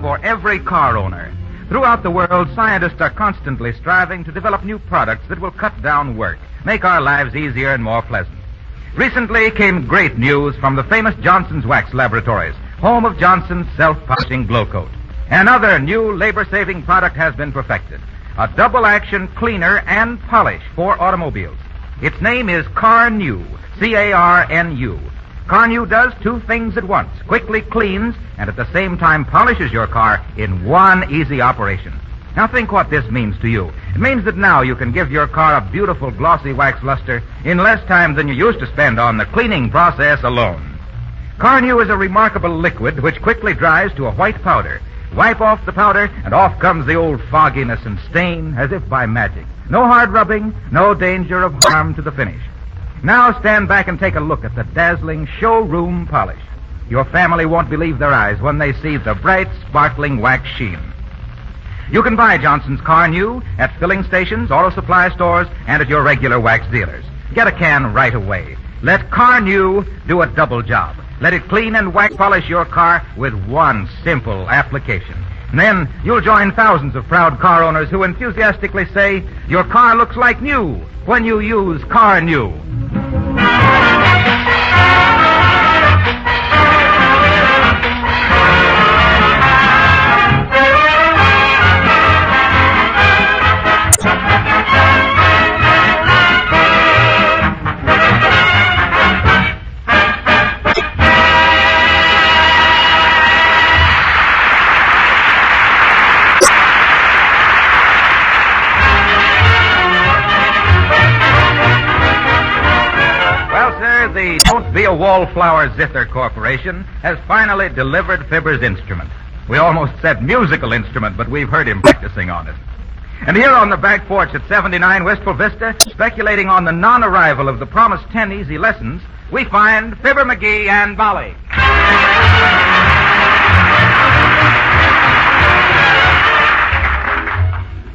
for every car owner. Throughout the world, scientists are constantly striving to develop new products that will cut down work, make our lives easier and more pleasant. Recently came great news from the famous Johnson's Wax Laboratories, home of Johnson's self-polishing glow coat. Another new labor-saving product has been perfected, a double-action cleaner and polish for automobiles. Its name is Carnu, C-A-R-N-U. Carnu does two things at once, quickly cleans and at the same time polishes your car in one easy operation. Now think what this means to you. It means that now you can give your car a beautiful glossy wax luster in less time than you used to spend on the cleaning process alone. Carnu is a remarkable liquid which quickly dries to a white powder. Wipe off the powder, and off comes the old fogginess and stain as if by magic. No hard rubbing, no danger of harm to the finish. Now stand back and take a look at the dazzling showroom polish. Your family won't believe their eyes when they see the bright, sparkling wax sheen. You can buy Johnson's Carnu at filling stations, auto supply stores, and at your regular wax dealers. Get a can right away. Let Carnu do a double job. Let it clean and wax polish your car with one simple application. And then you'll join thousands of proud car owners who enthusiastically say, your car looks like new when you use Carnu. The Don't Be a Wallflower Zither Corporation has finally delivered Fibber's instrument. We almost said musical instrument, but we've heard him practicing on it. And here on the back porch at 79 Wistful Vista, speculating on the non-arrival of the promised 10 easy lessons, we find Fibber McGee and Molly.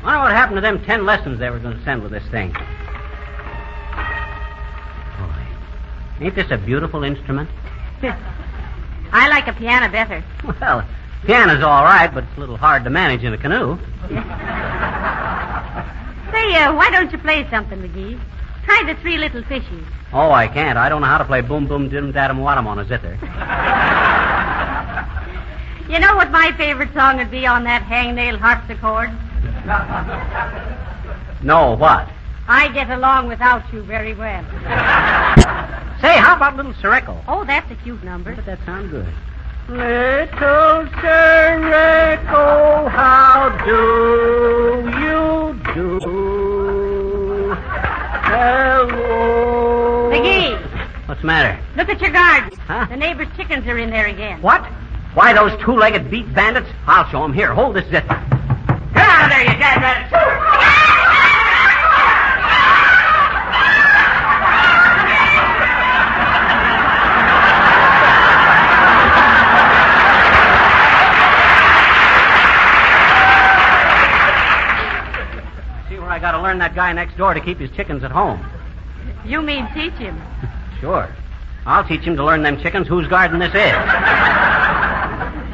I wonder what happened to them 10 lessons they were going to send with this thing. Ain't this a beautiful instrument? I like a piano better. Well, piano's all right, but it's a little hard to manage in a canoe. Say, why don't you play something, McGee? Try the Three Little Fishies. Oh, I can't. I don't know how to play boom, boom, dim, datum, wadum on a zither. You know what my favorite song would be on that hangnail harpsichord? No, what? I Get Along Without You Very Well. Say, how about Little Sirocco? Oh, that's a cute number. But that sounds good. Little Sirocco, how do you do? Hello. McGee. What's the matter? Look at your garden. Huh? The neighbor's chickens are in there again. What? Why, those two-legged beat bandits? I'll show them. Here, hold this zither. Get out of there, you dead rabbits. I got to learn that guy next door to keep his chickens at home. You mean teach him? Sure. I'll teach him to learn them chickens whose garden this is.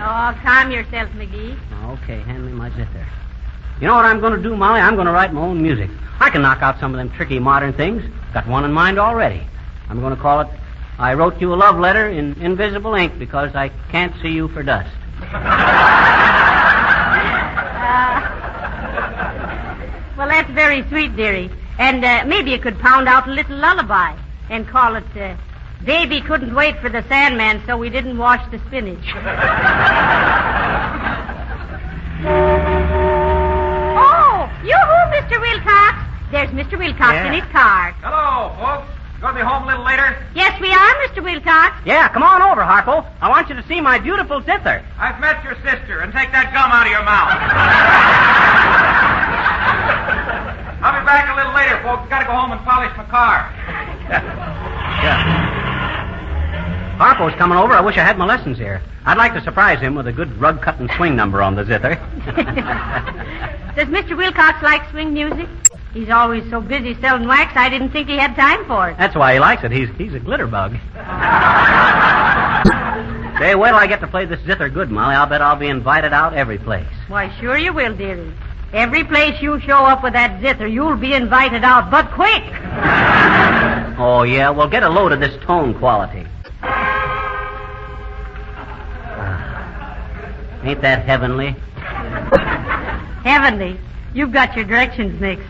Oh, calm yourself, McGee. Okay, hand me my zither. You know what I'm going to do, Molly? I'm going to write my own music. I can knock out some of them tricky modern things. Got one in mind already. I'm going to call it, I Wrote You a Love Letter in Invisible Ink because I Can't See You for Dust. Well, that's very sweet, dearie. And maybe you could pound out a little lullaby and call it, Baby Couldn't Wait for the Sandman, so we didn't wash the spinach. Oh, yoo-hoo, Mr. Wilcox. There's Mr. Wilcox in his car. Hello, folks. Going to be home a little later? Yes, we are, Mr. Wilcox. Yeah, come on over, Harpo. I want you to see my beautiful zither. I've met your sister, and take that gum out of your mouth. I'll be back a little later, folks. Got to go home and polish my car. Yeah. Harpo's coming over. I wish I had my lessons here. I'd like to surprise him with a good rug cut and swing number on the zither. Does Mr. Wilcox like swing music? He's always so busy selling wax, I didn't think he had time for it. That's why he likes it. He's a glitter bug. Say, wait till I get to play this zither good, Molly. I'll bet I'll be invited out every place. Why, sure you will, dearie. Every place you show up with that zither, you'll be invited out, but quick. Oh, yeah? Well, get a load of this tone quality. Ain't that heavenly? Heavenly. You've got your directions mixed.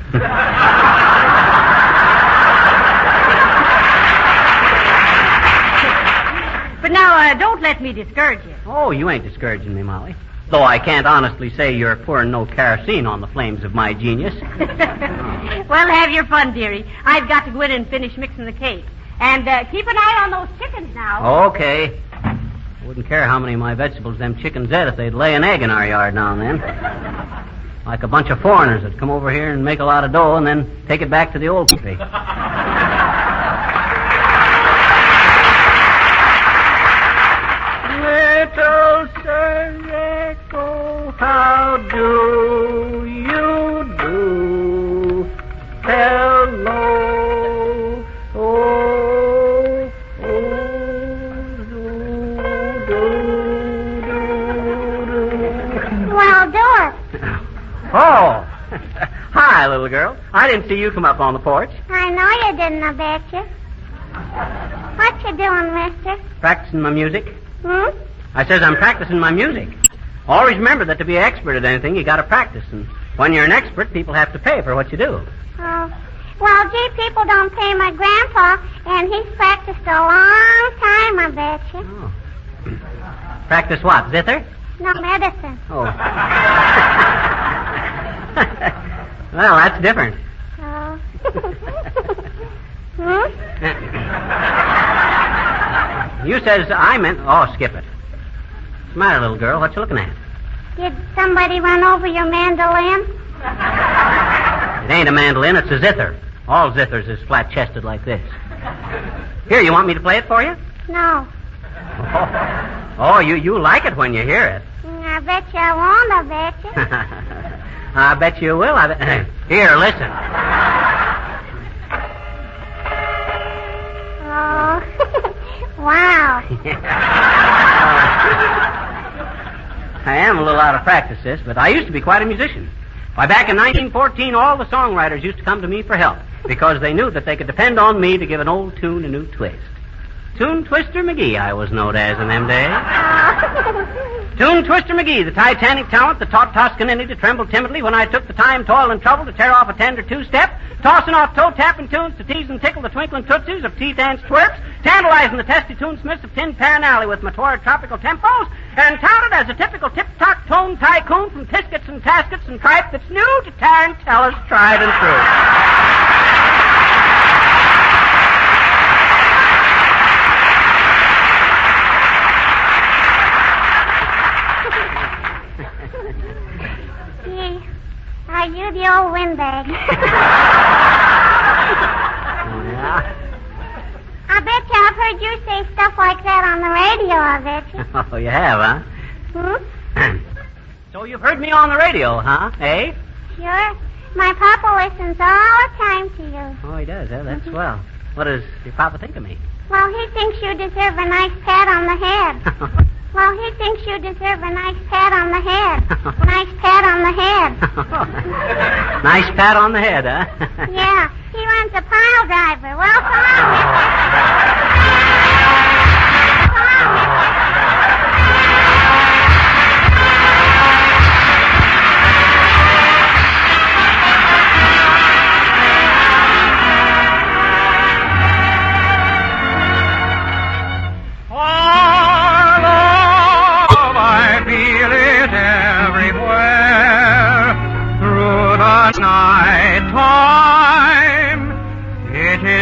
But now, don't let me discourage you. Oh, you ain't discouraging me, Molly. Though I can't honestly say you're pouring no kerosene on the flames of my genius. Well, have your fun, dearie. I've got to go in and finish mixing the cake. And keep an eye on those chickens now. Okay. I wouldn't care how many of my vegetables them chickens ate if they'd lay an egg in our yard now and then. Like a bunch of foreigners that come over here and make a lot of dough and then take it back to the old country. Little Sir Echo, how do you do? Hello. Oh, Well, do it. Oh. Hi, little girl. I didn't see you come up on the porch. I know you didn't, I bet you. What you doing, mister? Practicing my music. Hmm? I says I'm practicing my music. Always remember that to be an expert at anything, you got to practice. And when you're an expert, people have to pay for what you do. Oh. Well, gee, people don't pay my grandpa, and he's practiced a long time, I bet you. Oh. Practice what, zither? No medicine. Oh. Well, that's different. Oh. Hmm? You says I meant... Oh, skip it. What's the matter, little girl? What you looking at? Did somebody run over your mandolin? It ain't a mandolin, it's a zither. All zithers is flat-chested like this. Here, you want me to play it for you? No. Oh, you like it when you hear it. I bet you I won't, I bet you. I bet you will. Here, listen. Oh. Wow. I am a little out of practice, sis, but I used to be quite a musician. Why, back in 1914, all the songwriters used to come to me for help because they knew that they could depend on me to give an old tune a new twist. Tune Twister McGee, I was known as in them days. Tune Twister McGee, the Titanic talent that taught Toscanini to tremble timidly when I took the time, toil, and trouble to tear off a tender two-step, tossing off toe-tapping tunes to tease and tickle the twinkling tootsies of teeth and twerps, tantalizing the testy tune-smiths of Tin Pan Alley with my torrid tropical tempos, and touted as a typical tip-tock tone tycoon from Tiskets and Taskets and tripe that's new to tarantellas tried and true. Are you the old windbag? Yeah. I bet you I've heard you say stuff like that on the radio, I bet you. Oh, you have, huh? Hmm? So you've heard me on the radio, huh? Eh? Sure. My papa listens all the time to you. Oh, he does, huh? That's swell. What does your papa think of me? Well, he thinks you deserve a nice pat on the head. Well, he thinks you deserve a nice pat on the head. Nice pat on the head. Nice pat on the head, huh? Yeah, he runs a pile driver. Well, come on, mister. Come on, mister.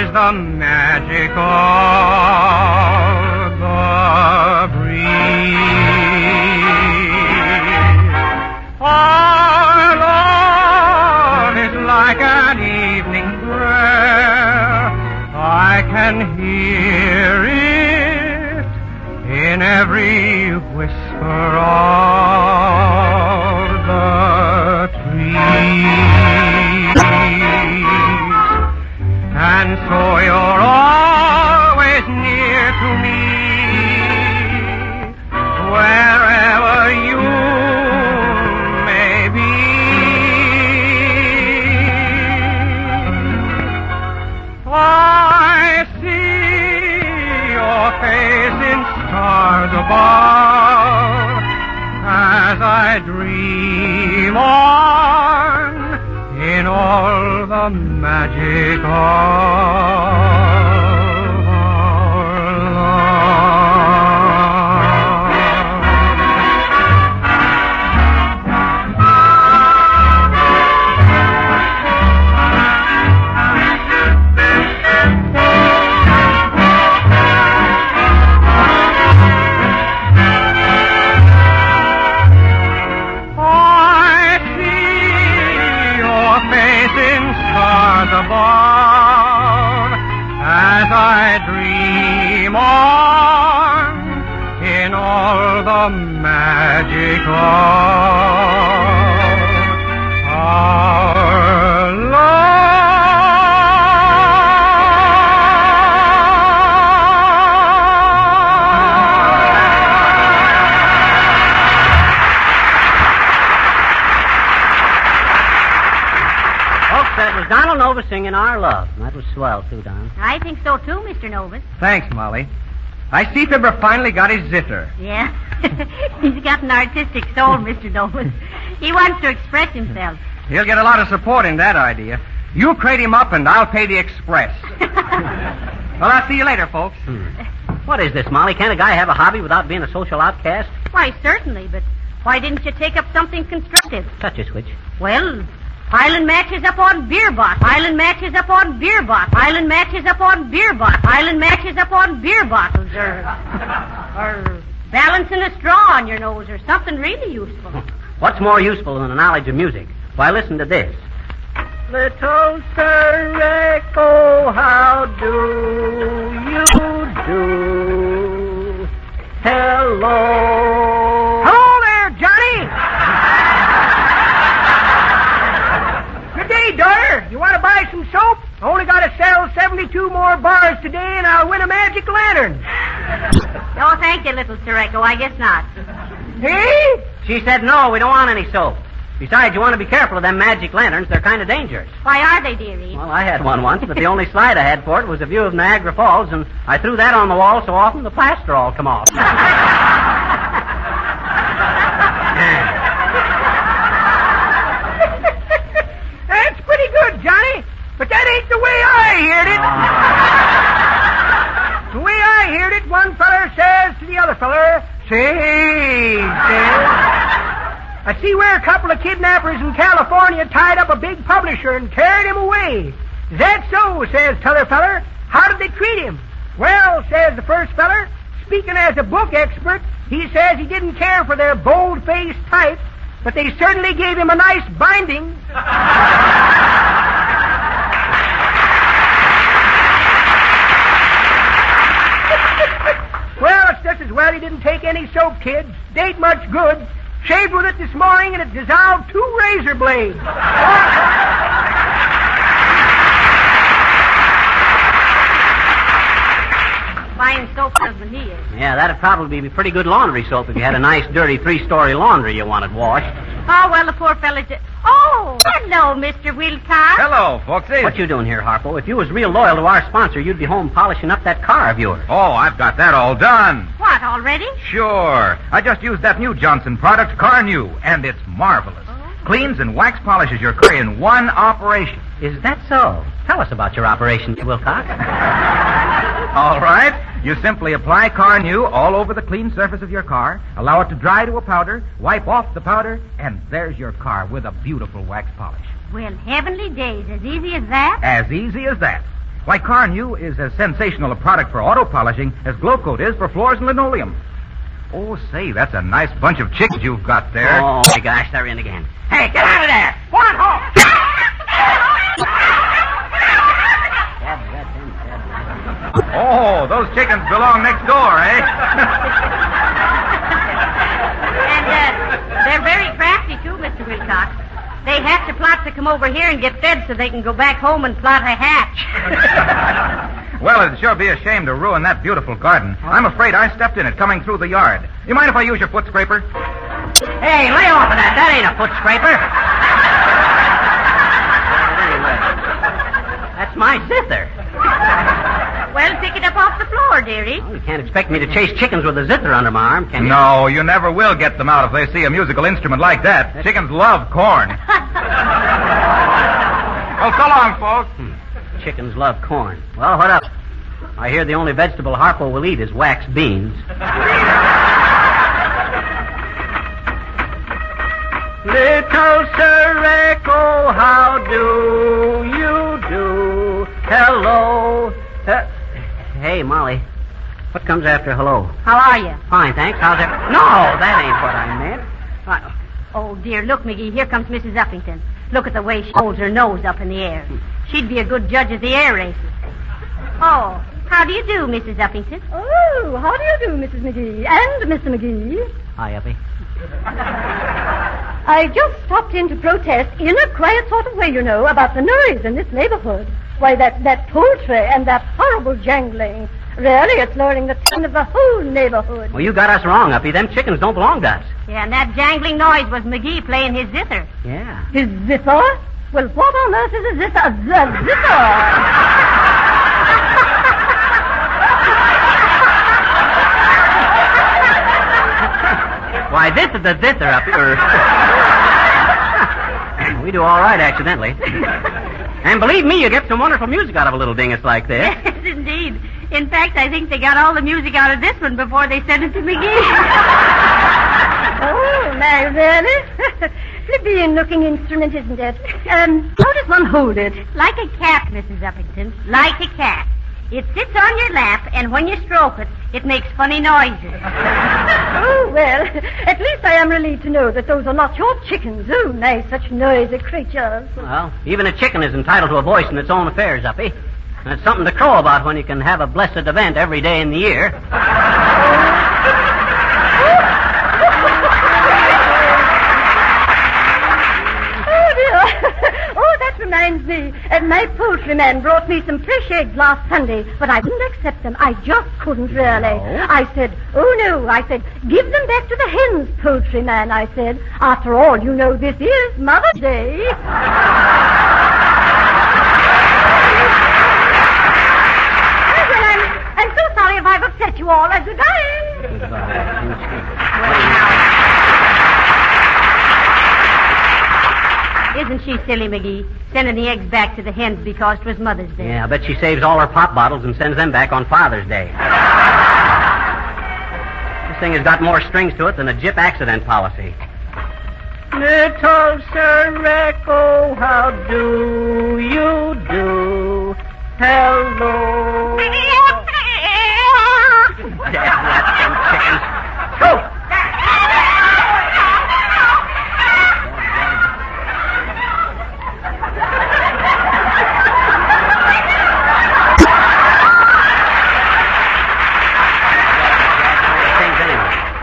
The magic of the breeze. Our love is like an evening prayer. I can hear it in every whisper of the trees. And so you're always near to me, I dream on in all the magic of our above as I dream on in all the magic of our love. Folks, that was Donald Nova singing Our Love. That was swell, too, Don. I think so, too, Mr. Novus. Thanks, Molly. I see Fibber finally got his zither. Yeah. He's got an artistic soul, Mr. Novus. He wants to express himself. He'll get a lot of support in that idea. You crate him up and I'll pay the express. Well, I'll see you later, folks. What is this, Molly? Can't a guy have a hobby without being a social outcast? Why, certainly, but why didn't you take up something constructive? Such as which? Well, piling matches up on beer bottles. Piling matches up on beer bottles. Piling matches up on beer bottles. Piling matches up on beer bottles. Or balancing a straw on your nose or something really useful. What's more useful than a knowledge of music? Why, listen to this. Little Sir Echo, how do you do? Hello. Hello there, Johnny. Good day, daughter. You want to buy some soap? I only got to sell 72 more bars today, and I'll win a magic lantern. No, thank you, little Sir Echo. I guess not. Hey? She said no, we don't want any soap. Besides, you want to be careful of them magic lanterns. They're kind of dangerous. Why are they, dearie? Well, I had one once, but the only slide I had for it was a view of Niagara Falls, and I threw that on the wall so often the plaster all come off. That's pretty good, Johnny. But that ain't the way I heard it. The way I heard it, one feller says to the other feller, say, I see where a couple of kidnappers in California tied up a big publisher and carried him away. Is that so, says t'other feller. How did they treat him? Well, says the first feller, speaking as a book expert, he says he didn't care for their bold-faced type, but they certainly gave him a nice binding. Well, it's just as well he didn't take any soap, kids. It ain't much good. Shaved with it this morning, and it dissolved 2 razor blades. Fine soap husband he is. Yeah, that'd probably be pretty good laundry soap if you had a nice, dirty 3-story laundry you wanted washed. Oh, well, the poor fella just... Oh, hello, Mr. Wilcox. Hello, folksy. What you doing here, Harpo? If you was real loyal to our sponsor, you'd be home polishing up that car of yours. Oh, I've got that all done. What, already? Sure. I just used that new Johnson product, Car New, and it's marvelous. Cleans and wax polishes your car in one operation. Is that so? Tell us about your operation, Wilcox. All right. You simply apply Car New all over the clean surface of your car, allow it to dry to a powder, wipe off the powder, and there's your car with a beautiful wax polish. Well, heavenly days. As easy as that? As easy as that. Why, Car New is as sensational a product for auto polishing as Glow Coat is for floors and linoleum. Oh, say, that's a nice bunch of chicks you've got there. Oh, my gosh, they're in again. Hey, get out of there! Go on home! Oh, those chickens belong next door, eh? And they're very crafty, too, Mr. Wilcox. They have to plot to come over here and get fed so they can go back home and plot a hatch. Well, it'd sure be a shame to ruin that beautiful garden. I'm afraid I stepped in it coming through the yard. You mind if I use your foot scraper? Hey, lay off of that. That ain't a foot scraper. That's my zither. Well, pick it up off the floor, dearie. Well, you can't expect me to chase chickens with a zither under my arm, can you? No, you never will get them out if they see a musical instrument like that. Chickens love corn. Well, so long, folks. Chickens love corn. Well, what up? I hear the only vegetable Harpo will eat is wax beans. Little Sir Echo, how do you do? Hello. Hey, Molly. What comes after hello? How are you? Fine, thanks. How's it? No, that ain't what I meant. Oh, dear, look, McGee, here comes Mrs. Uppington. Look at the way she holds her nose up in the air. She'd be a good judge of the air races. Oh, how do you do, Mrs. Uppington? Oh, how do you do, Mrs. McGee? And Mr. McGee? Hi, Uppy. I just stopped in to protest in a quiet sort of way, you know, about the noise in this neighborhood. Why, that poultry and that horrible jangling. Really, it's lowering the tone of the whole neighborhood. Well, you got us wrong, Uppy. Them chickens don't belong to us. Yeah, and that jangling noise was McGee playing his zither. Yeah. His zither? Well, what on earth is a zither? A zither? Why, this is the zither up here. We do all right, accidentally. And believe me, you get some wonderful music out of a little dingus like this. Yes, indeed. In fact, I think they got all the music out of this one before they sent it to McGee. Oh, my, really? Plebeian-looking instrument, isn't it? How does one hold it? Like a cat, Mrs. Uppington. Like a cat. It sits on your lap, and when you stroke it, it makes funny noises. Oh, well, at least I am relieved to know that those are not your chickens. Oh, my, such noisy creatures. Well, even a chicken is entitled to a voice in its own affairs, Uppy. And it's something to crow about when you can have a blessed event every day in the year. Oh, dear. Oh, that reminds me. My poultry man brought me some fresh eggs last Sunday, but I couldn't accept them. I just couldn't, really. No? I said, oh, no. I said, give them back to the hens, poultry man, I said. After all, you know, this is Mother's Day. I'm so sorry if I've upset you all. Goodbye. Isn't she silly, McGee? Sending the eggs back to the hens because it was Mother's Day. Yeah, I bet she saves all her pop bottles and sends them back on Father's Day. This thing has got more strings to it than a Jip accident policy. Little Sir Echo, how do you do? Hello. Damn, that's them chickens. Go!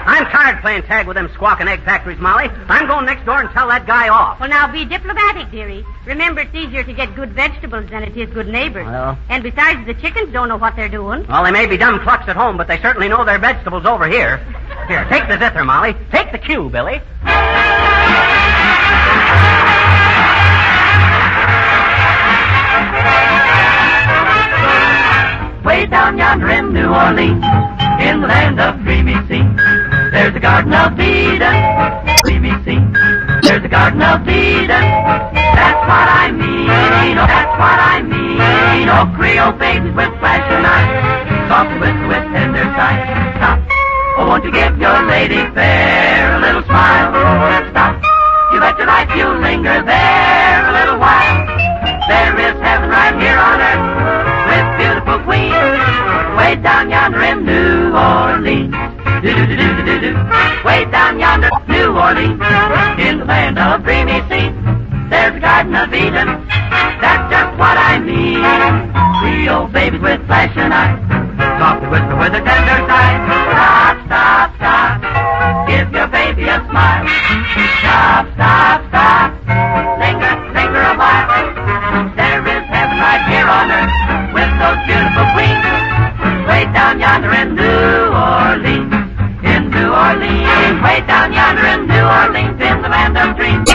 I'm tired playing tag with them squawking egg factories, Molly. I'm going next door and tell that guy off. Well, now, be diplomatic, dearie. Remember, it's easier to get good vegetables than it is good neighbors. Well. And besides, the chickens don't know what they're doing. Well, they may be dumb clucks at home, but they certainly know their vegetables over here. Here, take the zither, Molly. Take the cue, Billy. Way down yonder in New Orleans, in the land of dreamy scenes, there's a Garden of Eden. Dreamy scenes, there's a Garden of Eden. That's what I mean, oh, that's what I mean. Oh, Creole babies with flashing eyes, soft with tender sighs. Stop, oh, won't you give your lady fair a little smile? Stop, you bet your life you'll linger there a little while. There is heaven right here on earth with beautiful queens, way down yonder in New Orleans. Do-do-do-do-do-do. Way down yonder, New Orleans, in the land of dreamy scenes, there's a Garden of Eden. That's just what I mean. Creole babies with flashing eyes, softly whisper with a tender sigh. Stop, stop, stop. Give your baby a smile. Stop, stop, stop. Linger, linger a while. There is heaven right here on earth with those beautiful queens, way down yonder in New Orleans. In New Orleans, way down yonder in New Orleans, in the land of dreams.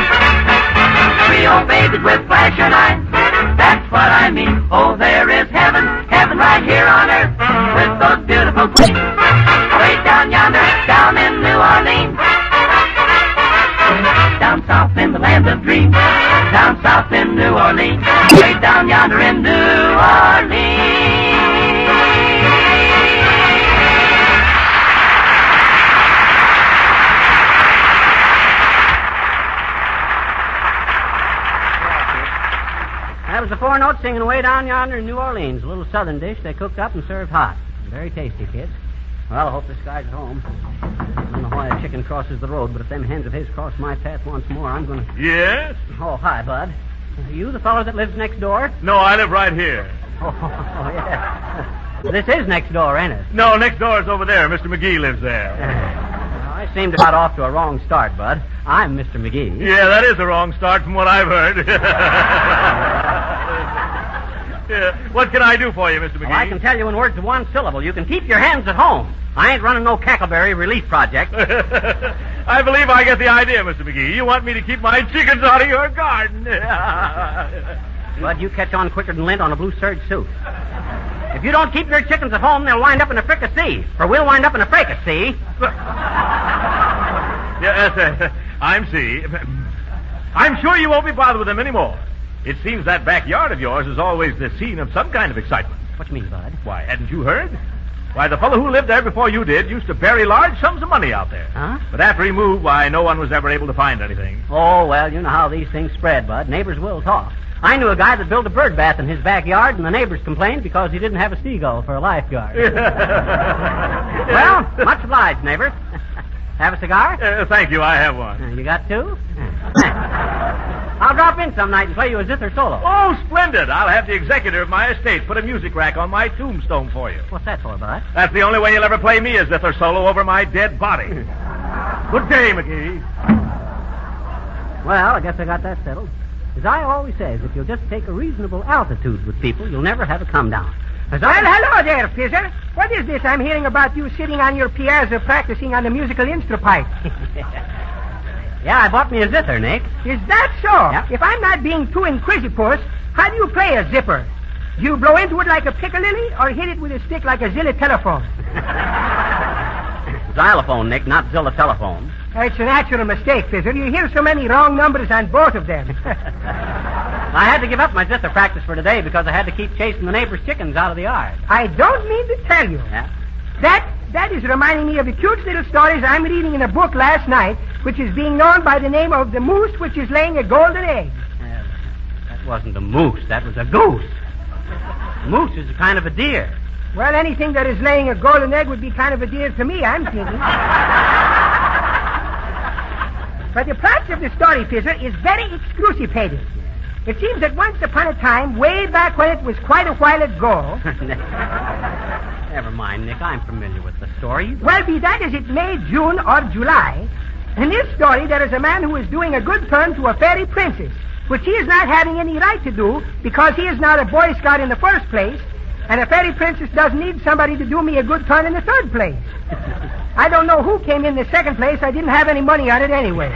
Creole babies with flashing eyes, that's what I mean. Oh, there is heaven, heaven right here on earth. with those beautiful queens. Way down yonder, down in New Orleans. Down south in the land of dreams. Down south in New Orleans. Way down yonder in New Orleans. That was the four notes singing way down yonder in New Orleans. A little southern dish they cooked up and served hot. Very tasty, kids. Well, I hope this guy's home. I don't know why a chicken crosses the road, but if them hens of his cross my path once more, I'm going to... Yes? Oh, hi, Bud. Are you the fellow that lives next door? No, I live right here. Oh, yeah. This is next door, ain't it? No, next door is over there. Mr. McGee lives there. I seem to have got off to a wrong start, Bud. I'm Mr. McGee. Yeah, that is a wrong start from what I've heard. Yeah. What can I do for you, Mr. McGee? Well, I can tell you in words of one syllable. You can keep your hands at home. I ain't running no cackleberry relief project. I believe I get the idea, Mr. McGee. You want me to keep my chickens out of your garden. Bud, you catch on quicker than lint on a blue serge suit. If you don't keep your chickens at home, they'll wind up in a fricassee. Or we'll wind up in a fricassee. Yes, I'm see. I'm sure you won't be bothered with them anymore. It seems that backyard of yours is always the scene of some kind of excitement. What you mean, Bud? Why, hadn't you heard? Why, the fellow who lived there before you did used to bury large sums of money out there. Huh? But after he moved, why, no one was ever able to find anything. Oh, well, you know how these things spread, Bud. Neighbors will talk. I knew a guy that built a bird bath in his backyard, and the neighbors complained because he didn't have a seagull for a lifeguard. Well, much obliged, neighbor. Have a cigar? Thank you, I have one. You got two? I'll drop in some night and play you a zither solo. Oh, splendid. I'll have the executor of my estate put a music rack on my tombstone for you. What's that for, Bud? That's the only way you'll ever play me a zither solo over my dead body. Good day, McGee. Well, I guess I got that settled. As I always says, if you'll just take a reasonable altitude with people, you'll never have a come down. Well, hello there, Fizzer. What is this I'm hearing about you sitting on your piazza practicing on the musical instrument pipe? Yeah, I bought me a zither, Nick. Is that so? Yeah. If I'm not being too inquisitive, how do you play a zipper? Do you blow into it like a piccalilli or hit it with a stick like a zilla telephone? Xylophone, Nick, not Zilla telephone. It's a natural mistake, Fizzer. You hear so many wrong numbers on both of them. I had to give up my zither practice for today because I had to keep chasing the neighbor's chickens out of the yard. I don't mean to tell you. Yeah? That is reminding me of the cute little stories I'm reading in a book last night, which is being known by the name of The Moose Which Is Laying a Golden Egg. That wasn't a moose. That was a goose. A moose is a kind of a deer. Well, anything that is laying a golden egg would be kind of a deer to me, I'm thinking. But the plot of the story, Fizzer, is very excruciating. It seems that once upon a time, way back when it was quite a while ago... Never mind, Nick. I'm familiar with the story. Well, be that as it may, June or July, in this story there is a man who is doing a good turn to a fairy princess, which he is not having any right to do because he is not a Boy Scout in the first place, and a fairy princess doesn't need somebody to do me a good turn in the third place. I don't know who came in the second place. I didn't have any money on it anyway.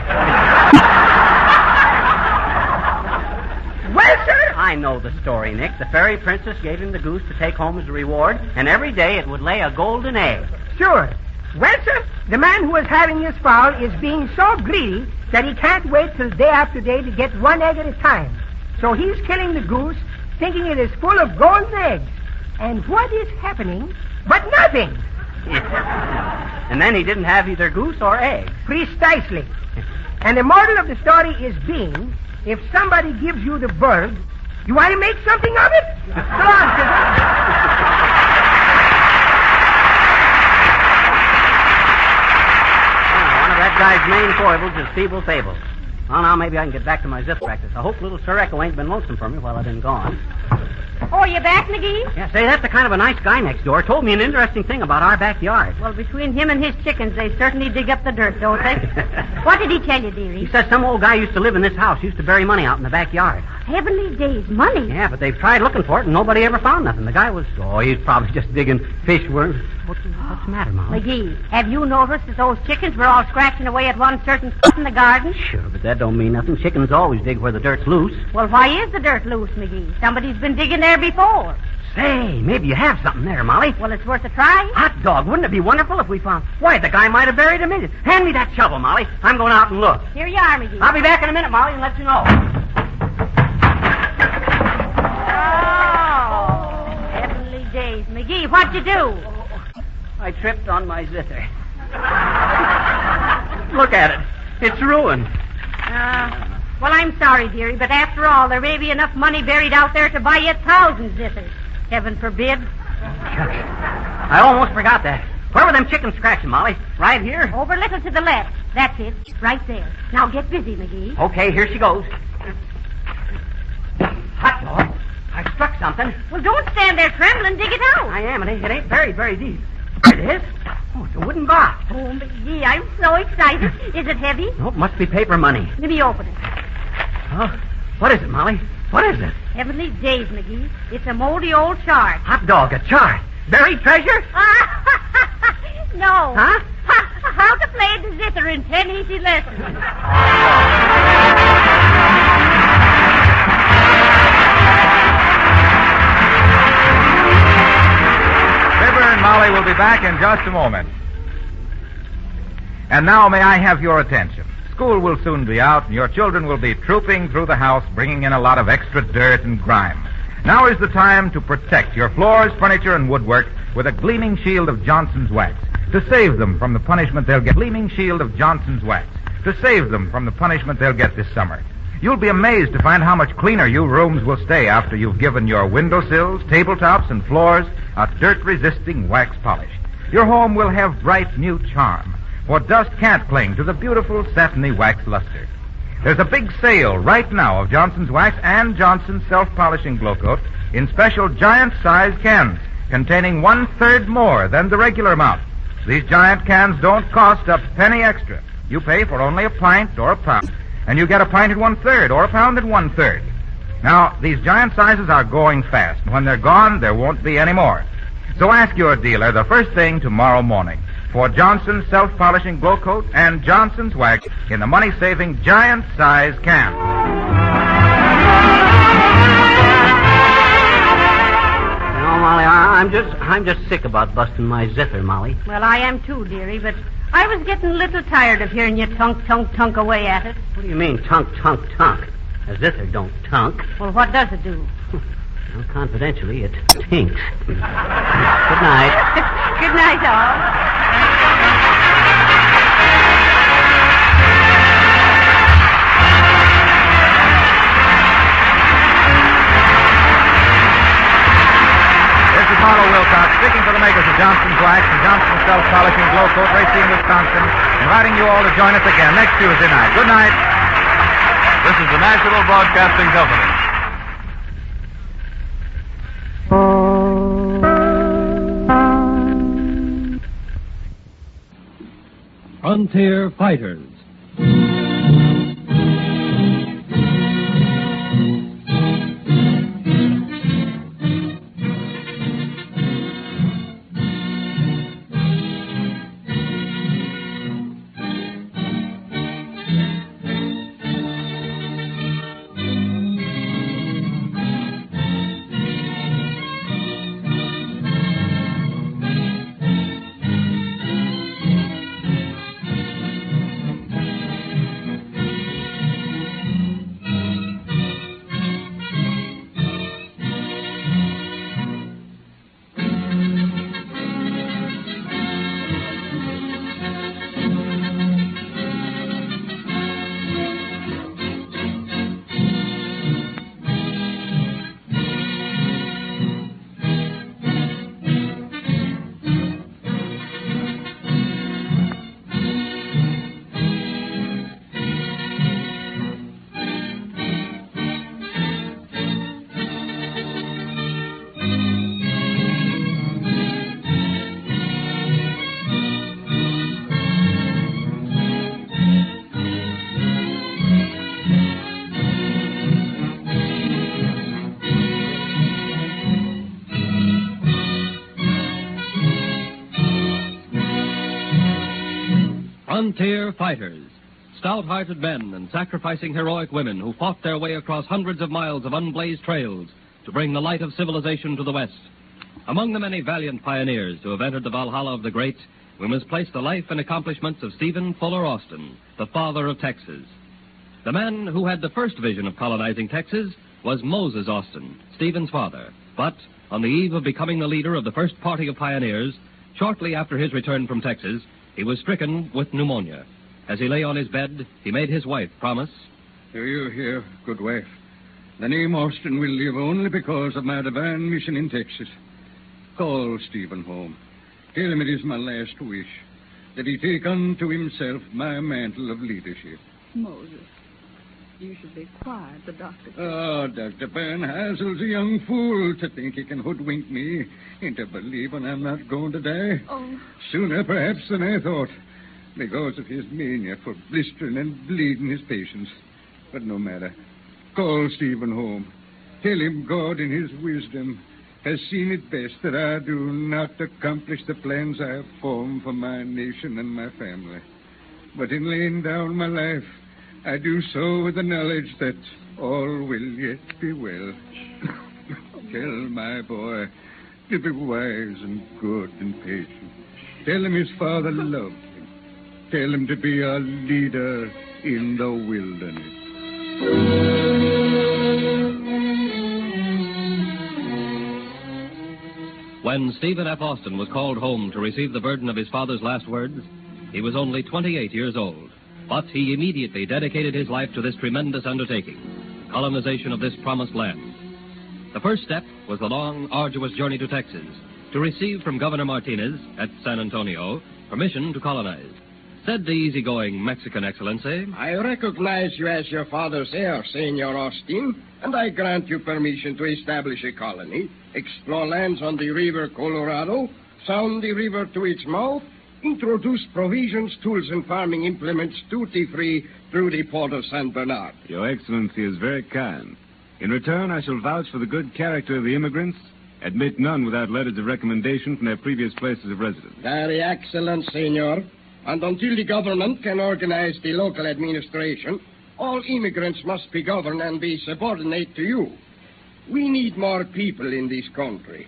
Well, sir... I know the story, Nick. The fairy princess gave him the goose to take home as a reward, and every day it would lay a golden egg. Sure. Well, sir, the man who is having this fowl is being so greedy that he can't wait till day after day to get one egg at a time. So he's killing the goose, thinking it is full of golden eggs. And what is happening? But nothing. And then he didn't have either goose or egg. Precisely. And the moral of the story is being, if somebody gives you the bird, you want to make something of it? Go on, Fizzer. One of that guy's main foibles is feeble fables. Well, now maybe I can get back to my zip practice. I hope little Sir Echo ain't been lonesome for me while I've been gone. Oh, you back, McGee? Yeah, say, that's the kind of a nice guy next door. Told me an interesting thing about our backyard. Well, between him and his chickens, they certainly dig up the dirt, don't they? What did he tell you, dearie? He says some old guy used to live in this house, used to bury money out in the backyard. Heavenly days, money? Yeah, but they've tried looking for it, and nobody ever found nothing. The guy was, he's probably just digging fish worms. What's the matter, Molly? McGee, have you noticed that those chickens were all scratching away at one certain spot in the garden? Sure, but that don't mean nothing. Chickens always dig where the dirt's loose. Well, why is the dirt loose, McGee? Somebody's been digging there before. Say, maybe you have something there, Molly. Well, it's worth a try. Hot dog, wouldn't it be wonderful if we found... Why, the guy might have buried him in it. Hand me that shovel, Molly. I'm going out and look. Here you are, McGee. I'll be back in a minute, Molly, and let you know. Oh, heavenly days. McGee, what'd you do? I tripped on my zither. Look at it. It's ruined. Well, I'm sorry, dearie, but after all, there may be enough money buried out there to buy you 1,000 zithers. Heaven forbid. I almost forgot that. Where were them chickens scratching, Molly? Right here? Over a little to the left. That's it. Right there. Now get busy, McGee. Okay, here she goes. Hot dog. I struck something. Well, don't stand there trembling. Dig it out. I am. It ain't very, very deep. There it is. Oh, it's a wooden box. Oh, McGee, I'm so excited. Is it heavy? Oh, it must be paper money. Let me open it. Oh, what is it, Molly? What is it? Heavenly days, McGee. It's a moldy old chart. Hot dog, a chart. Buried treasure? No. Huh? How to play the zither in 10 easy lessons. Fibber and Molly will be back in just a moment. And now may I have your attention? School will soon be out, and your children will be trooping through the house, bringing in a lot of extra dirt and grime. Now is the time to protect your floors, furniture, and woodwork with a gleaming shield of Johnson's wax. To save them from the punishment they'll get. Gleaming shield of Johnson's wax. To save them from the punishment they'll get this summer. You'll be amazed to find how much cleaner your rooms will stay after you've given your windowsills, tabletops, and floors a dirt-resisting wax polish. Your home will have bright new charm, for dust can't cling to the beautiful satiny wax luster. There's a big sale right now of Johnson's Wax and Johnson's Self-Polishing Glow Coat in special giant-sized cans containing 1/3 more than the regular amount. These giant cans don't cost a penny extra. You pay for only a pint or a pound, and you get a pint at 1/3 or a pound at 1/3. Now, these giant sizes are going fast. When they're gone, there won't be any more. So ask your dealer the first thing tomorrow morning for Johnson's Self-Polishing Glow Coat and Johnson's Wax in the money-saving giant-size can. You know, Molly, I'm just sick about busting my zither, Molly. Well, I am too, dearie, but I was getting a little tired of hearing you tunk away at it. What do you mean, tunk? A zither don't tunk. Well, what does it do? Well, confidentially, it tinks. Good night. Good night, all. This is Harlow Wilcox, speaking for the makers of Johnson's Wax and Johnson's Self-Polishing Glow Coat, Racine, Wisconsin, inviting you all to join us again next Tuesday night. Good night. This is the National Broadcasting Company. Frontier Fighters. Frontier Fighters. Stout-hearted men and sacrificing heroic women who fought their way across hundreds of miles of unblazed trails to bring the light of civilization to the West. Among the many valiant pioneers who have entered the Valhalla of the Great, we must place the life and accomplishments of Stephen Fuller Austin, the father of Texas. The man who had the first vision of colonizing Texas was Moses Austin, Stephen's father. But on the eve of becoming the leader of the first party of pioneers, shortly after his return from Texas, he was stricken with pneumonia. As he lay on his bed, he made his wife promise, "Do you hear, good wife? The name Austin will live only because of my divine mission in Texas. Call Stephen home. Tell him it is my last wish, that he take unto himself my mantle of leadership." Moses, you should be quiet, the doctor. Oh, Dr. Van Hazel's a young fool to think he can hoodwink me into believing I'm not going to die. Oh. Sooner, perhaps, than I thought, because of his mania for blistering and bleeding his patients. But no matter. Call Stephen home. Tell him God in his wisdom has seen it best that I do not accomplish the plans I have formed for my nation and my family. But in laying down my life, I do so with the knowledge that all will yet be well. Tell my boy to be wise and good and patient. Tell him his father loved him. Tell him to be a leader in the wilderness. When Stephen F. Austin was called home to receive the burden of his father's last words, he was only 28 years old. But he immediately dedicated his life to this tremendous undertaking, colonization of this promised land. The first step was the long, arduous journey to Texas to receive from Governor Martinez at San Antonio permission to colonize. Said the easygoing Mexican Excellency, "I recognize you as your father's heir, Senor Austin, and I grant you permission to establish a colony, explore lands on the River Colorado, sound the river to its mouth, introduce provisions, tools, and farming implements duty-free through the port of San Bernard." Your Excellency is very kind. In return, I shall vouch for the good character of the immigrants, admit none without letters of recommendation from their previous places of residence. Very excellent, Senor. And until the government can organize the local administration, all immigrants must be governed and be subordinate to you. We need more people in this country.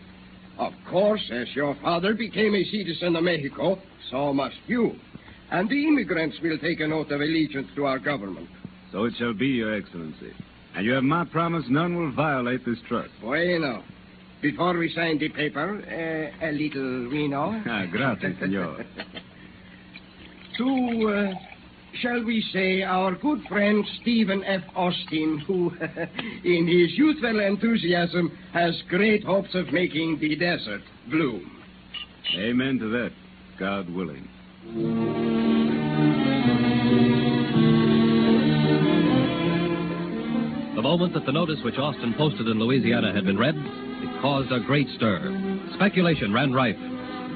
Of course, as your father became a citizen of Mexico, so must you. And the immigrants will take an oath of allegiance to our government. So it shall be, Your Excellency. And you have my promise none will violate this trust. Bueno. Before we sign the paper, a little vino. Gracias, senor. To, shall we say, our good friend Stephen F. Austin, who, in his youthful enthusiasm, has great hopes of making the desert bloom. Amen to that, God willing. The moment that the notice which Austin posted in Louisiana had been read, it caused a great stir. Speculation ran rife.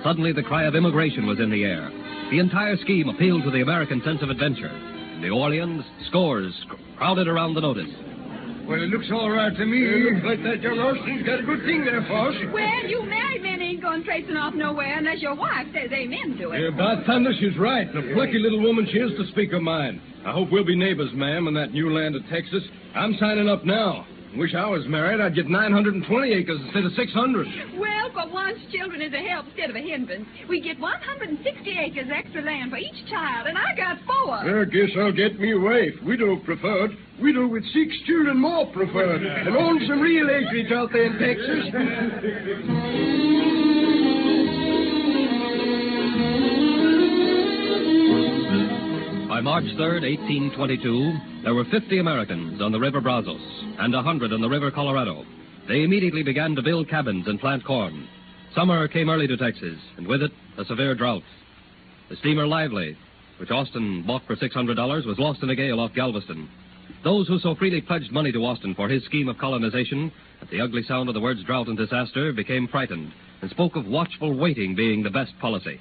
Suddenly the cry of immigration was in the air. The entire scheme appealed to the American sense of adventure. In New Orleans, scores crowded around the notice. Well, it looks all right to me. It looks like that young Austin's got a good thing there for us. Well, you married men ain't going tracing off nowhere unless your wife says amen to it. By thunder, she's right. And a plucky little woman she is to speak her mind. I hope we'll be neighbors, ma'am, in that new land of Texas. I'm signing up now. Wish I was married. I'd get 920 acres instead of 600. Well, for once, children is a help instead of a hindrance. We get 160 acres extra land for each child, and I got 4. I guess I'll get me a wife. Widow preferred. Widow with 6 children more preferred. And own some real acreage out there in Texas. By March 3rd, 1822, there were 50 Americans on the River Brazos and 100 on the River Colorado. They immediately began to build cabins and plant corn. Summer came early to Texas, and with it, a severe drought. The steamer Lively, which Austin bought for $600, was lost in a gale off Galveston. Those who so freely pledged money to Austin for his scheme of colonization, at the ugly sound of the words drought and disaster, became frightened and spoke of watchful waiting being the best policy.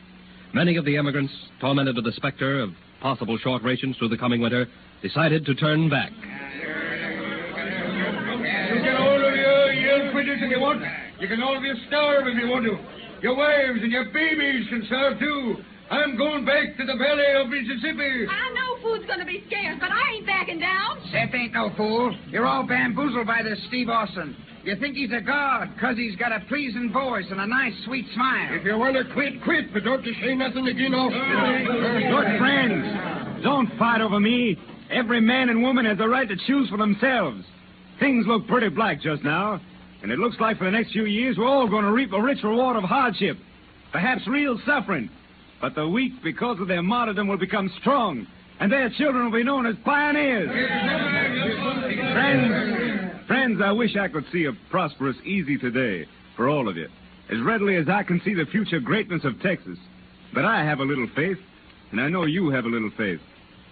Many of the emigrants, tormented with the specter of possible short rations through the coming winter, decided to turn back. You can all of your young critters if you want. You can all of you starve if you want to. Your wives and your babies can starve too. I'm going back to the valley of Mississippi. I know food's going to be scarce, but I ain't backing down. Seth ain't no fool. You're all bamboozled by this Steve Austin. You think he's a god because he's got a pleasing voice and a nice, sweet smile. If you want to quit, quit, but don't you say nothing again, officer. Look, friends, don't fight over me. Every man and woman has the right to choose for themselves. Things look pretty black just now, and it looks like for the next few years we're all going to reap a rich reward of hardship, perhaps real suffering. But the weak, because of their martyrdom, will become strong, and their children will be known as pioneers. Friends, I wish I could see a prosperous, easy today for all of you, as readily as I can see the future greatness of Texas. But I have a little faith, and I know you have a little faith.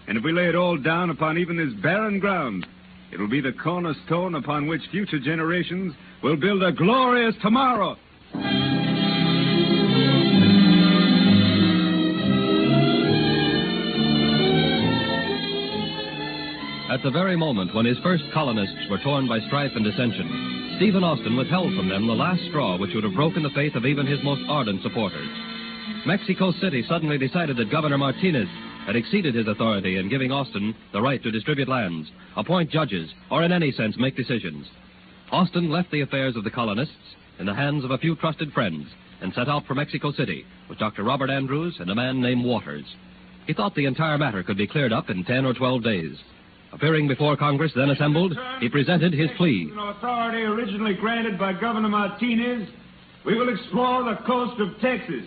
And if we lay it all down upon even this barren ground, it will be the cornerstone upon which future generations will build a glorious tomorrow. At the very moment when his first colonists were torn by strife and dissension, Stephen Austin withheld from them the last straw which would have broken the faith of even his most ardent supporters. Mexico City suddenly decided that Governor Martinez had exceeded his authority in giving Austin the right to distribute lands, appoint judges, or in any sense make decisions. Austin left the affairs of the colonists in the hands of a few trusted friends and set out for Mexico City with Dr. Robert Andrews and a man named Waters. He thought the entire matter could be cleared up in 10 or 12 days. Appearing before Congress then assembled, he presented his plea. An authority originally granted by Governor Martinez, we will explore the coast of Texas,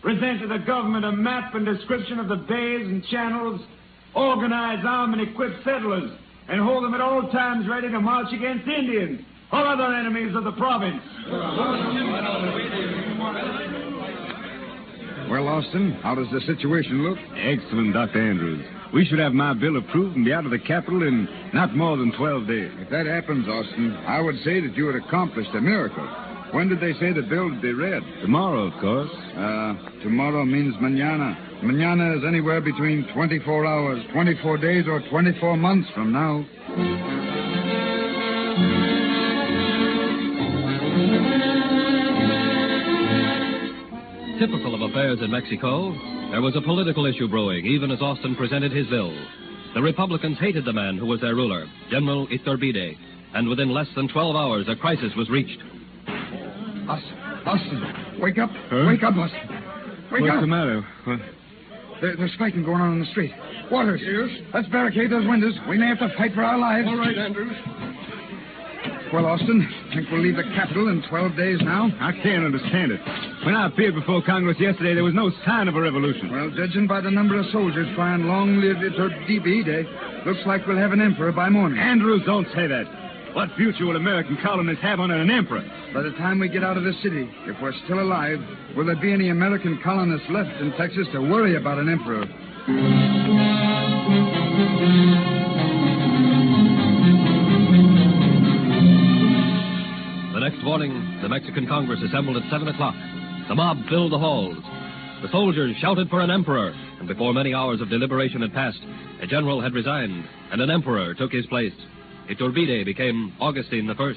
present to the government a map and description of the bays and channels, organize, arm, and equip settlers, and hold them at all times ready to march against Indians or other enemies of the province. Well, Austin, how does the situation look? Excellent, Dr. Andrews. We should have my bill approved and be out of the capital in not more than 12 days. If that happens, Austin, I would say that you had accomplished a miracle. When did they say the bill would be read? Tomorrow, of course. Tomorrow means mañana. Mañana is anywhere between 24 hours, 24 days, or 24 months from now. Typical of affairs in Mexico, there was a political issue brewing even as Austin presented his bill. The Republicans hated the man who was their ruler, General Iturbide, and within less than 12 hours a crisis was reached. Austin, wake up. Huh? Wake up, Austin. Wake up. What's the matter? What? There's fighting going on in the street. Waters. Yes? Let's barricade those windows. We may have to fight for our lives. All right, Andrews. Well, Austin, think we'll leave the capital in 12 days now? I can't understand it. When I appeared before Congress yesterday, there was no sign of a revolution. Well, judging by the number of soldiers crying long live Iturbide, looks like we'll have an emperor by morning. Andrews, don't say that. What future will American colonists have under an emperor? By the time we get out of this city, if we're still alive, will there be any American colonists left in Texas to worry about an emperor? The next morning, the Mexican Congress assembled at 7 o'clock. The mob filled the halls. The soldiers shouted for an emperor, and before many hours of deliberation had passed, a general had resigned, and an emperor took his place. Iturbide became Augustine I.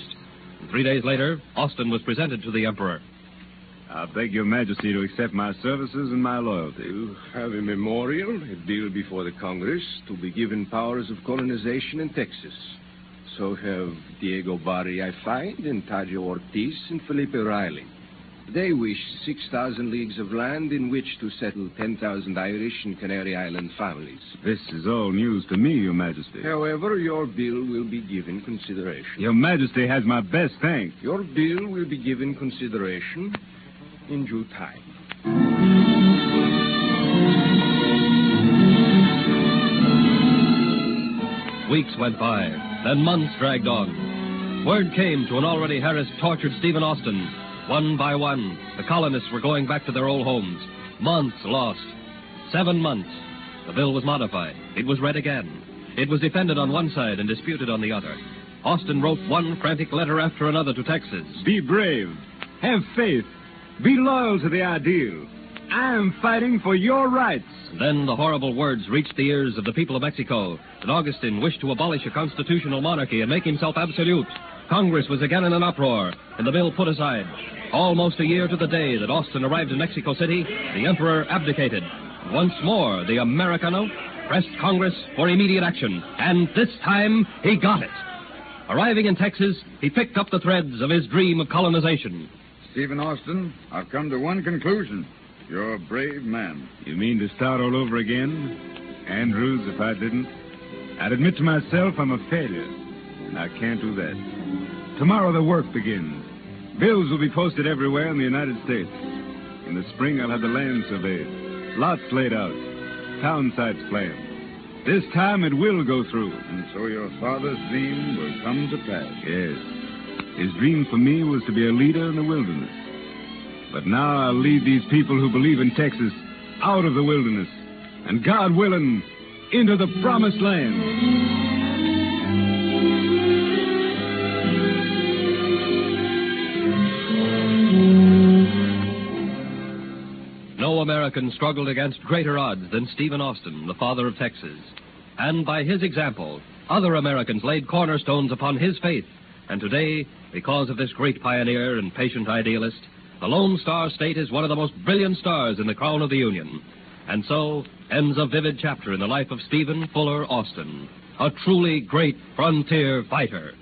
3 days later, Austin was presented to the emperor. I beg your majesty to accept my services and my loyalty. You have a memorial, a bill before the Congress to be given powers of colonization in Texas. So have Diego Barry, I find, and Tajo Ortiz and Felipe Riley. They wish 6,000 leagues of land in which to settle 10,000 Irish and Canary Island families. This is all news to me, Your Majesty. However, your bill will be given consideration. Your Majesty has my best thanks. Your bill will be given consideration in due time. Weeks went by, then months dragged on. Word came to an already harassed, tortured Stephen Austin. One by one, the colonists were going back to their old homes. Months lost. 7 months. The bill was modified. It was read again. It was defended on one side and disputed on the other. Austin wrote one frantic letter after another to Texas. Be brave. Have faith. Be loyal to the ideal. I am fighting for your rights. Then the horrible words reached the ears of the people of Mexico that Augustine wished to abolish a constitutional monarchy and make himself absolute. Congress was again in an uproar, and the bill put aside. Almost a year to the day that Austin arrived in Mexico City, the emperor abdicated. Once more, the Americano pressed Congress for immediate action, and this time he got it. Arriving in Texas, he picked up the threads of his dream of colonization. Stephen Austin, I've come to one conclusion. You're a brave man. You mean to start all over again? Andrews, if I didn't, I'd admit to myself I'm a failure, and I can't do that. Tomorrow the work begins. Bills will be posted everywhere in the United States. In the spring, I'll have the land surveyed, lots laid out, town sites planned. This time it will go through. And so your father's dream will come to pass. Yes. His dream for me was to be a leader in the wilderness. But now I'll lead these people who believe in Texas out of the wilderness and, God willing, into the promised land. No American struggled against greater odds than Stephen Austin, the father of Texas. And by his example, other Americans laid cornerstones upon his faith. And today, because of this great pioneer and patient idealist, the Lone Star State is one of the most brilliant stars in the crown of the Union. And so ends a vivid chapter in the life of Stephen Fuller Austin, a truly great frontier fighter.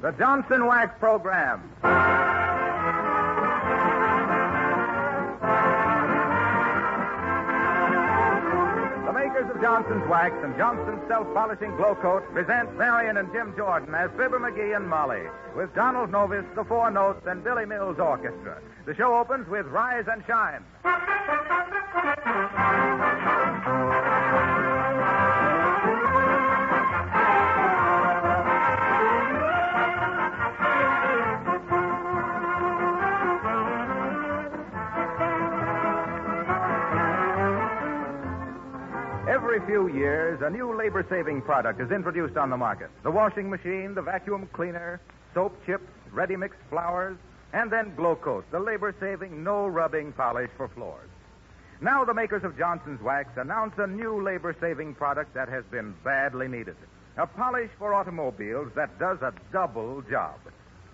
The Johnson Wax Program. The makers of Johnson's Wax and Johnson's Self-Polishing Glow Coat present Marion and Jim Jordan as Fibber McGee and Molly, with Donald Novis, the Four Notes, and Billy Mills Orchestra. The show opens with Rise and Shine. Every few years, a new labor-saving product is introduced on the market. The washing machine, the vacuum cleaner, soap chips, ready-mixed flours, and then Glow Coat, the labor-saving, no-rubbing polish for floors. Now the makers of Johnson's Wax announce a new labor-saving product that has been badly needed. A polish for automobiles that does a double job.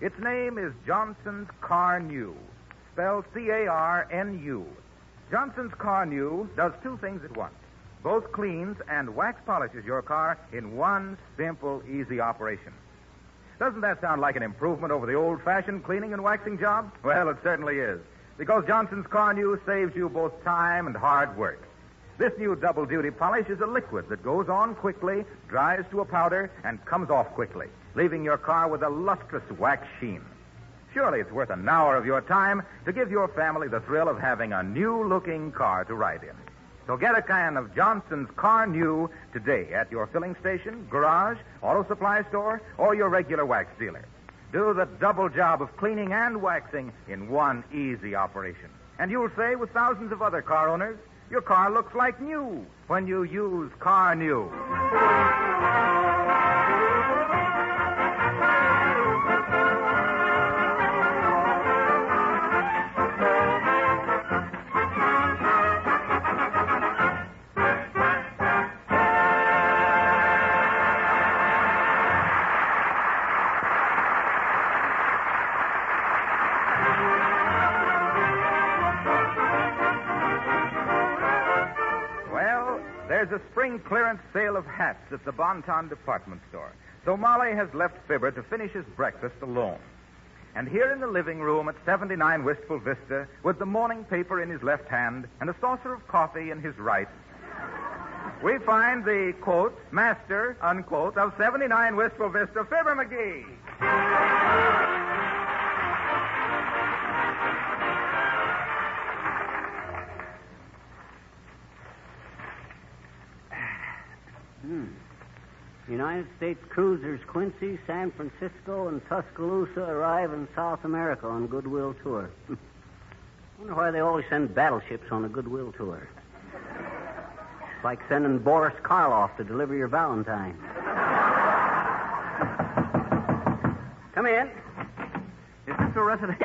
Its name is Johnson's Car-New, spelled C-A-R-N-U. Johnson's Car-New does two things at once. Both cleans and wax polishes your car in one simple, easy operation. Doesn't that sound like an improvement over the old-fashioned cleaning and waxing job? Well, it certainly is, because Johnson's Car-New saves you both time and hard work. This new double-duty polish is a liquid that goes on quickly, dries to a powder, and comes off quickly, leaving your car with a lustrous wax sheen. Surely it's worth an hour of your time to give your family the thrill of having a new-looking car to ride in. So get a can of Johnson's Car-New today at your filling station, garage, auto supply store, or your regular wax dealer. Do the double job of cleaning and waxing in one easy operation. And you'll say, with thousands of other car owners, your car looks like new when you use Car-New. There's a spring clearance sale of hats at the Bonton department store. So Molly has left Fibber to finish his breakfast alone. And here in the living room at 79 Wistful Vista, with the morning paper in his left hand and a saucer of coffee in his right, we find the, quote, master, unquote, of 79 Wistful Vista, Fibber McGee. United States cruisers Quincy, San Francisco, and Tuscaloosa arrive in South America on goodwill tour. Wonder why they always send battleships on a goodwill tour. It's like sending Boris Karloff to deliver your Valentine. Come in. Is this the resident?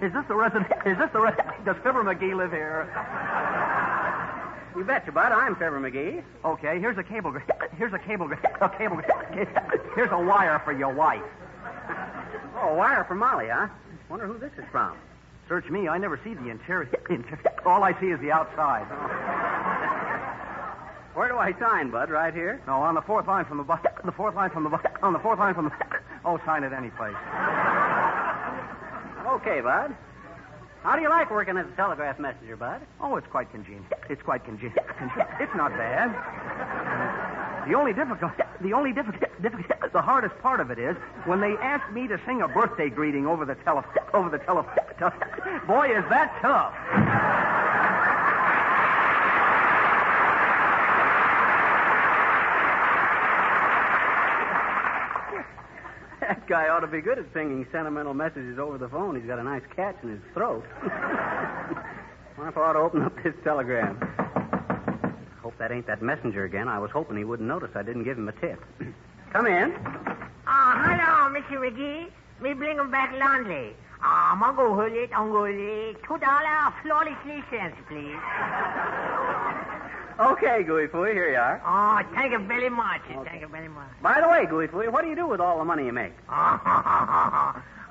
Does Fibber McGee live here? You betcha, bud. I'm Fibber McGee. Okay, here's a cable. Here's a wire for your wife. Oh, a wire for Molly, huh? Wonder who this is from. Search me. I never see the interior. All I see is the outside. Where do I sign, bud? Right here? No, on the fourth line from the on the fourth line from the Oh, sign it any place. Okay, bud. How do you like working as a telegraph messenger, bud? Oh, it's quite congenial. It's not bad. The hardest part of it is when they ask me to sing a birthday greeting over the telephone. Boy, is that tough. That guy ought to be good at singing sentimental messages over the phone. He's got a nice catch in his throat. Wonder if I ought to open up this telegram. Hope that ain't that messenger again. I was hoping he wouldn't notice I didn't give him a tip. Come in. Hello, Mr. McGee. Me bring him back laundry. $2 $40 please. Okay, Gooey Fooey, here you are. Oh, thank you very much. Okay. Thank you very much. By the way, Gooey Fooey, what do you do with all the money you make?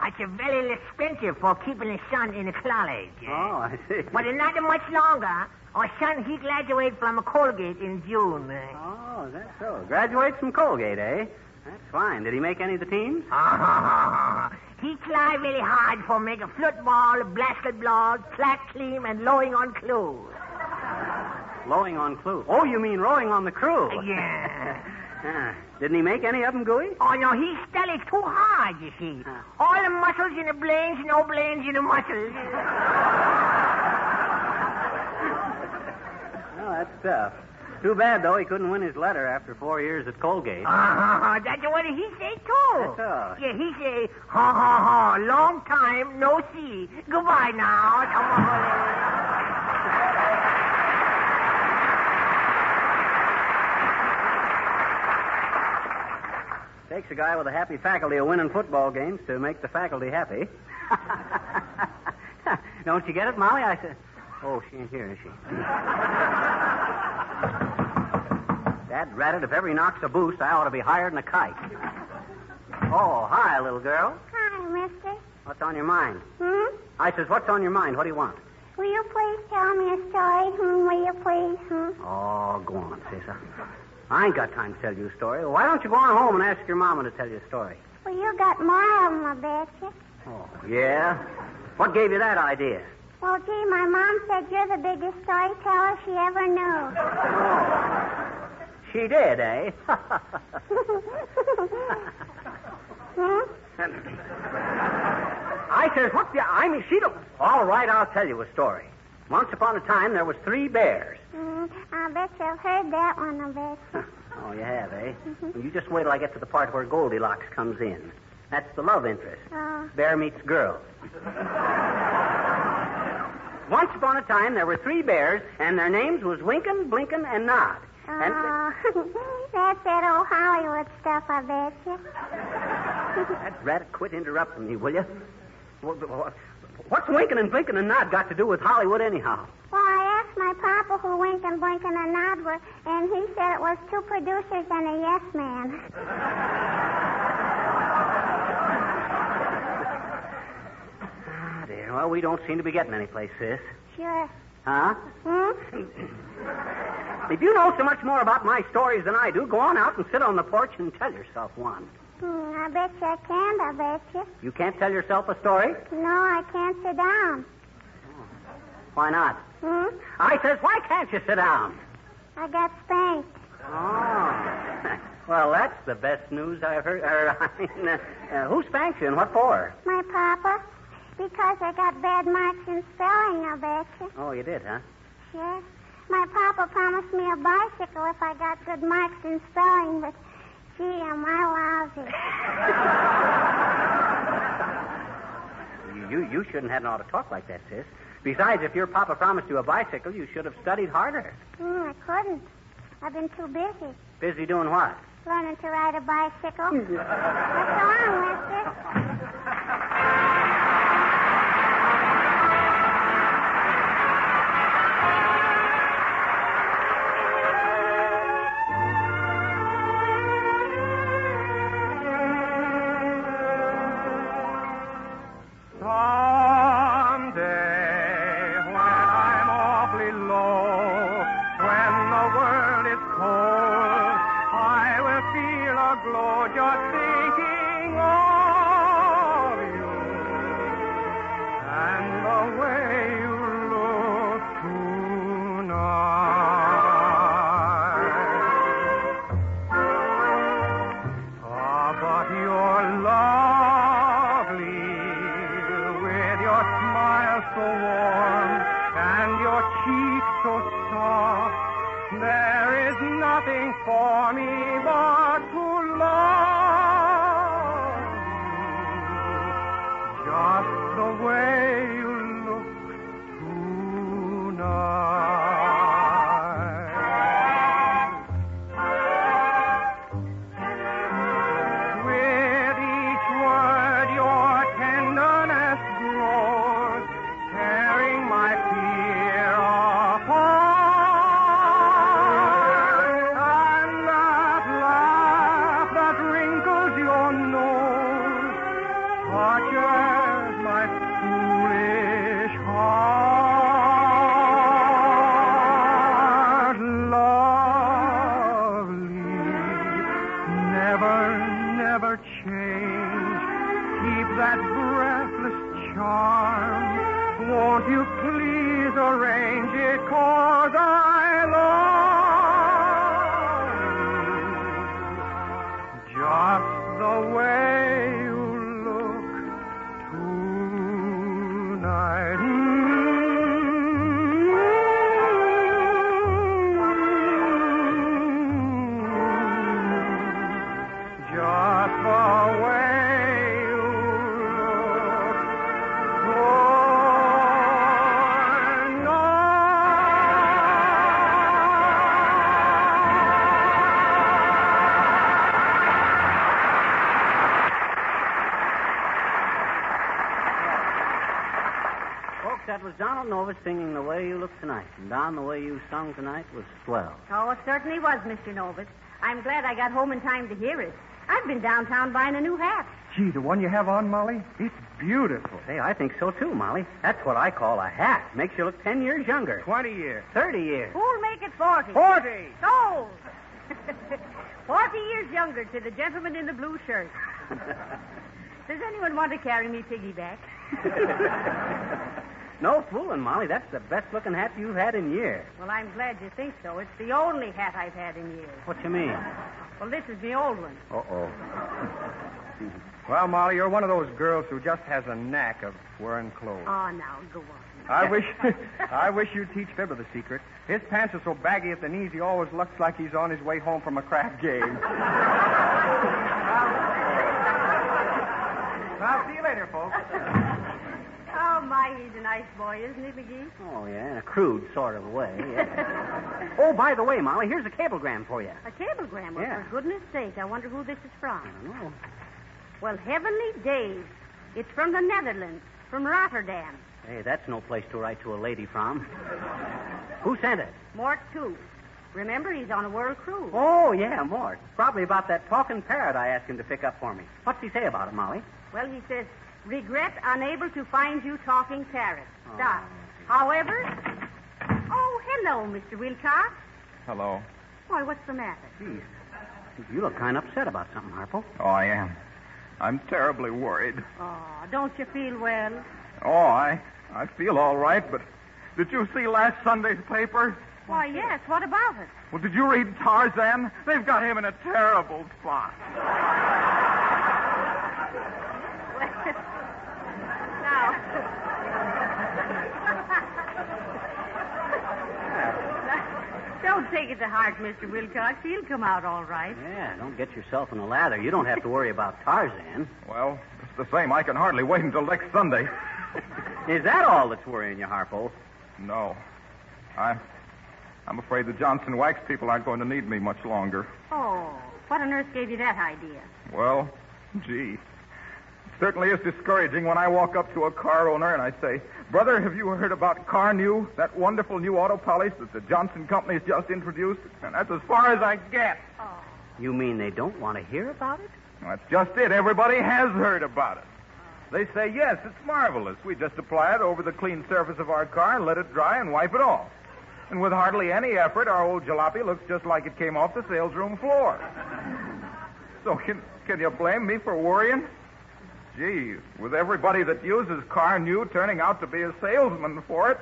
It's very expensive for keeping his son in the college. Oh, I see. But not much longer. Our son, he graduated from Colgate in June. Oh, is that so? Graduates from Colgate, eh? That's fine. Did he make any of the teams? He tried very hard for making football, basketball, track team, and rowing on cruise. Rowing on crew. Oh, you mean rowing on the crew? Yeah. Didn't he make any of them, Gooey? Oh, no, he studied too hard, you see. All the muscles in the brains, no brains in the muscles. Well, that's tough. Too bad, though, he couldn't win his letter after 4 years at Colgate. That's what he said, too. That's all. Yeah, he said, long time, no see. Goodbye now. Takes a guy with a happy faculty of winning football games to make the faculty happy. Don't you get it, Molly? I said... Oh, she ain't here, is she? Dad ratted, if ever he knocks a boost, I ought to be higher than a kite. Oh, hi, little girl. Hi, mister. What's on your mind? I says, what's on your mind? What do you want? Will you please tell me a story? Will you please? Oh, go on, Cesar. I ain't got time to tell you a story. Why don't you go on home and ask your mama to tell you a story? Well, you got more of them, I betcha. Oh, yeah? What gave you that idea? Well, gee, my mom said you're the biggest storyteller she ever knew. Oh. She did, eh? I says, she don't... All right, I'll tell you a story. Once upon a time, there was 3 bears. I bet you've heard that one, I bet. Oh, you have, eh? Well, you just wait till I get to the part where Goldilocks comes in. That's the love interest. Bear meets girl. Once upon a time, there were 3 bears, and their names was Winkin', Blinkin', and Nod. That's that old Hollywood stuff, I bet you. That rat, quit interrupting me, will you? What's Winkin' and Blinkin' and Nod got to do with Hollywood anyhow? Well, I asked my papa who Winkin', Blinkin', and Nod were, and he said it was 2 producers and a yes man. Dear. Well, we don't seem to be getting any place, sis. Sure. Huh? Hmm? If you know so much more about my stories than I do, go on out and sit on the porch and tell yourself one. I bet you I can't, I bet you. You can't tell yourself a story? No, I can't sit down. Why not? Hmm? I says, why can't you sit down? I got spanked. Oh. Well, that's the best news I've heard. Who spanked you and what for? My papa. Because I got bad marks in spelling, I bet you. Oh, you did, huh? Yes. My papa promised me a bicycle if I got good marks in spelling, but gee, am I lousy. You shouldn't have ought to talk like that, sis. Besides, if your papa promised you a bicycle, you should have studied harder. I couldn't. I've been too busy. Busy doing what? Learning to ride a bicycle. What's wrong, mister? Singing The Way You Look Tonight. And Don, the way you sung tonight was swell. Oh, it certainly was, Mr. Novus. I'm glad I got home in time to hear it. I've been downtown buying a new hat. Gee, the one you have on, Molly? It's beautiful. Hey, I think so too, Molly. That's what I call a hat. Makes you look 10 years younger. 20 years. 30 years. Who'll make it 40? 40! Sold! 40 years younger to the gentleman in the blue shirt. Does anyone want to carry me piggyback? No fooling, Molly. That's the best-looking hat you've had in years. Well, I'm glad you think so. It's the only hat I've had in years. What you mean? Well, this is the old one. Uh-oh. Well, Molly, you're one of those girls who just has a knack of wearing clothes. Oh, now, go on. I wish you'd teach Fibber the secret. His pants are so baggy at the knees, he always looks like he's on his way home from a craft game. Well, see you later, folks. Oh, my, he's a nice boy, isn't he, McGee? Oh, yeah, in a crude sort of way. Yeah. Oh, by the way, Molly, here's a cablegram for you. A cablegram? Well, yeah. For goodness sake, I wonder who this is from. I don't know. Well, heavenly days. It's from the Netherlands, from Rotterdam. Hey, that's no place to write to a lady from. Who sent it? Mort, too. Remember, he's on a world cruise. Oh, yeah, Mort. Probably about that talking parrot I asked him to pick up for me. What's he say about it, Molly? Well, he says, regret unable to find you talking parrot. Stop. However, Hello, Mr. Wilcox. Hello. Why, what's the matter? Geez. You look kind of upset about something, Harpo. Oh, I am. I'm terribly worried. Oh, don't you feel well? Oh, I feel all right, but did you see last Sunday's paper? Why, yes. What about it? Well, did you read Tarzan? They've got him in a terrible spot. Don't take it to heart, Mr. Wilcox. He'll come out all right. Yeah, don't get yourself in a lather. You don't have to worry about Tarzan. Well, it's the same. I can hardly wait until next Sunday. Is that all that's worrying you, Harpo? No. I'm afraid the Johnson Wax people aren't going to need me much longer. Oh, what on earth gave you that idea? Well, gee. It certainly is discouraging when I walk up to a car owner and I say, "Brother, have you heard about Car New, that wonderful new auto polish that the Johnson Company's just introduced?" And that's as far as I get. Oh. You mean they don't want to hear about it? That's just it. Everybody has heard about it. They say, yes, it's marvelous. We just apply it over the clean surface of our car and let it dry and wipe it off. And with hardly any effort, our old jalopy looks just like it came off the sales room floor. So can you blame me for worrying? Gee, with everybody that uses Car New turning out to be a salesman for it,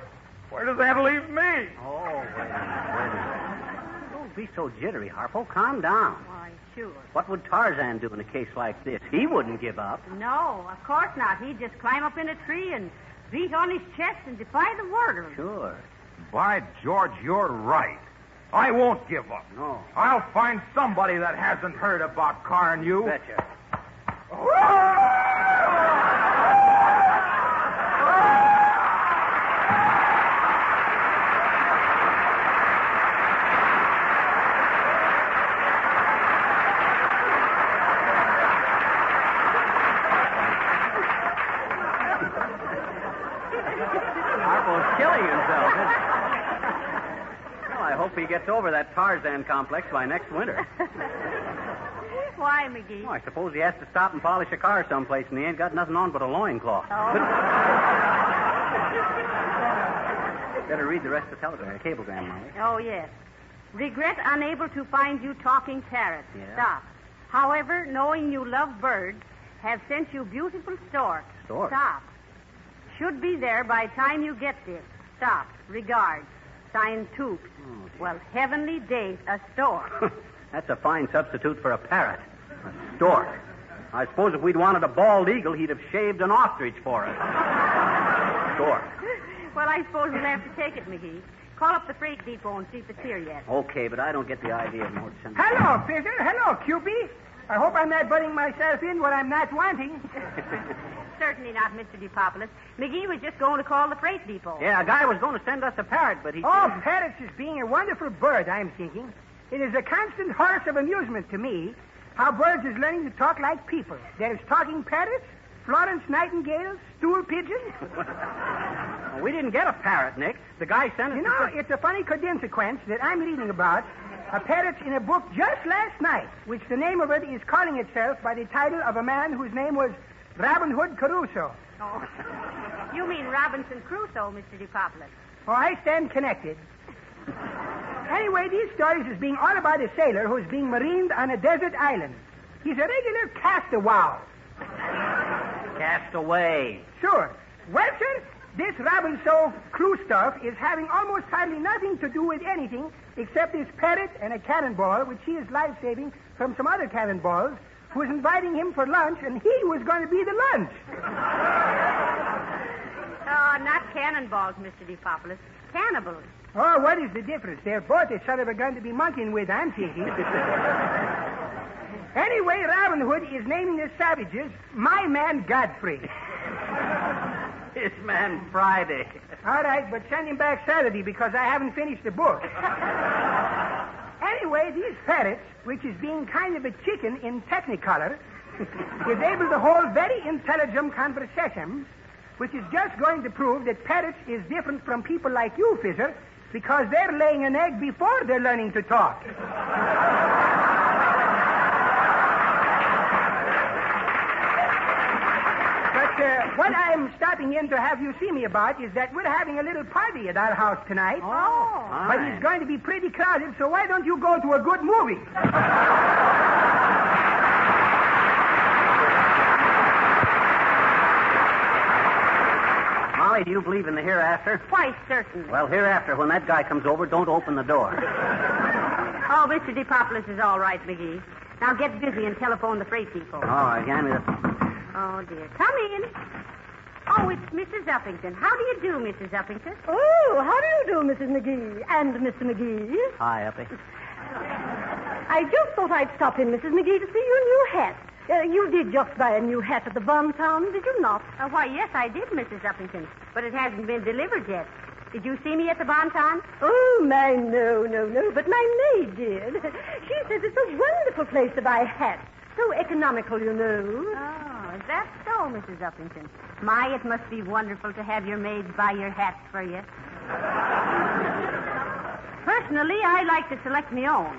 where does that leave me? Oh, wait a minute. Don't be so jittery, Harpo. Calm down. Why, sure. What would Tarzan do in a case like this? He wouldn't give up. No, of course not. He'd just climb up in a tree and beat on his chest and defy the world. Sure. By George, you're right. I won't give up. No. I'll find somebody that hasn't heard about Car New. Betcha. Harpo's killing himself. Well, I hope he gets over that Tarzan complex by next winter. Why, McGee? Oh, I suppose he has to stop and polish a car someplace, and he ain't got nothing on but a loincloth. Oh. Better read the rest of the cablegram, Molly. Oh, yes. Regret unable to find you talking parrot. Yeah. Stop. However, knowing you love birds, have sent you beautiful stork. Stork? Stop. Should be there by time you get this. Stop. Regards. Signed Toop. Oh, well, heavenly days, a stork. That's a fine substitute for a parrot. A stork. I suppose if we'd wanted a bald eagle, he'd have shaved an ostrich for us. Stork. Well, I suppose we'll have to take it, McGee. Call up the freight depot and see if it's here yet. Okay, but I don't get the idea of more sending. Hello, Fizzer. Hello, Cupie. I hope I'm not butting myself in what I'm not wanting. Certainly not, Mr. DePopulis. McGee was just going to call the freight depot. Yeah, a guy was going to send us a parrot, but he... Oh, parrots is being a wonderful bird, I'm thinking. It is a constant source of amusement to me how birds is learning to talk like people. There's talking parrots, Florence Nightingales, stool pigeons. Well, we didn't get a parrot, Nick. The guy sent us... You know, it's a funny consequence that I'm reading about. A parrot's in a book just last night, which the name of it is calling itself by the title of a man whose name was Robin Hood Caruso. Oh. You mean Robinson Crusoe, Mr. DePopulis. Oh, I stand connected. Anyway, these stories is being all about a sailor who's being marined on a desert island. He's a regular castaway. Castaway. Sure. Well, sir, this Robinson Crusoe stuff is having almost hardly nothing to do with anything except this parrot and a cannonball, which he is life-saving from some other cannonballs, who was inviting him for lunch, and he was going to be the lunch. Oh, not cannonballs, Mr. DePopulis. Cannibals. Oh, what is the difference? They're both a sort of going to be monkeying with, I'm thinking. Anyway, Robin Hood is naming the savages My Man Godfrey. His man Friday. All right, but send him back Saturday because I haven't finished the book. Anyway, these parrots, which is being kind of a chicken in Technicolor, is able to hold very intelligent conversations, which is just going to prove that parrots is different from people like you, Fizzer, because they're laying an egg before they're learning to talk. But what I'm stopping in to have you see me about is that we're having a little party at our house tonight. Oh. But it's going to be pretty crowded, so why don't you go to a good movie? Molly, do you believe in the hereafter? Why, certainly. Well, hereafter, when that guy comes over, don't open the door. Oh, Mr. DePopulis is all right, McGee. Now get busy and telephone the freight people. All right, hand me the phone. Oh, dear. Come in. Oh, it's Mrs. Uppington. How do you do, Mrs. Uppington? Oh, how do you do, Mrs. McGee and Mr. McGee? Hi, Uppy. I just thought I'd stop in, Mrs. McGee, to see your new hat. You did just buy a new hat at the Von Town, did you not? Why, yes, I did, Mrs. Uppington. But it hasn't been delivered yet. Did you see me at the Bon Ton? Oh, no. But my maid did. She says it's a wonderful place to buy hats. So economical, you know. Oh, is that so, Mrs. Uppington? My, it must be wonderful to have your maids buy your hats for you. Personally, I like to select my own.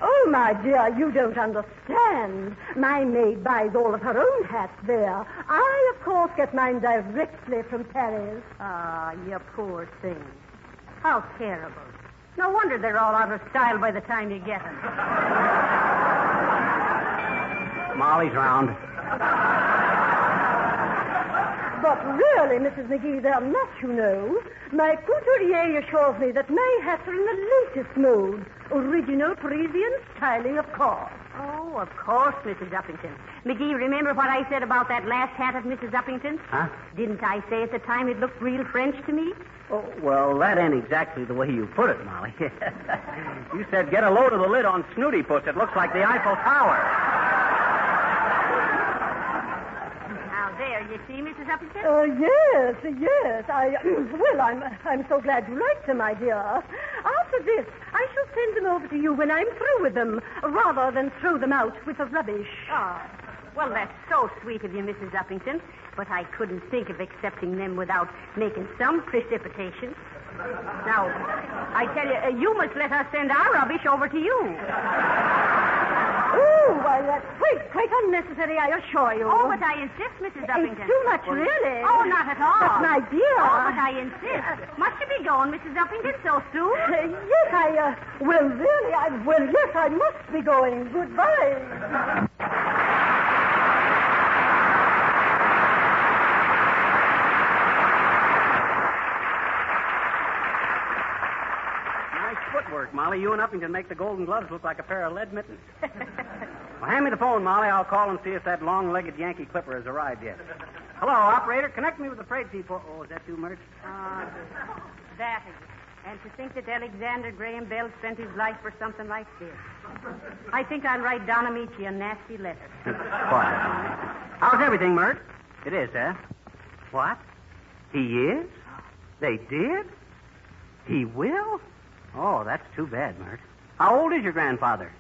Oh, my dear, you don't understand. My maid buys all of her own hats there. I, of course, get mine directly from Paris. Ah, you poor thing. How terrible. No wonder they're all out of style by the time you get them. Molly's round. But really, Mrs. McGee, they're not, you know. My couturier assures me that my hats are in the latest mode. Original Parisian styling, of course. Oh, of course, Mrs. Uppington. McGee, remember what I said about that last hat of Mrs. Uppington's? Huh? Didn't I say at the time it looked real French to me? Oh, well, that ain't exactly the way you put it, Molly. You said get a load of the lid on Snooty Puss. It looks like the Eiffel Tower. Now, there, you see, Mrs. Uppington? Yes. I'm so glad you liked them, my dear. After this, I shall send them over to you when I'm through with them, rather than throw them out with the rubbish. Oh, well, that's so sweet of you, Mrs. Uppington. But I couldn't think of accepting them without making some precipitation. Now, I tell you, you must let us send our rubbish over to you. Oh, why, that's quite unnecessary, I assure you. Oh, but I insist, Mrs. Uppington. It's too much, really. Oh, not at all. But, my dear. Oh, but I insist. Must you be going, Mrs. Uppington, so soon? Yes, I must be going. Goodbye. Footwork, Molly. You and Uppington make the Golden Gloves look like a pair of lead mittens. Well, hand me the phone, Molly. I'll call and see if that long-legged Yankee clipper has arrived yet. Hello, operator. Connect me with the freight depot. Oh, is that you, Mert? That is it. And to think that Alexander Graham Bell spent his life for something like this. I think I'll write Don Amici a nasty letter. Quiet. How's everything, Mert? It is, huh? What? He is? They did? He will? Oh, that's too bad, Mert. How old is your grandfather?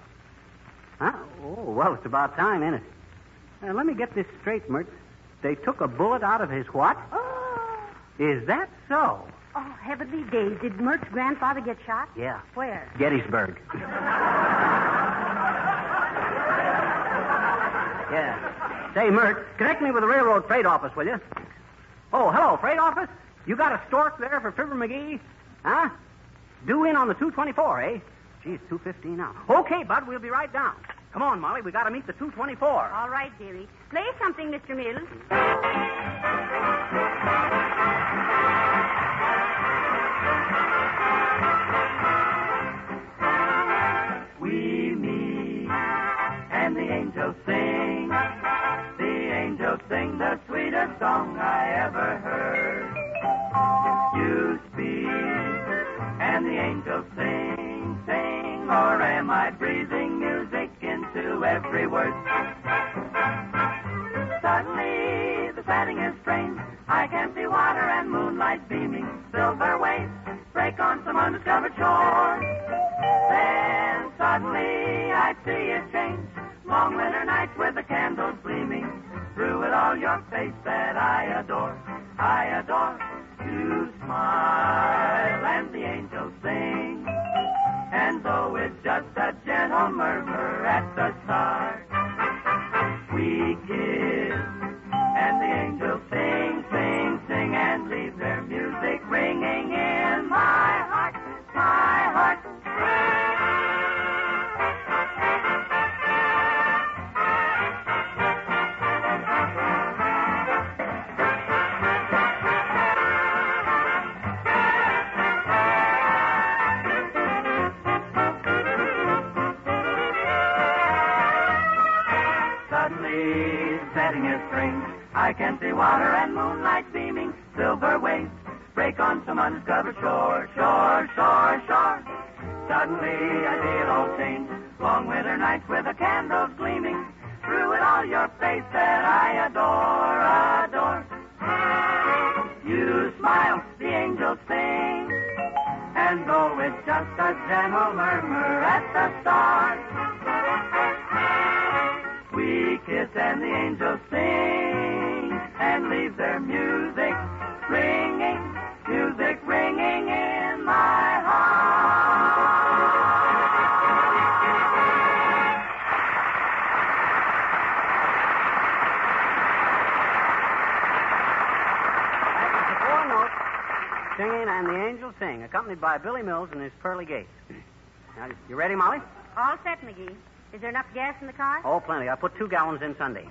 Huh? Oh, well, it's about time, isn't it? Let me get this straight, Mert. They took a bullet out of his what? Oh. Is that so? Oh, heavenly days. Did Mert's grandfather get shot? Yeah. Where? Gettysburg. Yeah. Say, Mert, connect me with the railroad freight office, will you? Oh, hello, freight office? You got a stork there for Fibber McGee? Huh? Due in on the 224, eh? Gee, it's 2:15 now. Okay, Bud, we'll be right down. Come on, Molly, we got to meet the 224. All right, dearie. Play something, Mr. Mills. We meet, and the angels sing. The angels sing the sweetest song I ever heard. You speak, and the angels sing, sing, or am I breathing music into every word? Suddenly, the setting is strange. I can see water and moonlight beaming. Silver waves break on some undiscovered shore. Then suddenly, I see it change. Long winter nights with the candles gleaming. Through it all, your face that I adore. I adore. You smile and the angels sing. And though it's just a gentle murmur at the start, we kiss and the angels sing. Mackenzie water and moonlight beaming, silver waves break on some undiscovered shore, shore, shore, shore. Suddenly I feel all change, long winter nights with the candles gleaming, through it all your face that I adore, adore. You smile, the angels sing, and though it's just a gentle murmur at the start, we kiss and the angels sing, and leave their music ringing in my heart. That was the 4 notes, singing and the angels sing, accompanied by Billy Mills and his pearly gates. Now, you ready, Molly? All set, McGee. Is there enough gas in the car? Oh, plenty. I put 2 gallons in Sunday.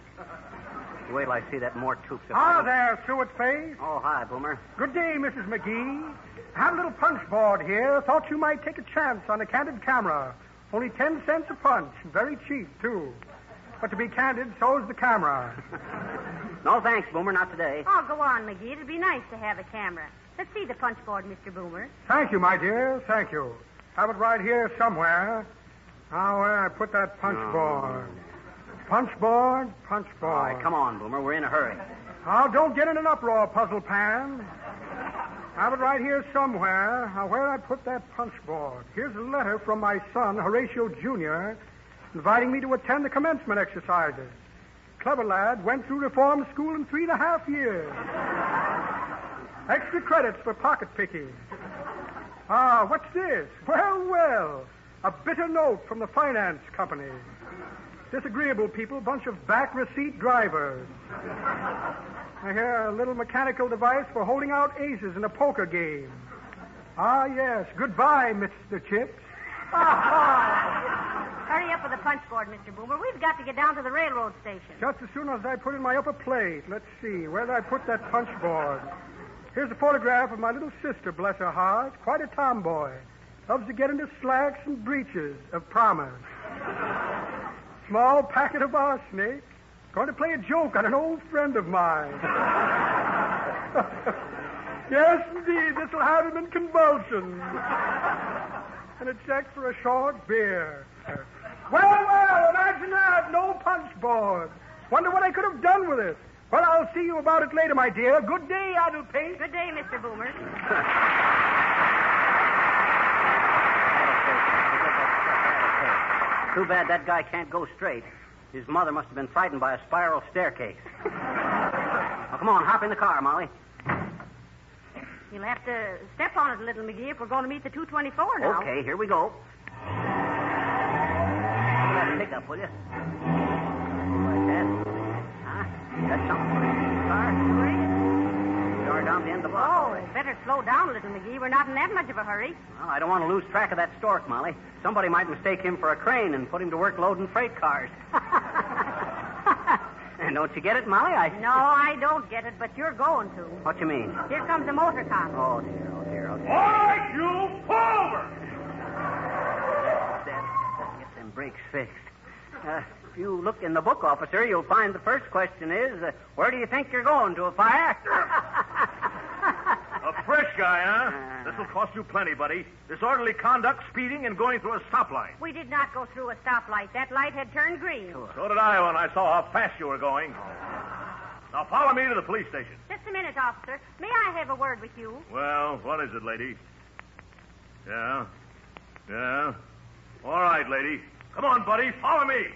You wait till I see that more toops. Hi there, Suet Face. Oh, hi, Boomer. Good day, Mrs. McGee. I have a little punch board here. Thought you might take a chance on a candid camera. Only 10 cents a punch. Very cheap, too. But to be candid, so is the camera. No, thanks, Boomer. Not today. Oh, go on, McGee. It'd be nice to have a camera. Let's see the punch board, Mr. Boomer. Thank you, my dear. Thank you. Have it right here somewhere. Now, where I put that punch board. Punch board, punch board. All right, come on, Boomer. We're in a hurry. Now, don't get in an uproar, Puzzle Pan. Have it right here somewhere. Now, where I put that punch board. Here's a letter from my son, Horatio Jr., inviting me to attend the commencement exercises. Clever lad, went through reform school in 3.5 years. Extra credits for pocket picking. Ah, what's this? Well, well. A bitter note from the finance company. Disagreeable people, bunch of back receipt drivers. I hear a little mechanical device for holding out aces in a poker game. Ah, yes. Goodbye, Mr. Chips. Hurry up with the punch board, Mr. Boomer. We've got to get down to the railroad station. Just as soon as I put in my upper plate. Let's see. Where did I put that punch board? Here's a photograph of my little sister, bless her heart. Quite a tomboy. Loves to get into slacks and breeches of promise. Small packet of arsenic. Going to play a joke on an old friend of mine. Yes, indeed. This will have him in convulsions. And a check for a short beer. Well, imagine that. No punch board. Wonder what I could have done with it. Well, I'll see you about it later, my dear. Good day, Addlepate. Good day, Mr. Boomer. Too bad that guy can't go straight. His mother must have been frightened by a spiral staircase. Now, come on, hop in the car, Molly. You'll have to step on it a little, McGee, if we're going to meet the 224 now. Okay, here we go. Look at that pickup, will you? Like that. Huh? That's something. Car, you're down the end of the block. Oh, better slow down a little, McGee. We're not in that much of a hurry. Well, I don't want to lose track of that stork, Molly. Somebody might mistake him for a crane and put him to work loading freight cars. And don't you get it, Molly? No, I don't get it, but you're going to. What you mean? Here comes the motor cop. Oh, dear, oh, dear, oh, dear. All right, you, pull over! Get them brakes fixed. If you look in the book, officer, you'll find the first question is, where do you think you're going, to a fire? A fresh guy, huh? This'll cost you plenty, buddy. Disorderly conduct, speeding, and going through a stoplight. We did not go through a stoplight. That light had turned green. So did I when I saw how fast you were going. Now follow me to the police station. Just a minute, officer. May I have a word with you? Well, what is it, lady? Yeah? Yeah? All right, lady. Come on, buddy. Follow me.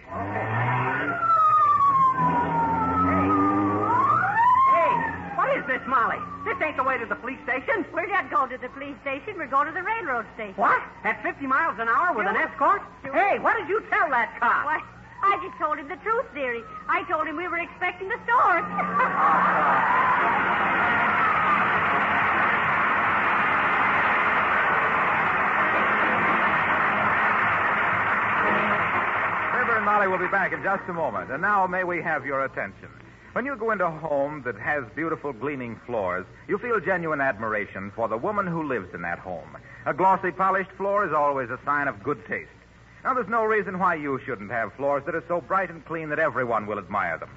What is this, Molly? This ain't the way to the police station. We're not going to the police station. We're going to the railroad station. What? At 50 miles an hour with an escort? Sure. Hey, what did you tell that cop? Why, I just told him the truth, dearie. I told him we were expecting the stork. Fibber and Molly will be back in just a moment. And now may we have your attention. When you go into a home that has beautiful gleaming floors, you feel genuine admiration for the woman who lives in that home. A glossy, polished floor is always a sign of good taste. Now, there's no reason why you shouldn't have floors that are so bright and clean that everyone will admire them.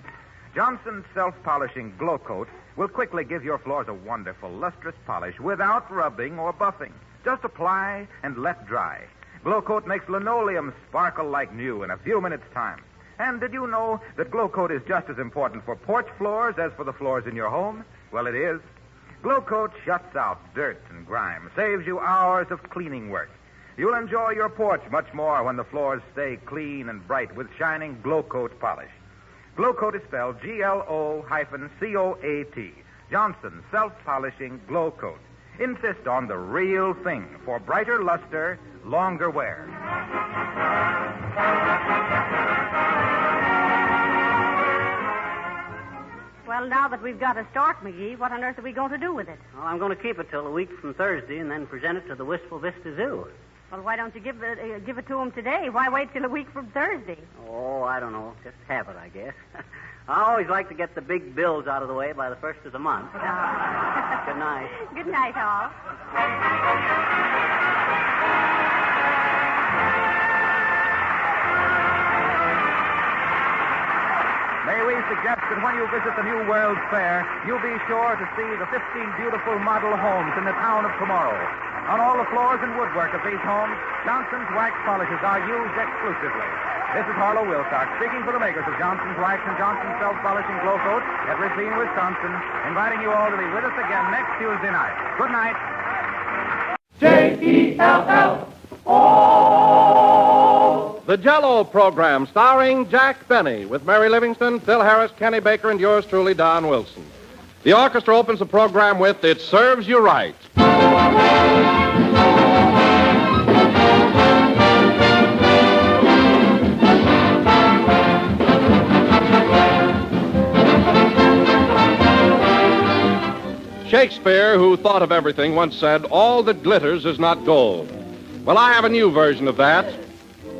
Johnson's self-polishing Glow Coat will quickly give your floors a wonderful, lustrous polish without rubbing or buffing. Just apply and let dry. Glow Coat makes linoleum sparkle like new in a few minutes' time. And did you know that Glow Coat is just as important for porch floors as for the floors in your home? Well, it is. Glow Coat shuts out dirt and grime, saves you hours of cleaning work. You'll enjoy your porch much more when the floors stay clean and bright with shining Glow Coat polish. Glow Coat is spelled Glo-COAT. Johnson Self-Polishing Glow Coat. Insist on the real thing for brighter luster, longer wear. Well, now that we've got a stork, McGee, what on earth are we going to do with it? Well, I'm going to keep it till a week from Thursday and then present it to the Wistful Vista Zoo. Well, why don't you give it to him today? Why wait till a week from Thursday? Oh, I don't know. Just habit, I guess. I always like to get the big bills out of the way by the first of the month. Good night. Good night, all. May we suggest that when you visit the New World's Fair, you be sure to see the 15 beautiful model homes in the town of tomorrow. On all the floors and woodwork of these homes, Johnson's wax polishes are used exclusively. This is Harlow Wilcox, speaking for the makers of Johnson's Wax and Johnson's Self-Polishing Glow Coat at Racine, Wisconsin, inviting you all to be with us again next Tuesday night. Good night. J-E-L-L-O. The Jell-O program starring Jack Benny with Mary Livingston, Phil Harris, Kenny Baker, and yours truly, Don Wilson. The orchestra opens the program with It Serves You Right. Shakespeare, who thought of everything, once said, "All that glitters is not gold." Well, I have a new version of that.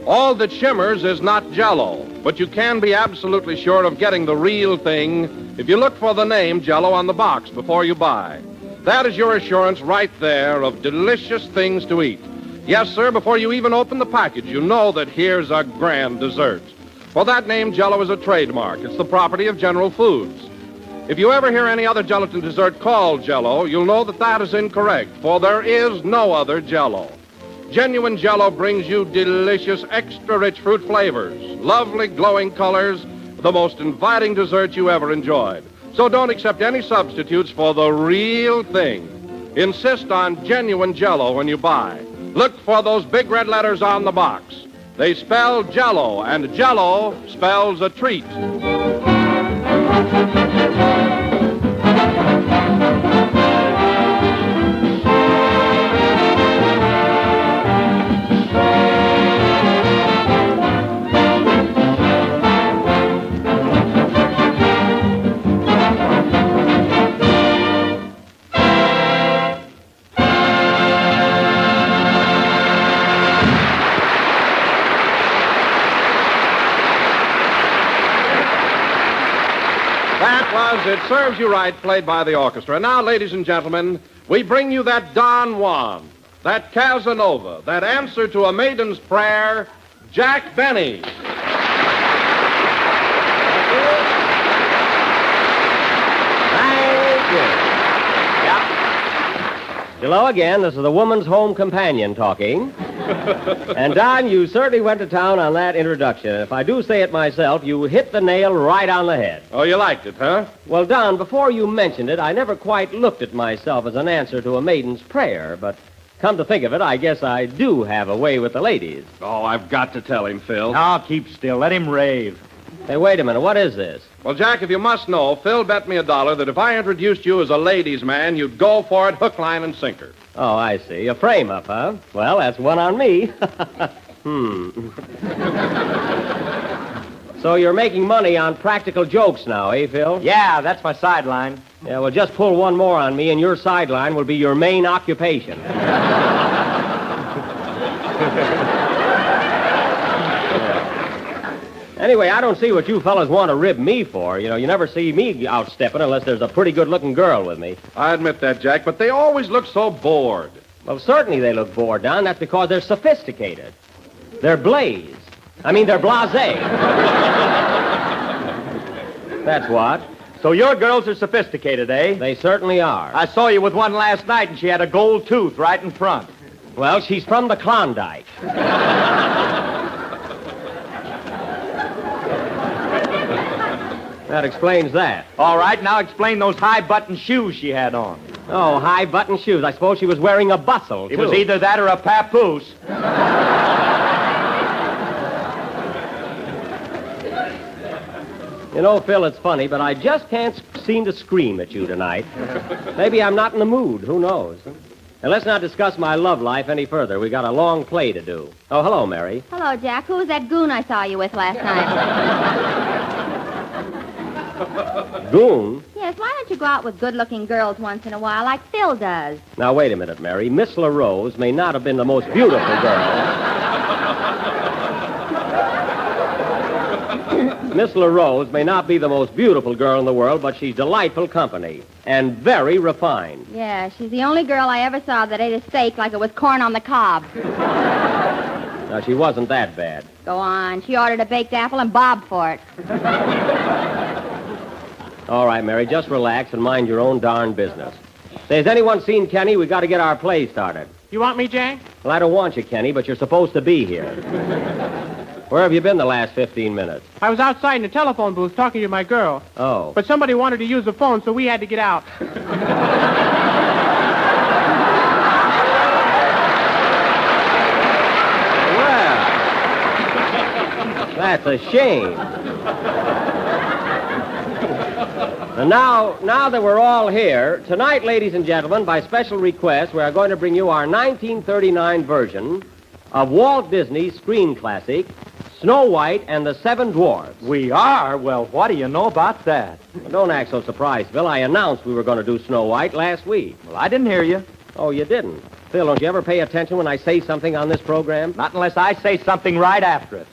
All that shimmers is not Jell-O, but you can be absolutely sure of getting the real thing if you look for the name Jell-O on the box before you buy. That is your assurance right there of delicious things to eat. Yes, sir, before you even open the package, you know that here's a grand dessert. For that name, Jell-O is a trademark. It's the property of General Foods. If you ever hear any other gelatin dessert called Jell-O, you'll know that that is incorrect, for there is no other Jell-O. Genuine Jell-O brings you delicious, extra-rich fruit flavors, lovely glowing colors, the most inviting dessert you ever enjoyed. So don't accept any substitutes for the real thing. Insist on genuine Jell-O when you buy. Look for those big red letters on the box. They spell Jell-O, and Jell-O spells a treat. It Serves You Right, played by the orchestra. And now, ladies and gentlemen, we bring you that Don Juan, that Casanova, that answer to a maiden's prayer, Jack Benny. Thank you. Yep. Hello again. This is the Woman's Home Companion talking. And, Don, you certainly went to town on that introduction. If I do say it myself, you hit the nail right on the head. Oh, you liked it, huh? Well, Don, before you mentioned it, I never quite looked at myself as an answer to a maiden's prayer, but come to think of it, I guess I do have a way with the ladies. Oh, I've got to tell him, Phil. Now, keep still. Let him rave. Hey, wait a minute. What is this? Well, Jack, if you must know, Phil bet me $1 that if I introduced you as a ladies' man, you'd go for it hook, line, and sinker. Oh, I see. A frame-up, huh? Well, that's one on me. So you're making money on practical jokes now, eh, Phil? Yeah, that's my sideline. Yeah, well, just pull one more on me, and your sideline will be your main occupation. Anyway, I don't see what you fellas want to rib me for. You know, you never see me outstepping unless there's a pretty good-looking girl with me. I admit that, Jack, but they always look so bored. Well, certainly they look bored, Don. That's because they're sophisticated. They're blasé. That's what. So your girls are sophisticated, eh? They certainly are. I saw you with one last night, and she had a gold tooth right in front. Well, she's from the Klondike. That explains that. All right, now explain those high-button shoes she had on. Oh, high-button shoes. I suppose she was wearing a bustle, too. It was either that or a papoose. You know, Phil, it's funny, but I just can't seem to scream at you tonight. Maybe I'm not in the mood. Who knows? And let's not discuss my love life any further. We got a long play to do. Oh, hello, Mary. Hello, Jack. Who was that goon I saw you with last night? Goon? Yes, why don't you go out with good-looking girls once in a while like Phil does? Now, wait a minute, Mary. Miss LaRose may not have been the most beautiful girl. Miss LaRose may not be the most beautiful girl in the world, but she's delightful company and very refined. Yeah, she's the only girl I ever saw that ate a steak like it was corn on the cob. Now, she wasn't that bad. Go on. She ordered a baked apple and bobbed for it. All right, Mary, just relax and mind your own darn business. Say, has anyone seen Kenny? We got to get our play started. You want me, Jack? Well, I don't want you, Kenny, but you're supposed to be here. Where have you been the last 15 minutes? I was outside in the telephone booth talking to my girl. Oh. But somebody wanted to use the phone, so we had to get out. Well, that's a shame. And now that we're all here, tonight, ladies and gentlemen, by special request, we are going to bring you our 1939 version of Walt Disney's screen classic, Snow White and the Seven Dwarfs. We are? Well, what do you know about that? Well, don't act so surprised, Bill. I announced we were going to do Snow White last week. Well, I didn't hear you. Oh, you didn't? Phil, don't you ever pay attention when I say something on this program? Not unless I say something right after it.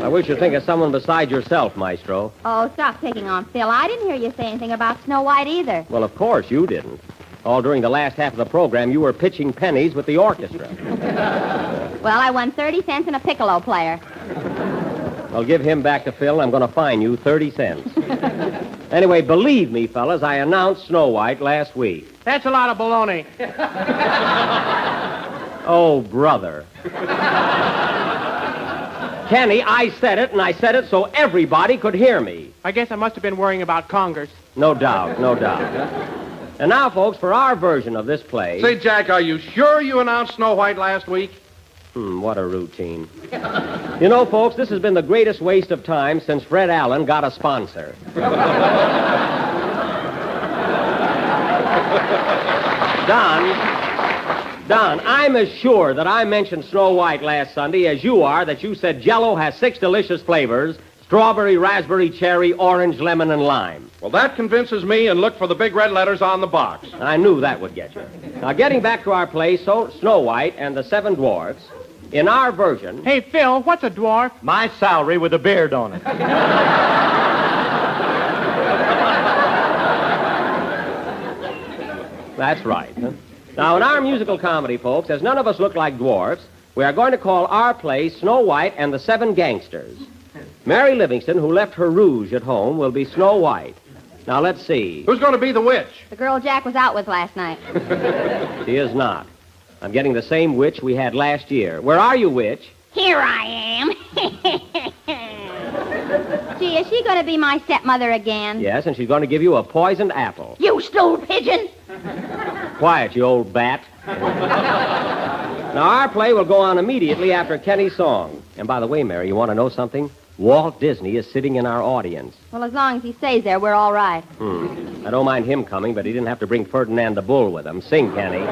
I wish you'd think of someone besides yourself, Maestro. Oh, stop picking on Phil. I didn't hear you say anything about Snow White either. Well, of course you didn't. All during the last half of the program, you were pitching pennies with the orchestra. Well, I won 30 cents and a piccolo player. Well, give him back to Phil, and I'm going to fine you 30 cents. Anyway, believe me, fellas, I announced Snow White last week. That's a lot of baloney. Oh, brother. Kenny, I said it, and I said it so everybody could hear me. I guess I must have been worrying about Congress. No doubt, no doubt. And now, folks, for our version of this play... Say, Jack, are you sure you announced Snow White last week? What a routine. You know, folks, this has been the greatest waste of time since Fred Allen got a sponsor. Don, I'm as sure that I mentioned Snow White last Sunday as you are that you said Jell-O has 6 delicious flavors: strawberry, raspberry, cherry, orange, lemon, and lime. Well, that convinces me, and look for the big red letters on the box. I knew that would get you. Now, getting back to our play, Snow White and the Seven Dwarfs, in our version... Hey, Phil, what's a dwarf? My salary with a beard on it. That's right. Now, in our musical comedy, folks, as none of us look like dwarfs, we are going to call our play Snow White and the Seven Gangsters. Mary Livingston, who left her rouge at home, will be Snow White. Now, let's see. Who's going to be the witch? The girl Jack was out with last night. She is not. I'm getting the same witch we had last year. Where are you, witch? Here I am. Gee, is she going to be my stepmother again? Yes, and she's going to give you a poisoned apple. You stool pigeon! Quiet, you old bat. Now, our play will go on immediately after Kenny's song. And by the way, Mary, you want to know something? Walt Disney is sitting in our audience. Well, as long as he stays there, we're all right. I don't mind him coming, but he didn't have to bring Ferdinand the Bull with him. Sing, Kenny.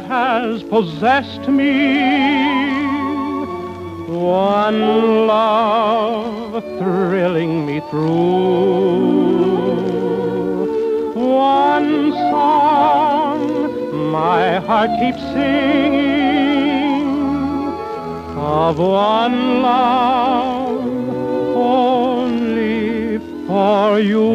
Has possessed me, one love thrilling me through, one song my heart keeps singing, of one love only for you.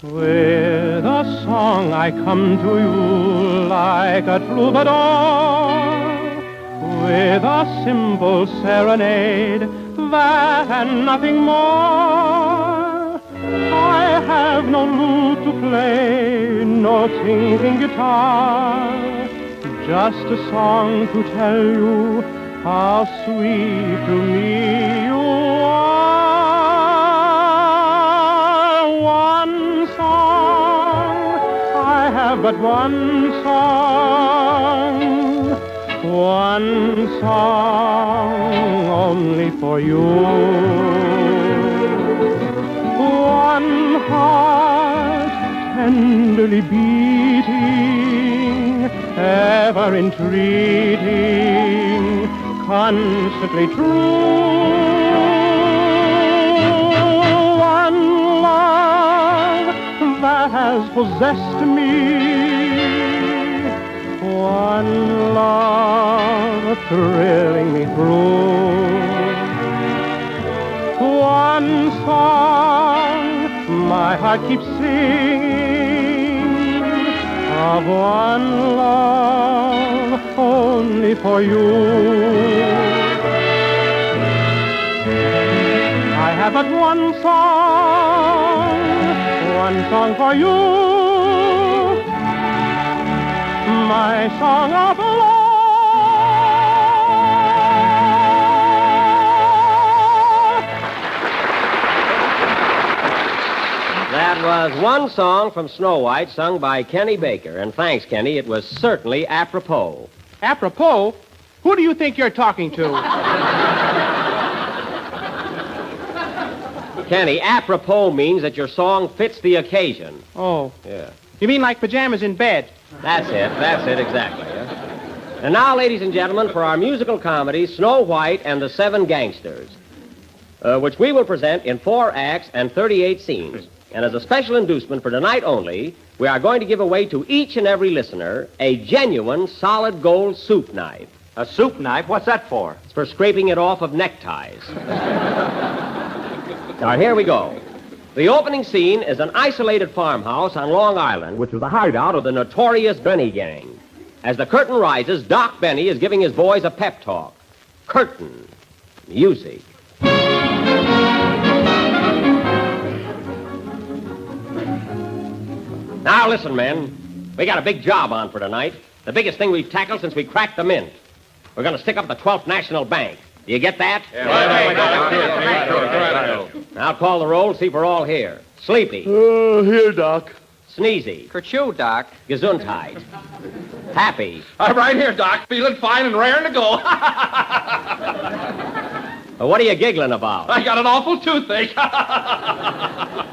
With a song I come to you like a troubadour, with a simple serenade, that and nothing more. I have no lute to play, no tinkling guitar, just a song to tell you how sweet to me you are. One song, I have but one song only for you. One heart tenderly beating, ever entreating, constantly true. One love that has possessed me, one love thrilling me through. One song my heart keeps singing, of one love only for you. I have but one song for you, my song of love. That was one song from Snow White sung by Kenny Baker. And thanks, Kenny. It was certainly apropos. Apropos? Who do you think you're talking to? Kenny, apropos means that your song fits the occasion. Oh. Yeah. You mean like pajamas in bed? That's it, exactly. Yeah. And now, ladies and gentlemen, for our musical comedy, Snow White and the Seven Gangsters, which we will present in 4 acts and 38 scenes. And as a special inducement for tonight only, we are going to give away to each and every listener a genuine solid gold soup knife. A soup knife? What's that for? It's for scraping it off of neckties. Now, here we go. The opening scene is an isolated farmhouse on Long Island, which was the hideout of the notorious Benny Gang. As the curtain rises, Doc Benny is giving his boys a pep talk. Curtain. Music. Now, listen, men. We got a big job on for tonight. The biggest thing we've tackled since we cracked the mint. We're going to stick up the 12th National Bank. Do you get that? Yeah. I'll call the roll, see if we're all here. Sleepy. Here, Doc. Sneezy. Kerchew, Doc. Gesundheit. Happy. I'm right here, Doc. Feeling fine and raring to go. What are you giggling about? I got an awful toothache.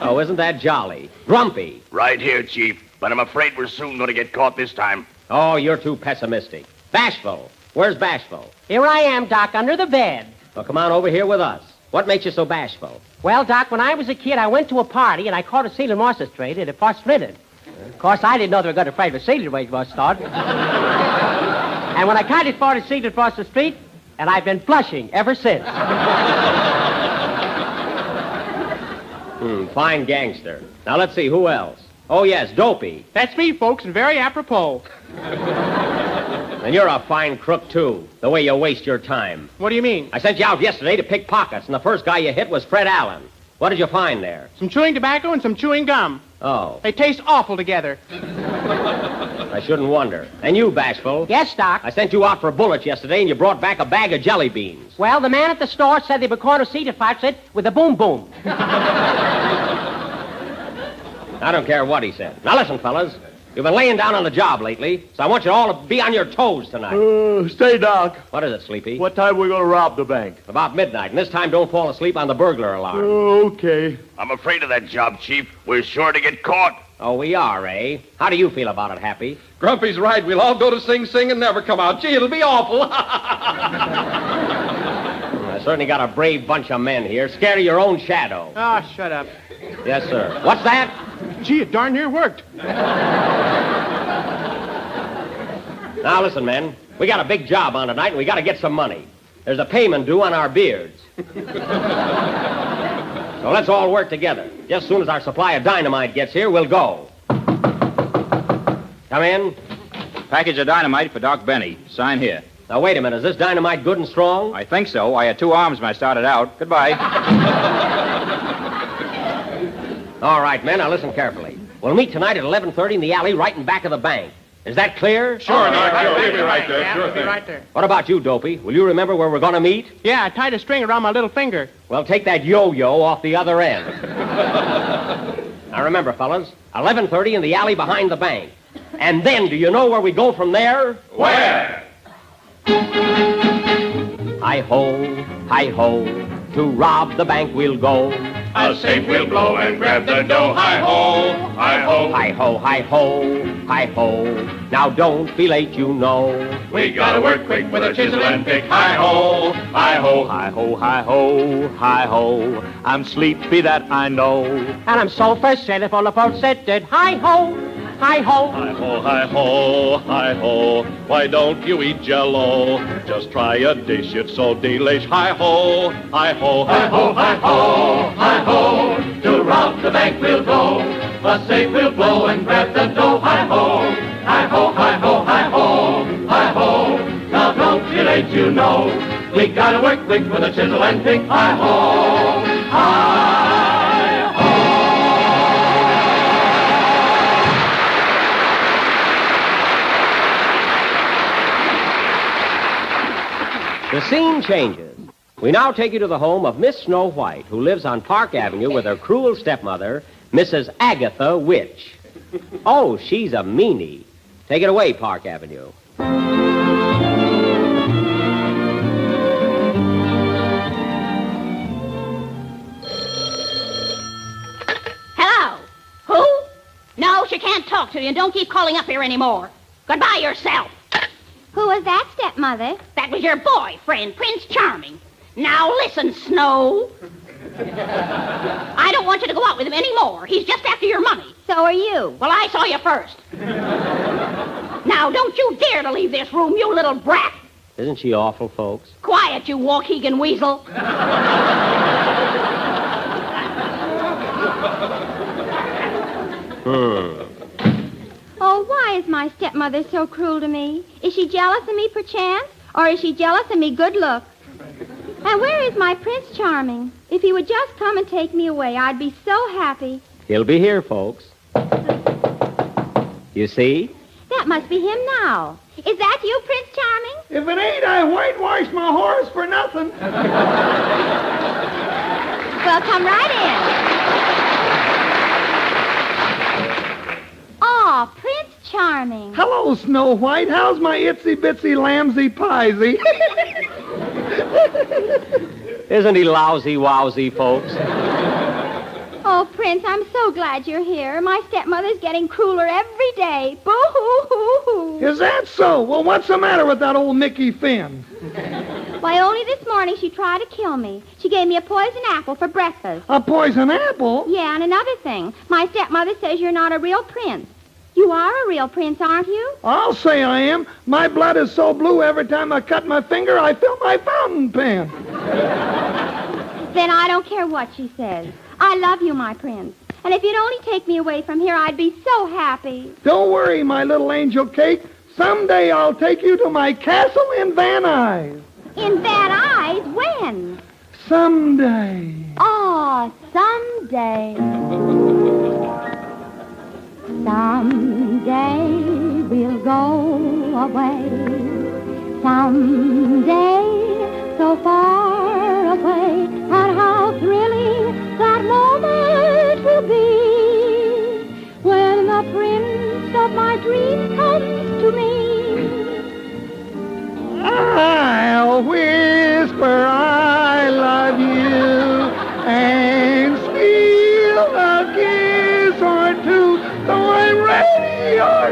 Oh, isn't that jolly? Grumpy. Right here, Chief. But I'm afraid we're soon going to get caught this time. Oh, you're too pessimistic. Bashful. Where's Bashful? Here I am, Doc, under the bed. Well, come on over here with us. What makes you so bashful? Well, Doc, when I was a kid, I went to a party, and I caught a seal and morsel trade, and it first rented. Of course, I didn't know they were going to afraid of a seal wage was start. And when I caught it for the seal across the street, and I've been blushing ever since. Fine gangster. Now, let's see, who else? Oh, yes, Dopey. That's me, folks, and very apropos. And you're a fine crook, too, the way you waste your time. What do you mean? I sent you out yesterday to pick pockets, and the first guy you hit was Fred Allen. What did you find there? Some chewing tobacco and some chewing gum. Oh. They taste awful together. I shouldn't wonder. And you, Bashful? Yes, Doc. I sent you out for bullets yesterday, and you brought back a bag of jelly beans. Well, the man at the store said they were corner seated it with a boom boom. I don't care what he said. Now listen, fellas. You've been laying down on the job lately, so I want you all to be on your toes tonight. Stay, Doc. What is it, Sleepy? What time are we going to rob the bank? About midnight, and this time don't fall asleep on the burglar alarm. Okay. I'm afraid of that job, Chief. We're sure to get caught. Oh, we are, eh? How do you feel about it, Happy? Grumpy's right. We'll all go to Sing Sing and never come out. Gee, it'll be awful. certainly got a brave bunch of men here. Scared of your own shadow. Oh, shut up. Yes, sir. What's that? Gee, it darn near worked. Now, listen, men. We got a big job on tonight, and we got to get some money. There's a payment due on our beards. So let's all work together. Just as soon as our supply of dynamite gets here, we'll go. Come in. Package of dynamite for Doc Benny. Sign here. Now, wait a minute. Is this dynamite good and strong? I think so. I had 2 arms when I started out. Goodbye. All right, men. Now, listen carefully. We'll meet tonight at 11:30 in the alley right in back of the bank. Is that clear? Sure, Doc. We'll be right there. Yeah, Sure we'll be thing. right there. What about you, Dopey? Will you remember where we're going to meet? Yeah, I tied a string around my little finger. Well, take that yo-yo off the other end. Now, remember, fellas, 11:30 in the alley behind the bank. And then, do you know where we go from there? Where? Hi-ho, to rob the bank we'll go. A safe we'll blow and grab the dough. Hi-ho, hi-ho. Hi-ho, hi-ho, hi-ho. Now don't be late, you know. We gotta work quick with a chisel and pick. Hi-ho, hi-ho. Hi-ho, hi-ho, hi-ho. I'm sleepy, that I know. And I'm so frustrated for the falsetted. Hi-ho, hi-ho. Hi-ho, hi-ho, hi-ho. Why don't you eat Jell-O? Just try a dish, it's so delish. Hi-ho, hi-ho, hi-ho, hi-ho, hi-ho. To rob the bank we'll go. A safe we'll blow and grab the dough. Hi-ho, hi-ho, hi-ho, hi-ho, hi-ho. Now don't be late, you know. We gotta work quick with a chisel and pick. Hi-ho, hi-ho. The scene changes. We now take you to the home of Miss Snow White, who lives on Park Avenue with her cruel stepmother, Mrs. Agatha Witch. Oh, she's a meanie. Take it away, Park Avenue. Hello? Who? No, she can't talk to you, and don't keep calling up here anymore. Goodbye yourself. Who was that, stepmother? That was your boyfriend, Prince Charming. Now listen, Snow. I don't want you to go out with him anymore. He's just after your money. So are you. Well, I saw you first. Now, don't you dare to leave this room, you little brat. Isn't she awful, folks? Quiet, you Waukegan weasel. Oh, why is my stepmother so cruel to me? Is she jealous of me, perchance? Or is she jealous of me good looks? And where is my Prince Charming? If he would just come and take me away, I'd be so happy. He'll be here, folks. You see? That must be him now. Is that you, Prince Charming? If it ain't, I whitewashed my horse for nothing. Well, come right in. Oh, Prince Charming. Hello, Snow White. How's my itsy-bitsy lamsy-piesy? Isn't he lousy-wowsy, folks? Oh, Prince, I'm so glad you're here. My stepmother's getting crueler every day. Boo-hoo-hoo-hoo. Is that so? Well, what's the matter with that old Mickey Finn? Why, only this morning she tried to kill me. She gave me a poison apple for breakfast. A poison apple? Yeah, and another thing. My stepmother says you're not a real prince. You are a real prince, aren't you? I'll say I am. My blood is so blue every time I cut my finger, I fill my fountain pen. Then I don't care what she says. I love you, my prince. And if you'd only take me away from here, I'd be so happy. Don't worry, my little angel cake. Someday I'll take you to my castle in Van Nuys. In Van Nuys? When? Someday. Oh, someday. Someday we'll go away. Someday, so far away. And how thrilling that moment will be when the prince of my dreams comes to me. I'll whisper I love you and steal a kiss or two, though I'm ready or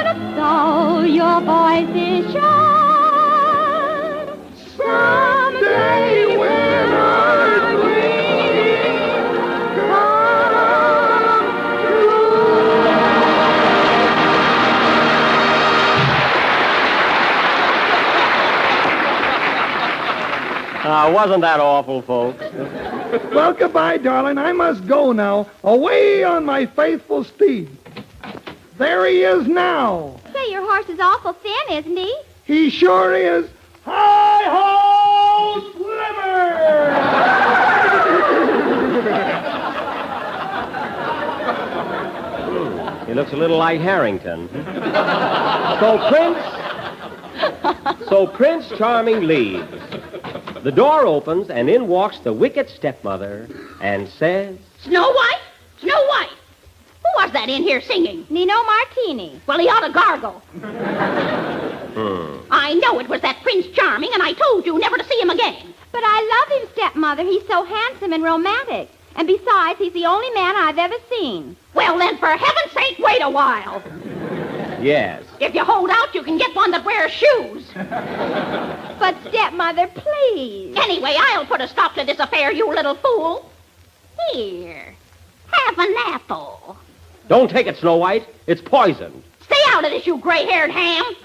And so your voice is Now, wasn't that awful, folks? Well, goodbye, darling. I must go now, away on my faithful steed. There he is now. Say, your horse is awful thin, isn't he? He sure is. Hi-ho, He looks a little like Harrington. So Prince Charming leaves. The door opens, and in walks the wicked stepmother and says... Snow White? Snow White! Who was that in here singing? Nino Martini. Well, he ought to gargle. I know it was that Prince Charming, and I told you never to see him again. But I love him, stepmother. He's so handsome and romantic. And besides, he's the only man I've ever seen. Well, then, for heaven's sake, wait a while. Yes. If you hold out, you can get one that wears shoes. But, stepmother, please. Anyway, I'll put a stop to this affair, you little fool. Here, have an apple. Don't take it, Snow White. It's poisoned. Stay out of this, you gray-haired ham.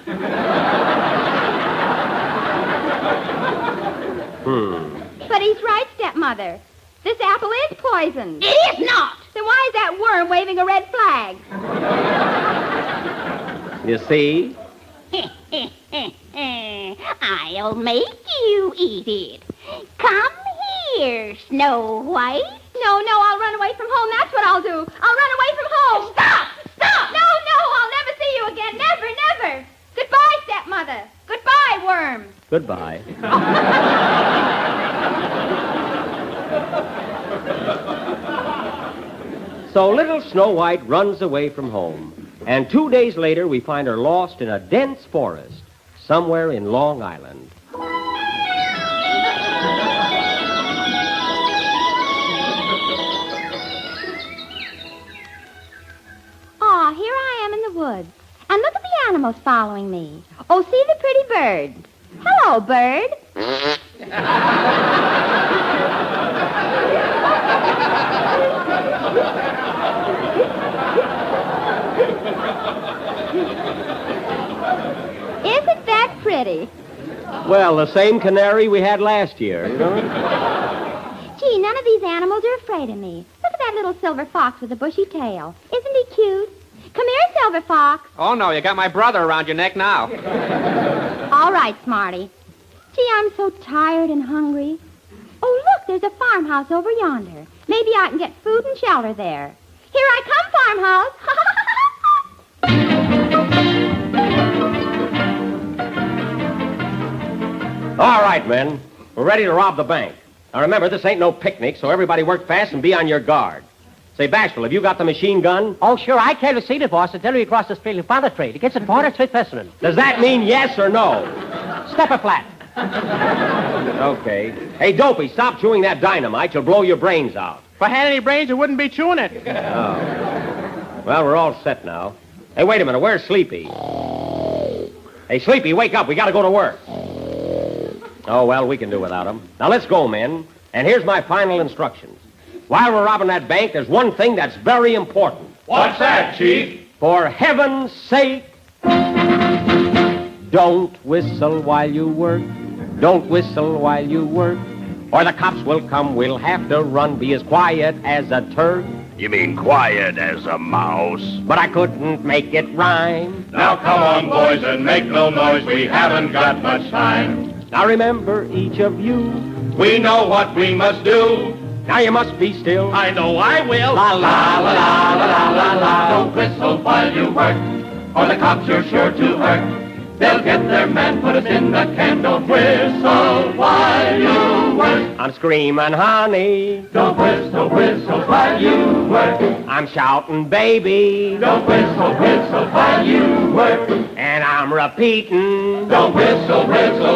But he's right, stepmother. This apple is poisoned. It is not. Then why is that worm waving a red flag? You see? I'll make you eat it. Come here, Snow White. No, I'll run away from home. That's what I'll do. I'll run away from home. Stop! No, I'll never see you again. Never. Goodbye, stepmother. Goodbye, worm. Goodbye. So little Snow White runs away from home. And 2 days later, we find her lost in a dense forest somewhere in Long Island. Aw, here I am in the woods. And look at the animals following me. Oh, see the pretty birds. Hello, bird. Isn't that pretty? Well, the same canary we had last year, you know? Gee, none of these animals are afraid of me. Look at that little silver fox with a bushy tail. Isn't he cute? Come here, Silver Fox. Oh, no, you got my brother around your neck now. All right, Smarty. Gee, I'm so tired and hungry. Oh, look, there's a farmhouse over yonder. Maybe I can get food and shelter there. Here I come, farmhouse. All right, men. We're ready to rob the bank. Now, remember, this ain't no picnic, so everybody work fast and be on your guard. Say, Bashful, have you got the machine gun? Oh, sure, I can't see the boss until we cross the street in Father Trade. It gets at border Smith Fesseman. Does that mean yes or no? Step it flat. Okay. Hey, Dopey, stop chewing that dynamite. You'll blow your brains out. If I had any brains, I wouldn't be chewing it. Oh. Well, we're all set now. Hey, wait a minute. Where's Sleepy? Hey, Sleepy, wake up. We got to go to work. Oh, well, we can do without him. Now, let's go, men. And here's my final instructions. While we're robbing that bank, there's one thing that's very important. What's that, Chief? For heaven's sake, don't whistle while you work. Don't whistle while you work. Or the cops will come. We'll have to run. Be as quiet as a Turk. You mean quiet as a mouse? But I couldn't make it rhyme. Now come on, boys, and make no noise. We haven't got much time. Now remember, each of you, we know what we must do. Now you must be still. I know I will. La la la la la la la la. Don't whistle while you work, or the cops you're sure to hurt. They'll get their man, put us in the can. Don't whistle while you work. I'm screaming, honey. Don't whistle while you work. I'm shouting, baby. Don't whistle while you work. And I'm repeating. Don't whistle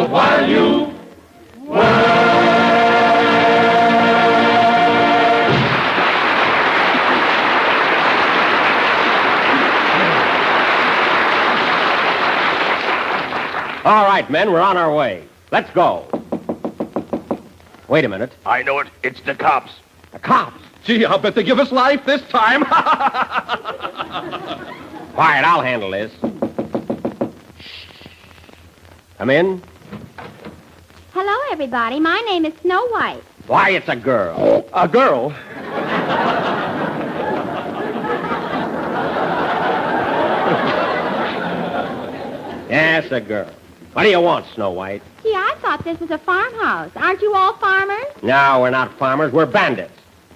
while you work. All right, men, we're on our way. Let's go. Wait a minute. I know it. It's the cops. The cops? Gee, I'll bet they give us life this time. Quiet, I'll handle this. Come in. Hello, everybody. My name is Snow White. Why, it's a girl. A girl? Yes, a girl. What do you want, Snow White? Gee, I thought this was a farmhouse. Aren't you all farmers? No, we're not farmers. We're bandits.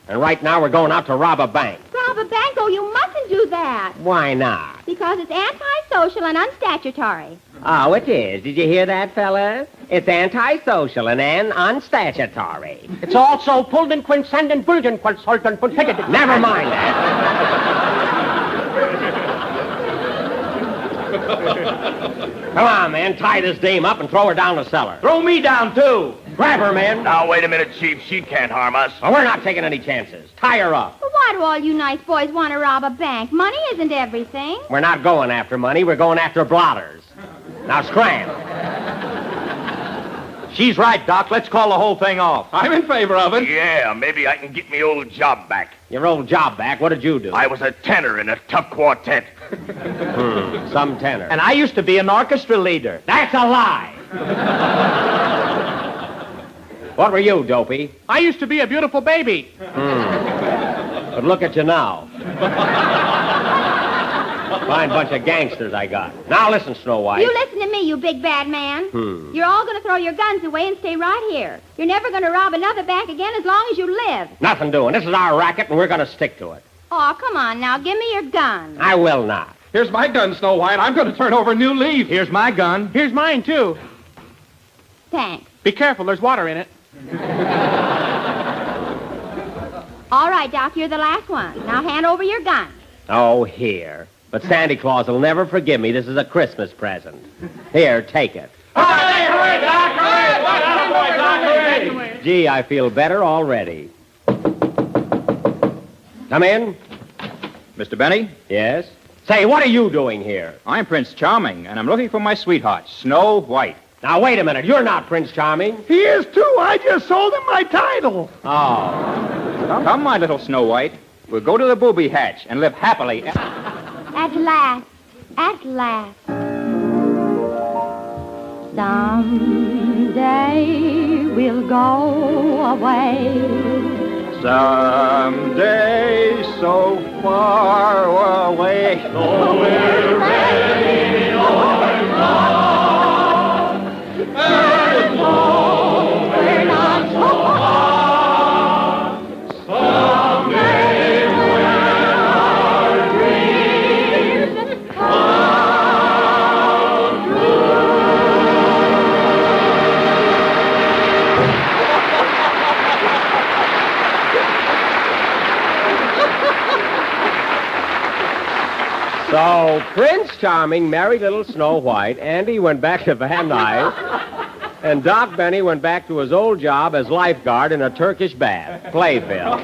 And right now we're going out to rob a bank. Rob a bank? Oh, you mustn't do that. Why not? Because it's antisocial and unstatutory. Oh, it is. Did you hear that, fellas? It's antisocial and unstatutory. It's also pulled and quinscendent, brilliant, consultant, configated. Never mind that. Come on, man. Tie this dame up and throw her down the cellar. Throw me down, too. Grab her, man. Now, wait a minute, Chief. She can't harm us. Oh, we're not taking any chances. Tie her up. Well, why do all you nice boys want to rob a bank? Money isn't everything. We're not going after money. We're going after blotters. Now, scram. She's right, Doc. Let's call the whole thing off. I'm in favor of it. Yeah, maybe I can get me old job back. Your old job back? What did you do? I was a tenor in a tough quartet. Some tenor. And I used to be an orchestra leader. That's a lie. What were you, Dopey? I used to be a beautiful baby. But look at you now. Fine bunch of gangsters I got. Now listen, Snow White. You listen to me, you big bad man. You're all going to throw your guns away and stay right here. You're never going to rob another bank again as long as you live. Nothing doing. This is our racket, and we're going to stick to it. Oh, come on now. Give me your gun. I will not. Here's my gun, Snow White. I'm going to turn over a new leaf. Here's my gun. Here's mine, too. Thanks. Be careful. There's water in it. All right, Doc, you're the last one. Now hand over your gun. Oh, here. But Santa Claus will never forgive me. This is a Christmas present. Here, take it. Hooray, Doc! Hooray! Gee, I feel better already. Come in. Mr. Benny? Yes? Say, what are you doing here? I'm Prince Charming, and I'm looking for my sweetheart, Snow White. Now, wait a minute. You're not Prince Charming. He is, too. I just sold him my title. Oh. Come, my little Snow White. We'll go to the booby hatch and live happily. At last. At last. Someday we'll go away. Someday so far away. Though we're ready or not, and though we're not so far, someday when our dreams come true. So, Prince Charming married little Snow White, Andy went back to Van Nuys, and Doc Benny went back to his old job as lifeguard in a Turkish bath. Playfield.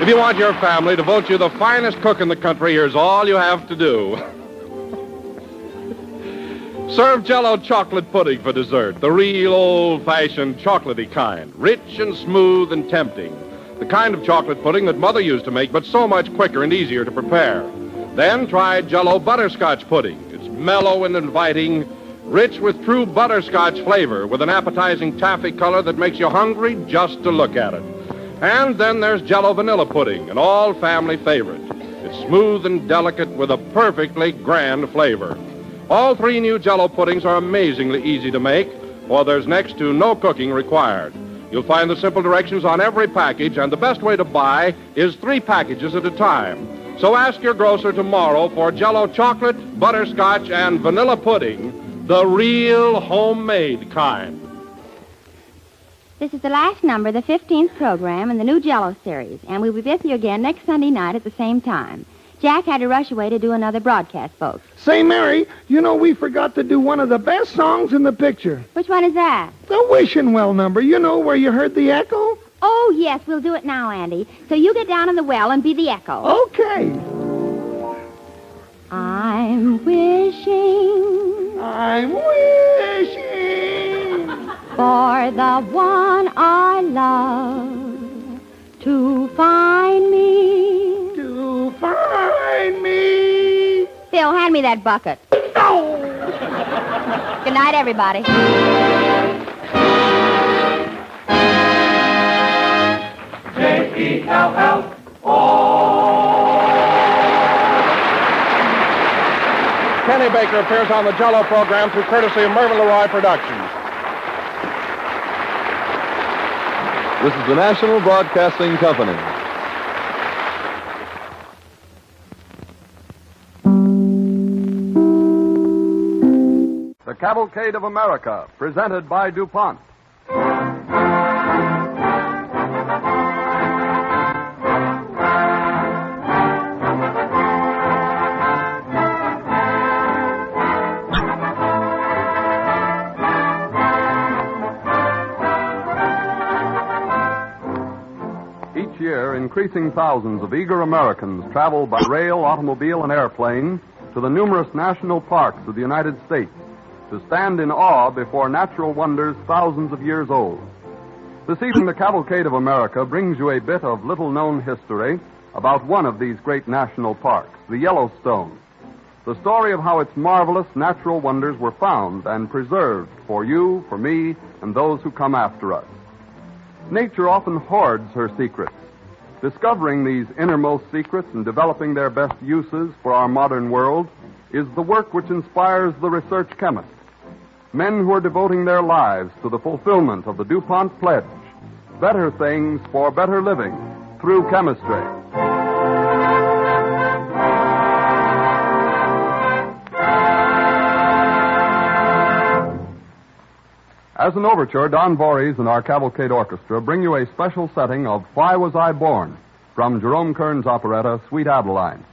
If you want your family to vote you the finest cook in the country, here's all you have to do. Serve Jell-O chocolate pudding for dessert, the real old-fashioned chocolatey kind, rich and smooth and tempting. The kind of chocolate pudding that Mother used to make, but so much quicker and easier to prepare. Then try Jell-O butterscotch pudding. It's mellow and inviting, rich with true butterscotch flavor, with an appetizing taffy color that makes you hungry just to look at it. And then there's Jell-O vanilla pudding, an all-family favorite. It's smooth and delicate with a perfectly grand flavor. All three new Jell-O puddings are amazingly easy to make, for there's next to no cooking required. You'll find the simple directions on every package, and the best way to buy is 3 packages at a time. So ask your grocer tomorrow for Jell-O chocolate, butterscotch, and vanilla pudding, the real homemade kind. This is the last number, the 15th program in the new Jell-O series, and we'll be with you again next Sunday night at the same time. Jack had to rush away to do another broadcast, folks. Say, Mary, you know we forgot to do one of the best songs in the picture. Which one is that? The Wishing Well number. You know, where you heard the echo? Oh, yes, we'll do it now, Andy. So you get down in the well and be the echo. Okay. I'm wishing for the one I love to find me. Find me. Phil, hand me that bucket. Oh! Good night, everybody. Kenny Baker appears on the Jell-O program through courtesy of Mervyn LeRoy Productions. This is the National Broadcasting Company. The Cavalcade of America, presented by DuPont. Each year, increasing thousands of eager Americans travel by rail, automobile, and airplane to the numerous national parks of the United States to stand in awe before natural wonders thousands of years old. This evening, the Cavalcade of America brings you a bit of little-known history about one of these great national parks, the Yellowstone. The story of how its marvelous natural wonders were found and preserved for you, for me, and those who come after us. Nature often hoards her secrets. Discovering these innermost secrets and developing their best uses for our modern world is the work which inspires the research chemist. Men who are devoting their lives to the fulfillment of the DuPont pledge, better things for better living through chemistry. As an overture, Don Voorhees and our Cavalcade Orchestra bring you a special setting of Why Was I Born? From Jerome Kern's operetta, Sweet Adeline.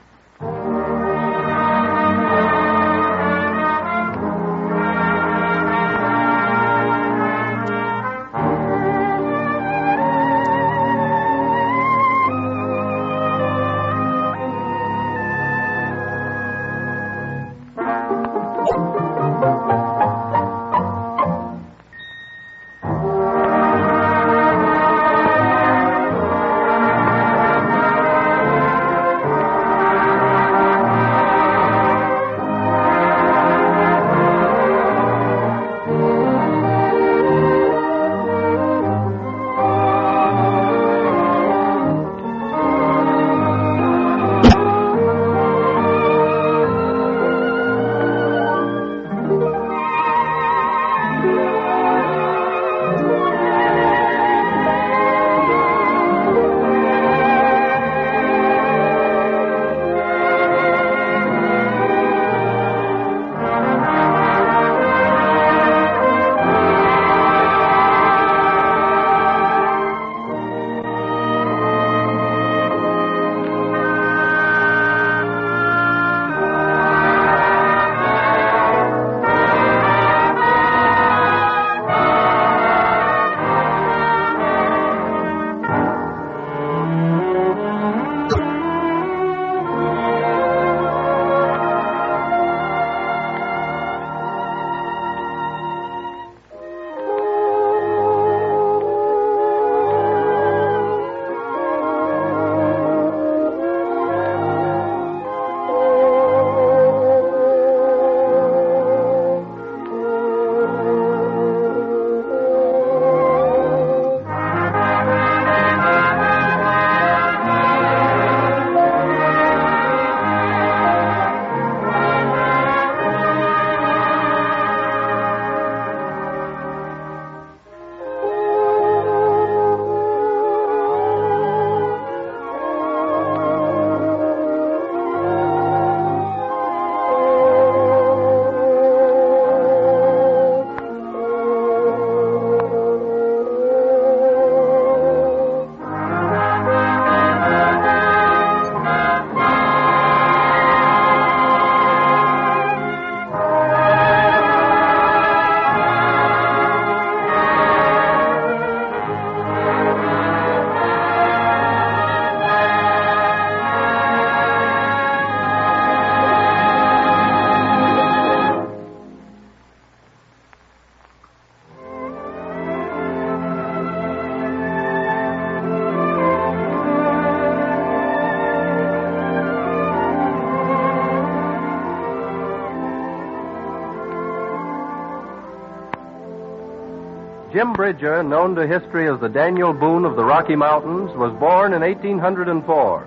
Jim Bridger, known to history as the Daniel Boone of the Rocky Mountains, was born in 1804.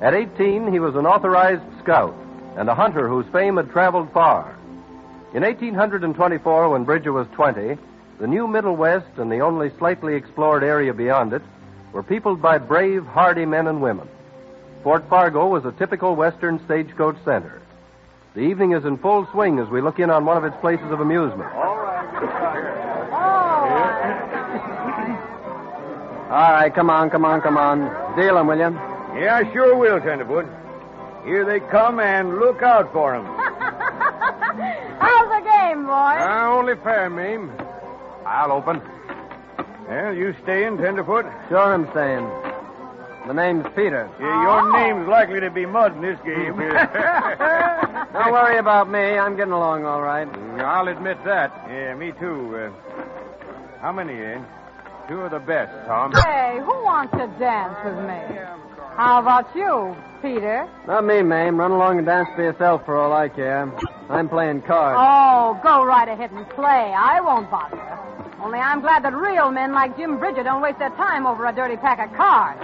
At 18, he was an authorized scout and a hunter whose fame had traveled far. In 1824, when Bridger was 20, the new Middle West and the only slightly explored area beyond it were peopled by brave, hardy men and women. Fort Fargo was a typical Western stagecoach center. The evening is in full swing as we look in on one of its places of amusement. All right, come on. Deal 'em, will you? Yeah, I sure will, Tenderfoot. Here they come, and look out for 'em. How's the game, boys? Only fair, Mame. I'll open. Well, you staying, Tenderfoot? Sure I'm staying. My name's Peter. Yeah, your name's likely to be mud in this game. Don't worry about me. I'm getting along all right. I'll admit that. Yeah, me too. How many, eh? Two of the best, Tom. Hey, who wants to dance with me? How about you, Peter? Not me, Mame. Run along and dance for yourself for all I care. I'm playing cards. Oh, go right ahead and play. I won't bother. Only I'm glad that real men like Jim Bridger don't waste their time over a dirty pack of cards.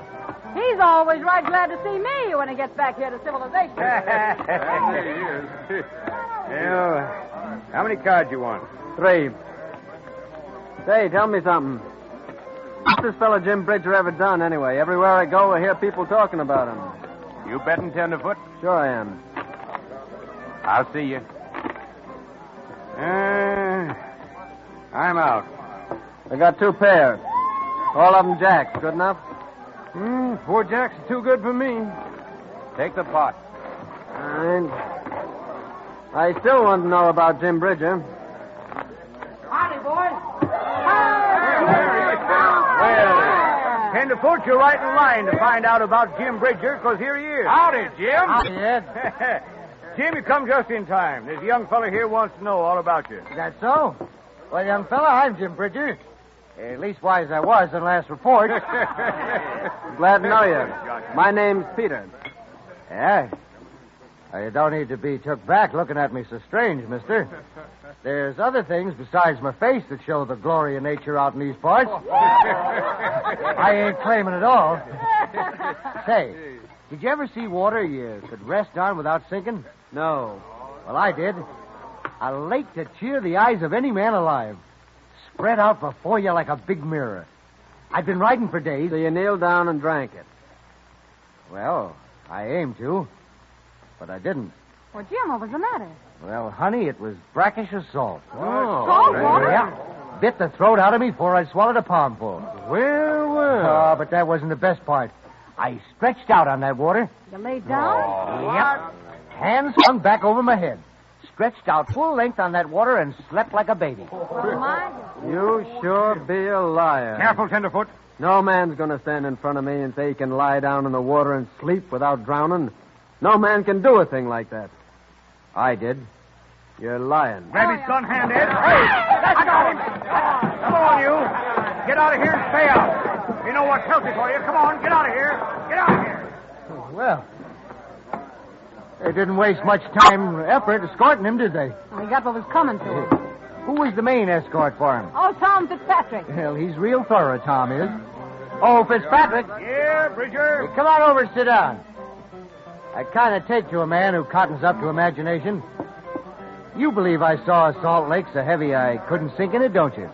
He's always right glad to see me when he gets back here to civilization. There he is. Well, how many cards you want? 3. Say, tell me something. What's this fellow Jim Bridger ever done, anyway? Everywhere I go, I hear people talking about him. You betting, Tenderfoot? Sure I am. I'll see you. I'm out. I got 2 pairs. All of them jacks. Good enough? 4 jacks are too good for me. Take the pot. Fine. I still want to know about Jim Bridger. Howdy, boys. Well, Tenderfoot, you're right in line to find out about Jim Bridger, because here he is. Howdy, Jim. Howdy, Ed. Jim, you come just in time. There's a young fella here wants to know all about you. Is that so? Well, young fella, I'm Jim Bridger. Leastwise, I was in last report. Glad to know you. My name's Peter. Yeah? You don't need to be took back looking at me so strange, mister. There's other things besides my face that show the glory of nature out in these parts. I ain't claiming it all. Say, did you ever see water you could rest on without sinking? No. Well, I did. A lake to cheer the eyes of any man alive. Spread out before you like a big mirror. I'd been riding for days. So you kneeled down and drank it? Well, I aimed to, but I didn't. Well, Jim, what was the matter? Well, honey, it was brackish as salt. Salt water? Yeah. Bit the throat out of me before I swallowed a palmful. Well. But that wasn't the best part. I stretched out on that water. You laid down? Yep. Hands hung back over my head. Stretched out full length on that water and slept like a baby. Oh, my. You sure be a liar. Careful, Tenderfoot. No man's going to stand in front of me and say he can lie down in the water and sleep without drowning. No man can do a thing like that. I did. You're lying. Grab his gun hand, Ed. Hey! I got him! Come on, you. Get out of here and stay out. You know what's healthy for you. Come on, get out of here. Get out of here. Well, they didn't waste much time or effort escorting him, did they? Well, he got what was coming to him. Who was the main escort for him? Oh, Tom Fitzpatrick. Well, he's real thorough, Tom is. Oh, Fitzpatrick. Yeah, Bridger? Come on over and sit down. I kind of take to a man who cottons up to imagination. You believe I saw a salt lake so heavy I couldn't sink in it, don't you?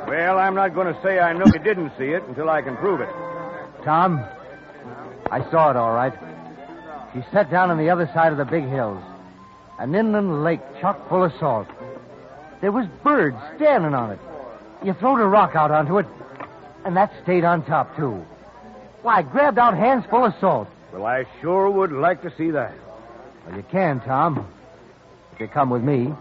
Well, I'm not going to say I know you didn't see it until I can prove it. Tom, I saw it all right. She sat down on the other side of the big hills. An inland lake chock full of salt. There was birds standing on it. You throwed a rock out onto it, and that stayed on top, too. Why, I grabbed out hands full of salt. Well, I sure would like to see that. Well, you can, Tom, if you come with me.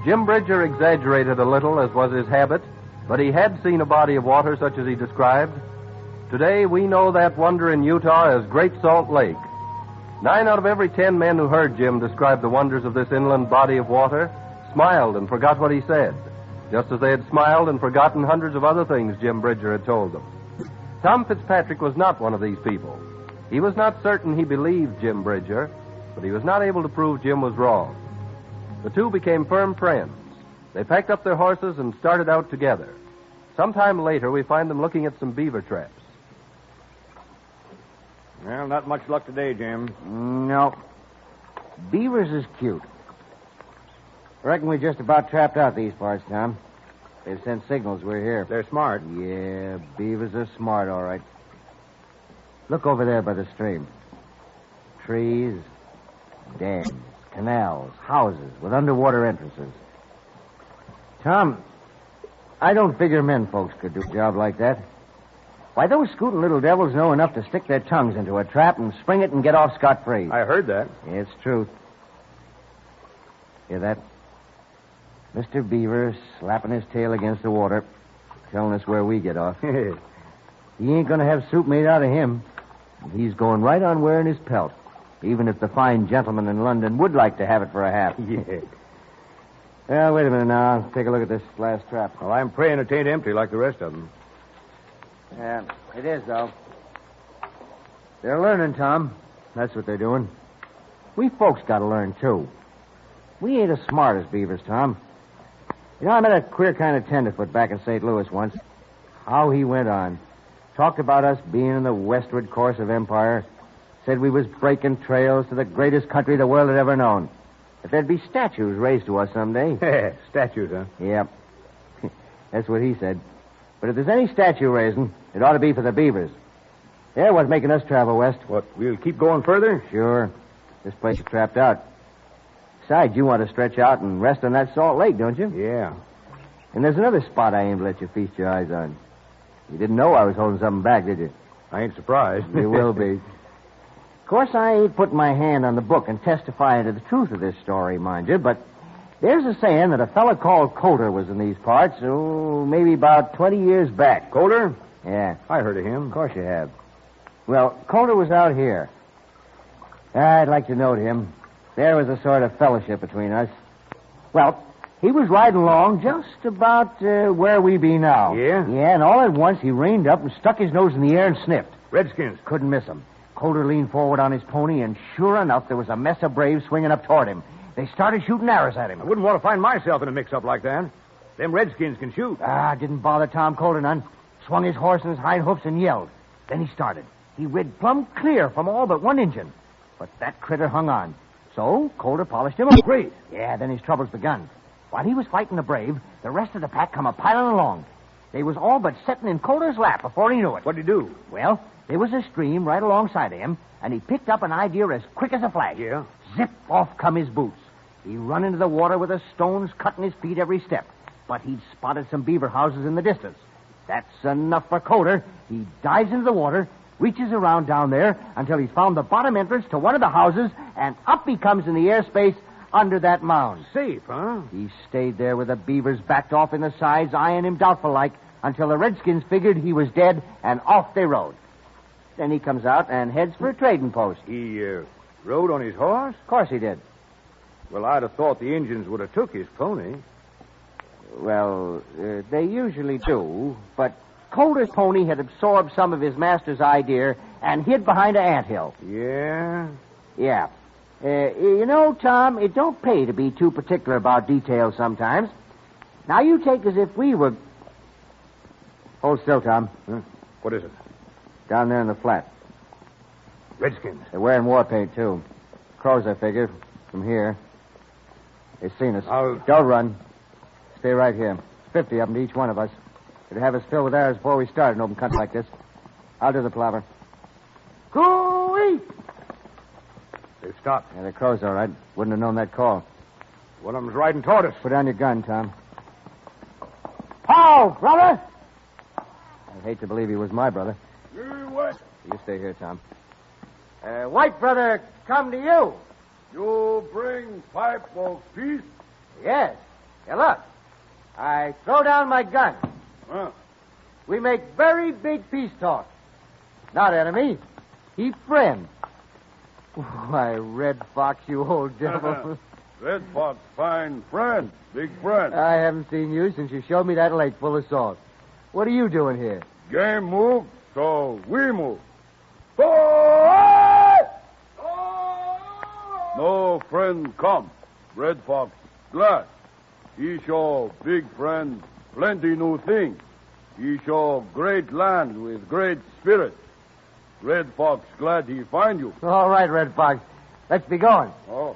Jim Bridger exaggerated a little, as was his habit, but he had seen a body of water such as he described. Today, we know that wonder in Utah as Great Salt Lake. 9 out of every 10 men who heard Jim describe the wonders of this inland body of water smiled and forgot what he said, just as they had smiled and forgotten hundreds of other things Jim Bridger had told them. Tom Fitzpatrick was not one of these people. He was not certain he believed Jim Bridger, but he was not able to prove Jim was wrong. The two became firm friends. They packed up their horses and started out together. Sometime later, we find them looking at some beaver traps. Well, not much luck today, Jim. No. Beavers is cute. Reckon we just about trapped out these parts, Tom. They've sent signals we're here. They're smart. Yeah, beavers are smart, all right. Look over there by the stream. Trees, dams, canals, houses with underwater entrances. Tom, I don't figure men folks could do a job like that. Why, those scooting little devils know enough to stick their tongues into a trap and spring it and get off scot-free. I heard that. It's truth. Hear that? Mr. Beaver slapping his tail against the water, telling us where we get off. He ain't going to have soup made out of him. He's going right on wearing his pelt, even if the fine gentleman in London would like to have it for a half. Yeah. Well, wait a minute now. I'll take a look at this last trap. Well, I'm praying it ain't empty like the rest of them. Yeah, it is, though. They're learning, Tom. That's what they're doing. We folks got to learn, too. We ain't as smart as beavers, Tom. You know, I met a queer kind of tenderfoot back in St. Louis once. How he went on. Talked about us being in the westward course of empire. Said we was breaking trails to the greatest country the world had ever known. That there'd be statues raised to us someday. Statues, huh? Yep. That's what he said. But if there's any statue raising, it ought to be for the beavers. They're what's making us travel west. What, we'll keep going further? Sure. This place is trapped out. Besides, you want to stretch out and rest on that salt lake, don't you? Yeah. And there's another spot I aim to let you feast your eyes on. You didn't know I was holding something back, did you? I ain't surprised. You will be. Of course, I ain't putting my hand on the book and testifying to the truth of this story, mind you, but there's a saying that a fella called Coulter was in these parts, maybe about 20 years back. Coulter? Yeah. I heard of him. Of course you have. Well, Coulter was out here. I'd like to know him. There was a sort of fellowship between us. Well, he was riding along just about where we be now. Yeah? Yeah, and all at once he reined up and stuck his nose in the air and sniffed. Redskins. Couldn't miss him. Coulter leaned forward on his pony, and sure enough, there was a mess of braves swinging up toward him. They started shooting arrows at him. I wouldn't want to find myself in a mix-up like that. Them Redskins can shoot. Didn't bother Tom Coulter none. Swung his horse in his hind hoofs and yelled. Then he started. He rid plumb clear from all but one Injun. But that critter hung on. So, Coulter polished him up. Great. Yeah, then his troubles begun. While he was fighting the brave, the rest of the pack come a-piling along. They was all but setting in Coulter's lap before he knew it. What'd he do? Well, there was a stream right alongside of him, and he picked up an idea as quick as a flash. Yeah? Zip, off come his boots. He run into the water with the stones cutting his feet every step. But he'd spotted some beaver houses in the distance. That's enough for Coulter. He dives into the water, reaches around down there until he's found the bottom entrance to one of the houses, and up he comes in the airspace under that mound. Safe, huh? He stayed there with the beavers backed off in the sides, eyeing him doubtful-like, until the Redskins figured he was dead, and off they rode. Then he comes out and heads for a trading post. He rode on his horse? Of course he did. Well, I'd have thought the Indians would have took his pony. Well, they usually do, but Coulter's pony had absorbed some of his master's idea and hid behind an anthill. Yeah? Yeah. You know, Tom, it don't pay to be too particular about details sometimes. Now, you take as if we were... Hold still, Tom. Huh? What is it? Down there in the flat. Redskins. They're wearing war paint, too. Crows, I figure, from here. They've seen us. Don't run. Stay right here. 50 of them to each one of us. They'd have us filled with arrows before we start in open country like this. I'll do the plover. Cooey! They've stopped. Yeah, the crows, all right. Wouldn't have known that call. One of them's riding toward us. Put down your gun, Tom. How, brother? I'd hate to believe he was my brother. What? You stay here, Tom. White brother, come to you. You bring pipe of peace? Yes. Yeah, look. I throw down my gun. Huh? We make very big peace talk. Not enemy. He friend. Why, Red Fox, you old devil. Red Fox, fine friend. Big friend. I haven't seen you since you showed me that lake full of salt. What are you doing here? Game moved. So we move. Forward! No friend come. Red Fox glad. He show big friend plenty new things. He show great land with great spirit. Red Fox glad he find you. All right, Red Fox. Let's be going. Oh.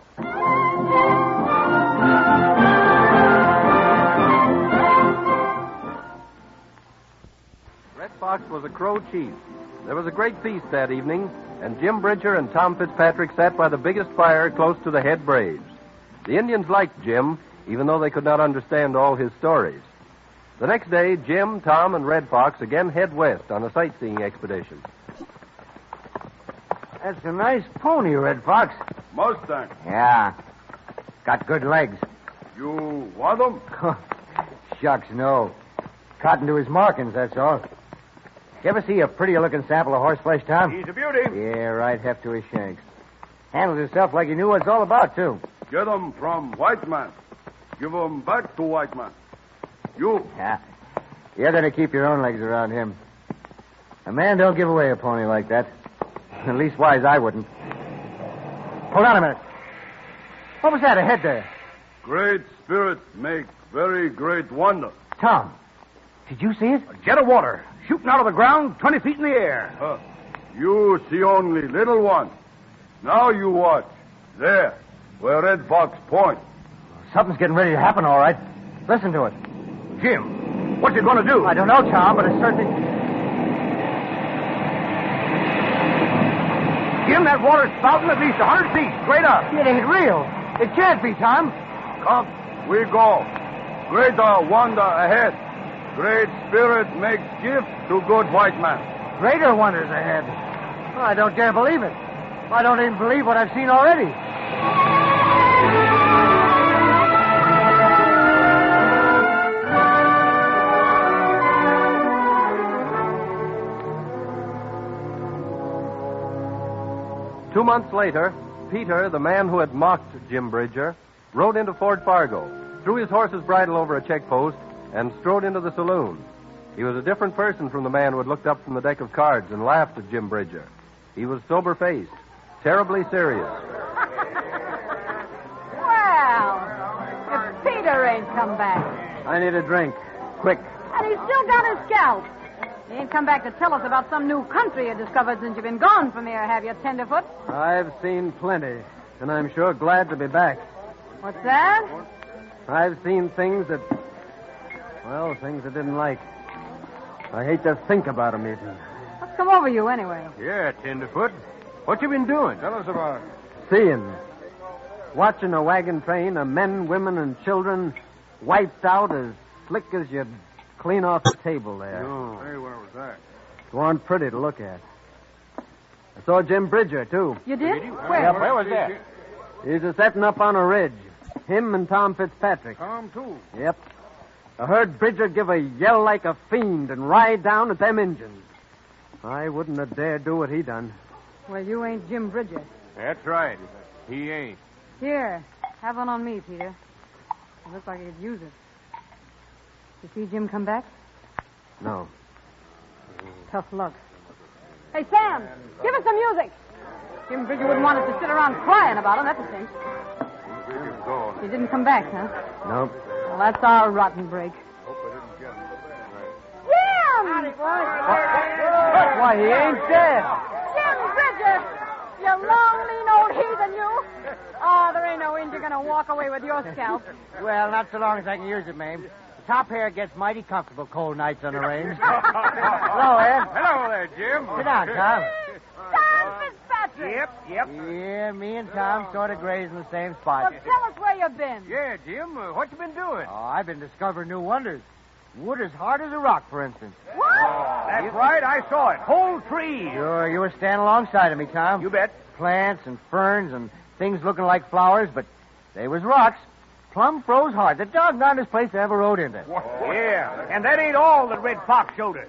Red Fox was a Crow chief. There was a great feast that evening, and Jim Bridger and Tom Fitzpatrick sat by the biggest fire close to the head braves. The Indians liked Jim, even though they could not understand all his stories. The next day, Jim, Tom, and Red Fox again head west on a sightseeing expedition. That's a nice pony, Red Fox. Mustang. Yeah. Got good legs. You want them? Shucks, no. Cotton to his markings, that's all. You ever see a prettier-looking sample of horseflesh, Tom? He's a beauty. Yeah, right, heft to his shanks. Handles himself like he knew what it's all about, too. Get 'em from white man. Give 'em back to white man. You. Yeah. You're going to keep your own legs around him. A man don't give away a pony like that. At least wise I wouldn't. Hold on a minute. What was that ahead there? Great spirit make very great wonder. Tom, did you see it? A jet of water shooting out of the ground 20 feet in the air. You see only little one. Now you watch. There, where Red Fox point. Something's getting ready to happen, all right. Listen to it. Jim, what's it going to do? I don't know, Tom, but it's certainly... Jim, that water's spouting at least 100 feet straight up. It ain't real. It can't be, Tom. Come, we go. Greater wonder ahead. Great spirit makes gift to good white man. Greater wonders ahead. Well, I don't dare believe it. I don't even believe what I've seen already. 2 months later, Peter, the man who had mocked Jim Bridger, rode into Fort Fargo, threw his horse's bridle over a check post, and strode into the saloon. He was a different person from the man who had looked up from the deck of cards and laughed at Jim Bridger. He was sober-faced, terribly serious. Well, if Peter ain't come back. I need a drink. Quick. And he's still got his scalp. He ain't come back to tell us about some new country you discovered since you've been gone from here, have you, Tenderfoot? I've seen plenty, and I'm sure glad to be back. What's that? I've seen things that didn't like. I hate to think about them even. What's come over you, anyway? Yeah, Tenderfoot. What you been doing? Tell us about it. Seeing. Watching a wagon train of men, women, and children wiped out as slick as you'd clean off a table there. Oh. Hey, where was that? It wasn't pretty to look at. I saw Jim Bridger, too. You did? Where? Yep. Where was that? He's a-setting up on a ridge. Him and Tom Fitzpatrick. Tom, too. Yep. I heard Bridger give a yell like a fiend and ride down at them Injuns. I wouldn't have dared do what he done. Well, you ain't Jim Bridger. That's right. He ain't. Here, have one on me, Peter. It looks like he could use it. You see Jim come back? No. Tough luck. Hey, Sam, give us some music. Jim Bridger wouldn't want us to sit around crying about him, that's a cinch. He didn't come back, huh? Nope. Well, that's our rotten break. Jim! Why, he ain't dead. Jim Bridger! You long, lean old heathen, you! Oh, there ain't no Indian gonna walk away with your scalp. Well, not so long as I can use it, Mame. The top hair gets mighty comfortable cold nights on the range. Hello, Ed. Hello there, Jim. Sit down, Tom. Tom Fitzpatrick! Yep. Yeah, me and Tom sort of graze in the same spot. Well, tell us where you've been. Yeah, Jim. What you been doing? Oh, I've been discovering new wonders. Wood as hard as a rock, for instance. What? That's right. I saw it. Whole trees. Sure, you were standing alongside of me, Tom. You bet. Plants and ferns and things looking like flowers, but they was rocks. Plumb froze hard. The doggondest place I ever rode into. Yeah, and that ain't all that Red Fox showed us.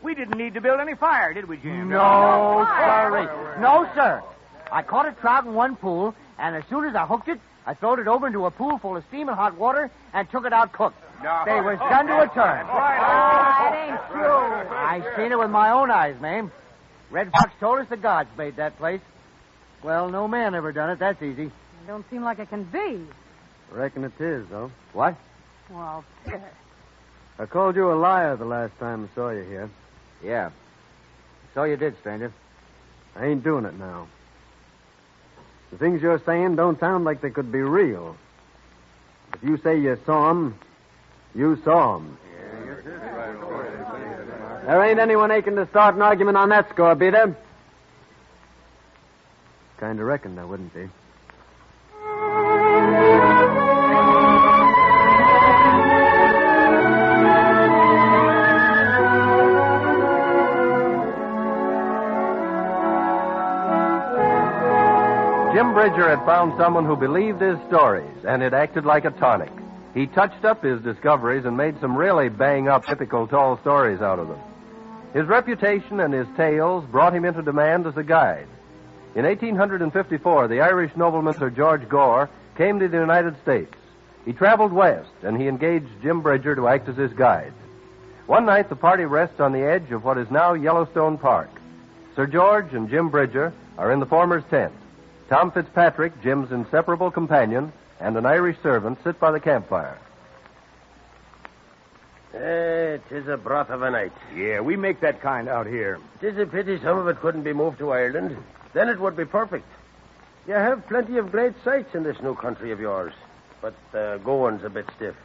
We didn't need to build any fire, did we, Jim? No, sorry. No, sir. I caught a trout in one pool, and as soon as I hooked it, I throwed it over into a pool full of steaming hot water and took it out cooked. No. They was done to a turn. Ah, it ain't true. I seen it with my own eyes, ma'am. Red Fox told us the gods made that place. Well, no man ever done it. That's easy. It don't seem like it can be. Reckon it is, though. What? Well, I called you a liar the last time I saw you here. Yeah. So you did, stranger. I ain't doing it now. The things you're saying don't sound like they could be real. If you say you saw 'em, you saw 'em. There ain't anyone aching to start an argument on that score, be there? Kind of reckoned there wouldn't be. Jim Bridger had found someone who believed his stories, and it acted like a tonic. He touched up his discoveries and made some really bang-up, typical tall stories out of them. His reputation and his tales brought him into demand as a guide. In 1854, the Irish nobleman Sir George Gore came to the United States. He traveled west, and he engaged Jim Bridger to act as his guide. One night, the party rests on the edge of what is now Yellowstone Park. Sir George and Jim Bridger are in the former's tent. Tom Fitzpatrick, Jim's inseparable companion, and an Irish servant sit by the campfire. It is a broth of a night. Yeah, we make that kind out here. It is a pity some of it couldn't be moved to Ireland. Then it would be perfect. You have plenty of great sights in this new country of yours, but the going's a bit stiff.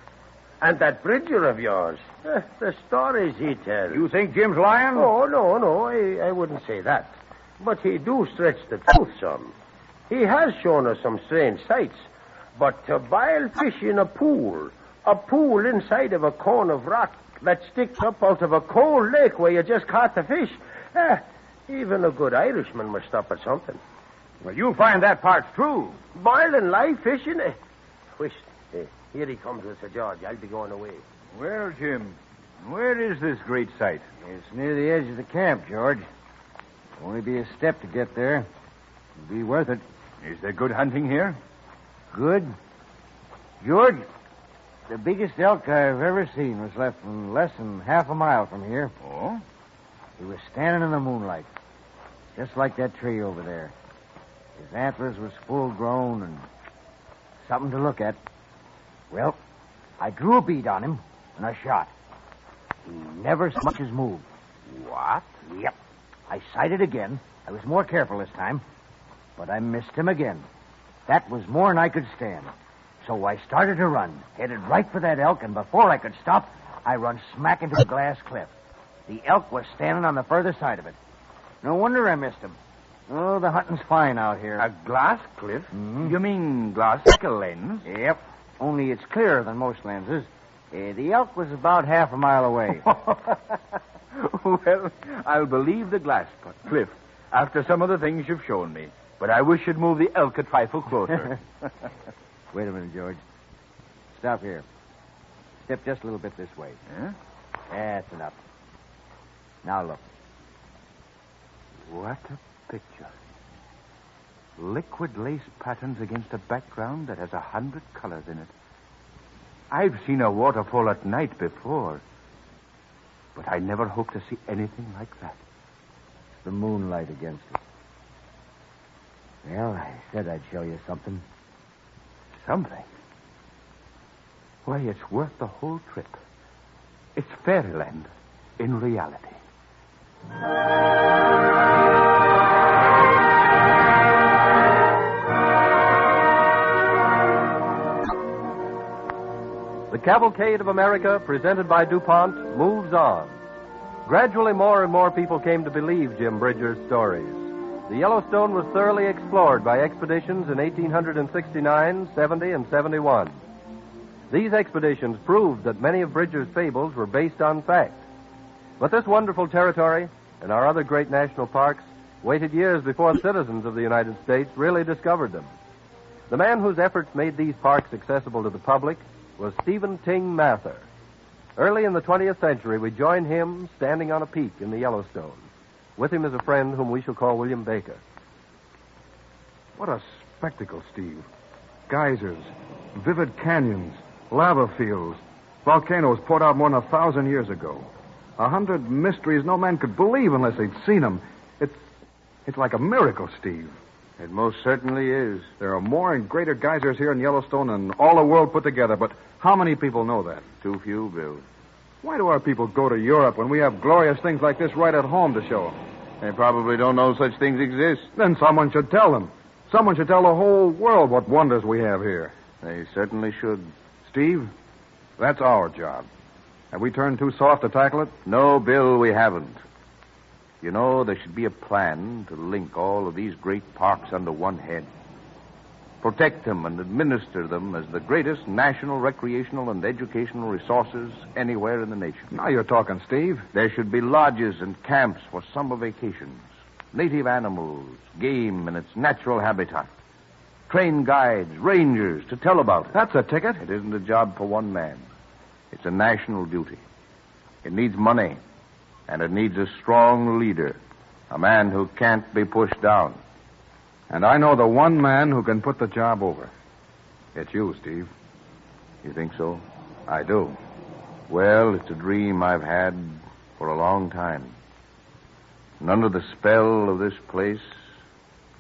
And that Bridger of yours, the stories he tells. You think Jim's lying? Oh, no, I wouldn't say that. But he do stretch the truth some. He has shown us some strange sights. But to boil fish in a pool inside of a cone of rock that sticks up out of a cold lake where you just caught the fish, even a good Irishman must stop at something. Well, you'll find that part's true. Boiling live fish in it. Whist. Here he comes with Sir George. I'll be going away. Well, Jim, where is this great sight? It's near the edge of the camp, George. Only be a step to get there. It'll be worth it. Is there good hunting here? Good? George, the biggest elk I've ever seen was left from less than half a mile from here. Oh? He was standing in the moonlight, just like that tree over there. His antlers was full grown and something to look at. Well, I drew a bead on him, and I shot. He never so much as moved. What? Yep. I sighted again. I was more careful this time, but I missed him again. That was more than I could stand. So I started to run, headed right for that elk, and before I could stop, I run smack into a glass cliff. The elk was standing on the further side of it. No wonder I missed him. Oh, the hunting's fine out here. A glass cliff? Mm-hmm. You mean glass like a lens? Yep. Only it's clearer than most lenses. The elk was about half a mile away. Well, I'll believe the glass cliff after some of the things you've shown me. But I wish you'd move the elk a trifle closer. Wait a minute, George. Stop here. Step just a little bit this way. Huh? That's enough. Now look. What a picture. Liquid lace patterns against a background that has 100 colors in it. I've seen a waterfall at night before, but I never hoped to see anything like that. The moonlight against it. Well, I said I'd show you something. Something? Why, it's worth the whole trip. It's fairyland in reality. The Cavalcade of America, presented by DuPont, moves on. Gradually, more and more people came to believe Jim Bridger's stories. The Yellowstone was thoroughly explored by expeditions in 1869, 70, and 71. These expeditions proved that many of Bridger's fables were based on fact. But this wonderful territory and our other great national parks waited years before the citizens of the United States really discovered them. The man whose efforts made these parks accessible to the public was Stephen Ting Mather. Early in the 20th century, we joined him standing on a peak in the Yellowstone. With him is a friend whom we shall call William Baker. What a spectacle, Steve. geysers, vivid canyons, lava fields, volcanoes poured out more than 1,000 years ago. 100 mysteries no man could believe unless they'd seen them. It's like a miracle, Steve. It most certainly is. There are more and greater geysers here in Yellowstone than all the world put together, but how many people know that? Too few, Bill. Why do our people go to Europe when we have glorious things like this right at home to show them? They probably don't know such things exist. Then someone should tell them. Someone should tell the whole world what wonders we have here. They certainly should. Steve, that's our job. Have we turned too soft to tackle it? No, Bill, we haven't. You know, there should be a plan to link all of these great parks under one head. Protect them and administer them as the greatest national recreational and educational resources anywhere in the nation. Now you're talking, Steve. There should be lodges and camps for summer vacations, native animals, game in its natural habitat, trained guides, rangers to tell about it. That's a ticket. It isn't a job for one man. It's a national duty. It needs money, and it needs a strong leader, a man who can't be pushed down. And I know the one man who can put the job over. It's you, Steve. You think so? I do. Well, it's a dream I've had for a long time. And under the spell of this place,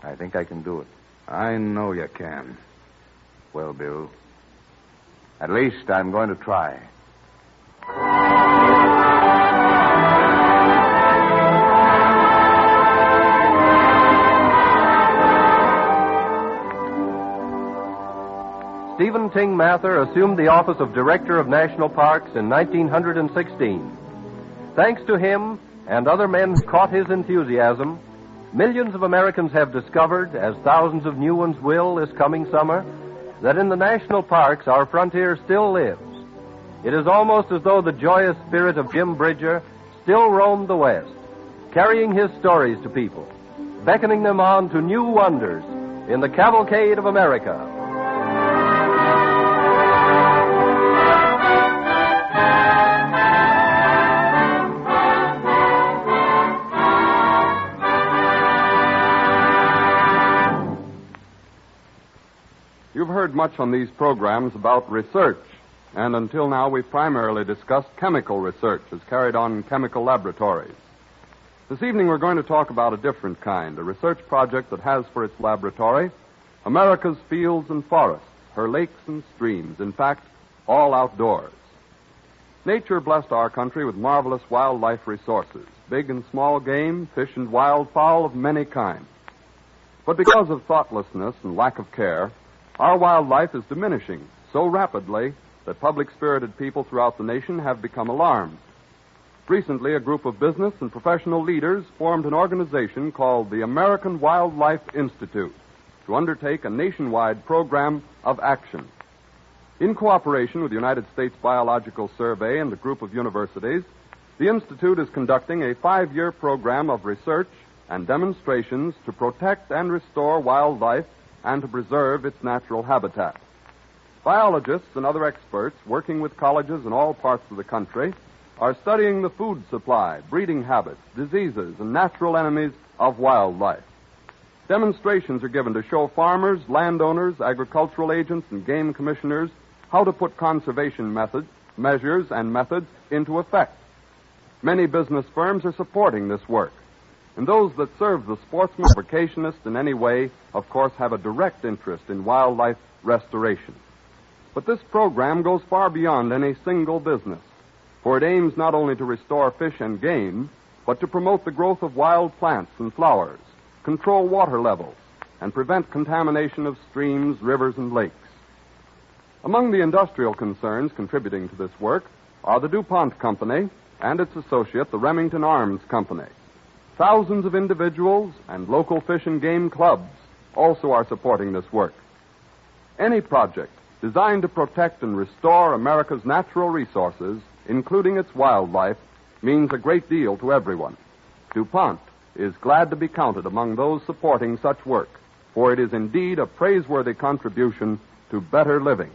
I think I can do it. I know you can. Well, Bill, at least I'm going to try. Stephen Ting Mather assumed the office of Director of National Parks in 1916. Thanks to him and other men who caught his enthusiasm, millions of Americans have discovered, as thousands of new ones will this coming summer, that in the national parks our frontier still lives. It is almost as though the joyous spirit of Jim Bridger still roamed the West, carrying his stories to people, beckoning them on to new wonders in the cavalcade of America. You've heard much on these programs about research, and until now we've primarily discussed chemical research as carried on in chemical laboratories. This evening we're going to talk about a different kind, a research project that has for its laboratory America's fields and forests, her lakes and streams, in fact, all outdoors. Nature blessed our country with marvelous wildlife resources, big and small game, fish and wildfowl of many kinds. But because of thoughtlessness and lack of care, our wildlife is diminishing so rapidly that public-spirited people throughout the nation have become alarmed. Recently, a group of business and professional leaders formed an organization called the American Wildlife Institute to undertake a nationwide program of action. In cooperation with the United States Biological Survey and a group of universities, the Institute is conducting a 5-year program of research and demonstrations to protect and restore wildlife and to preserve its natural habitat. Biologists and other experts working with colleges in all parts of the country are studying the food supply, breeding habits, diseases, and natural enemies of wildlife. Demonstrations are given to show farmers, landowners, agricultural agents, and game commissioners how to put conservation measures and methods into effect. Many business firms are supporting this work. And those that serve the sportsman or vacationist in any way, of course, have a direct interest in wildlife restoration. But this program goes far beyond any single business, for it aims not only to restore fish and game, but to promote the growth of wild plants and flowers, control water levels, and prevent contamination of streams, rivers, and lakes. Among the industrial concerns contributing to this work are the DuPont Company and its associate, the Remington Arms Company. Thousands of individuals and local fish and game clubs also are supporting this work. Any project designed to protect and restore America's natural resources, including its wildlife, means a great deal to everyone. DuPont is glad to be counted among those supporting such work, for it is indeed a praiseworthy contribution to better living.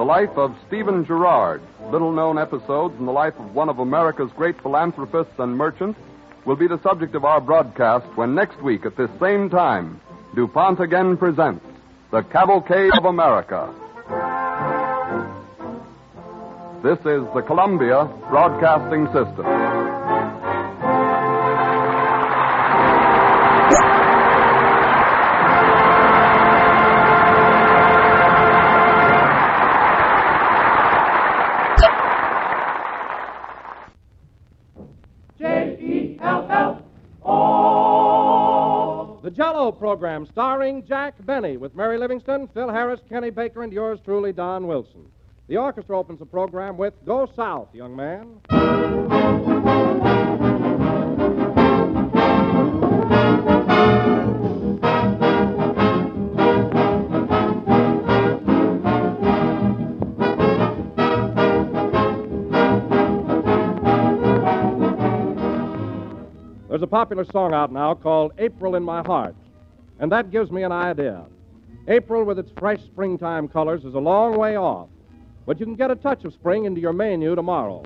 the life of Stephen Girard, little-known episodes in the life of one of America's great philanthropists and merchants, will be the subject of our broadcast when next week at this same time, DuPont again presents The Cavalcade of America. This is the Columbia Broadcasting System. The Jell-O program starring Jack Benny with Mary Livingston, Phil Harris, Kenny Baker, and yours truly, Don Wilson. The orchestra opens the program with Go South, Young Man. There's a popular song out now called April in My Heart, and that gives me an idea. April with its fresh springtime colors is a long way off, but you can get a touch of spring into your menu tomorrow.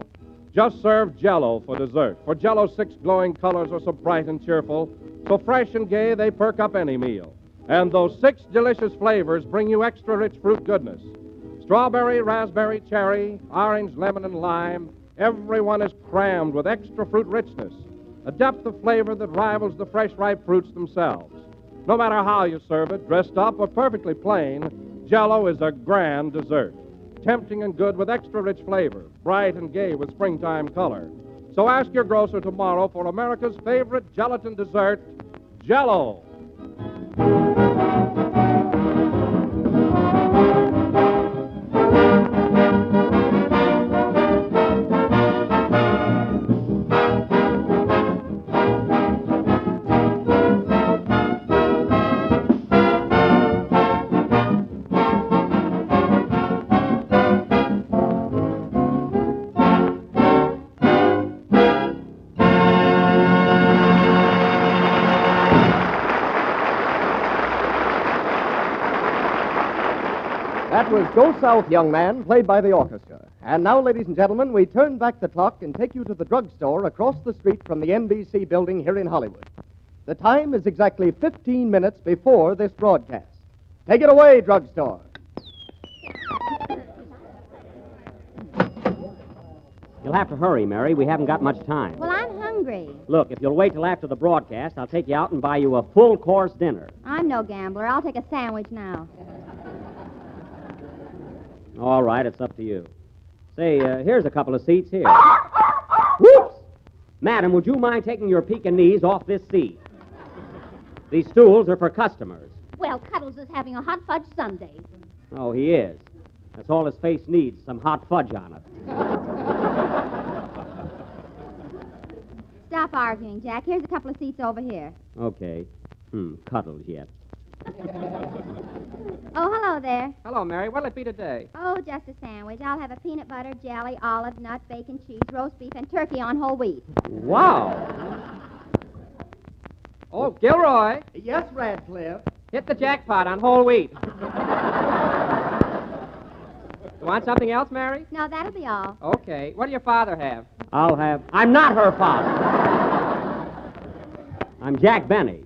Just serve Jell-O for dessert, for Jell-O's 6 glowing colors are so bright and cheerful, so fresh and gay they perk up any meal. And those 6 delicious flavors bring you extra rich fruit goodness. Strawberry, raspberry, cherry, orange, lemon, and lime, every one is crammed with extra fruit richness, a depth of flavor that rivals the fresh, ripe fruits themselves. No matter how you serve it, dressed up or perfectly plain, Jell-O is a grand dessert. Tempting and good with extra rich flavor, bright and gay with springtime color. So ask your grocer tomorrow for America's favorite gelatin dessert, Jell-O. That was Go South, Young Man, played by the orchestra. And now, ladies and gentlemen, we turn back the clock and take you to the drugstore across the street from the NBC building here in Hollywood. The time is exactly 15 minutes before this broadcast. Take it away, drugstore. You'll have to hurry, Mary. We haven't got much time. Well, I'm hungry. Look, if you'll wait till after the broadcast, I'll take you out and buy you a full-course dinner. I'm no gambler. I'll take a sandwich now. All right, it's up to you. Say, here's a couple of seats here. Whoops! Madam, would you mind taking your Pekingese off this seat? These stools are for customers. Well, Cuddles is having a hot fudge sundae. Oh, he is. That's all his face needs, some hot fudge on it. Stop arguing, Jack. Here's a couple of seats over here. Okay. Cuddles yet. Oh, hello there. Hello, Mary. What'll it be today? Oh, just a sandwich. I'll have a peanut butter, jelly, olive, nut, bacon, cheese, roast beef, and turkey on whole wheat. Wow. Oh, Gilroy. Yes, Radcliffe. Hit the jackpot on whole wheat. You want something else, Mary? No, that'll be all. Okay. What do your father have? I'm not her father. I'm Jack Benny.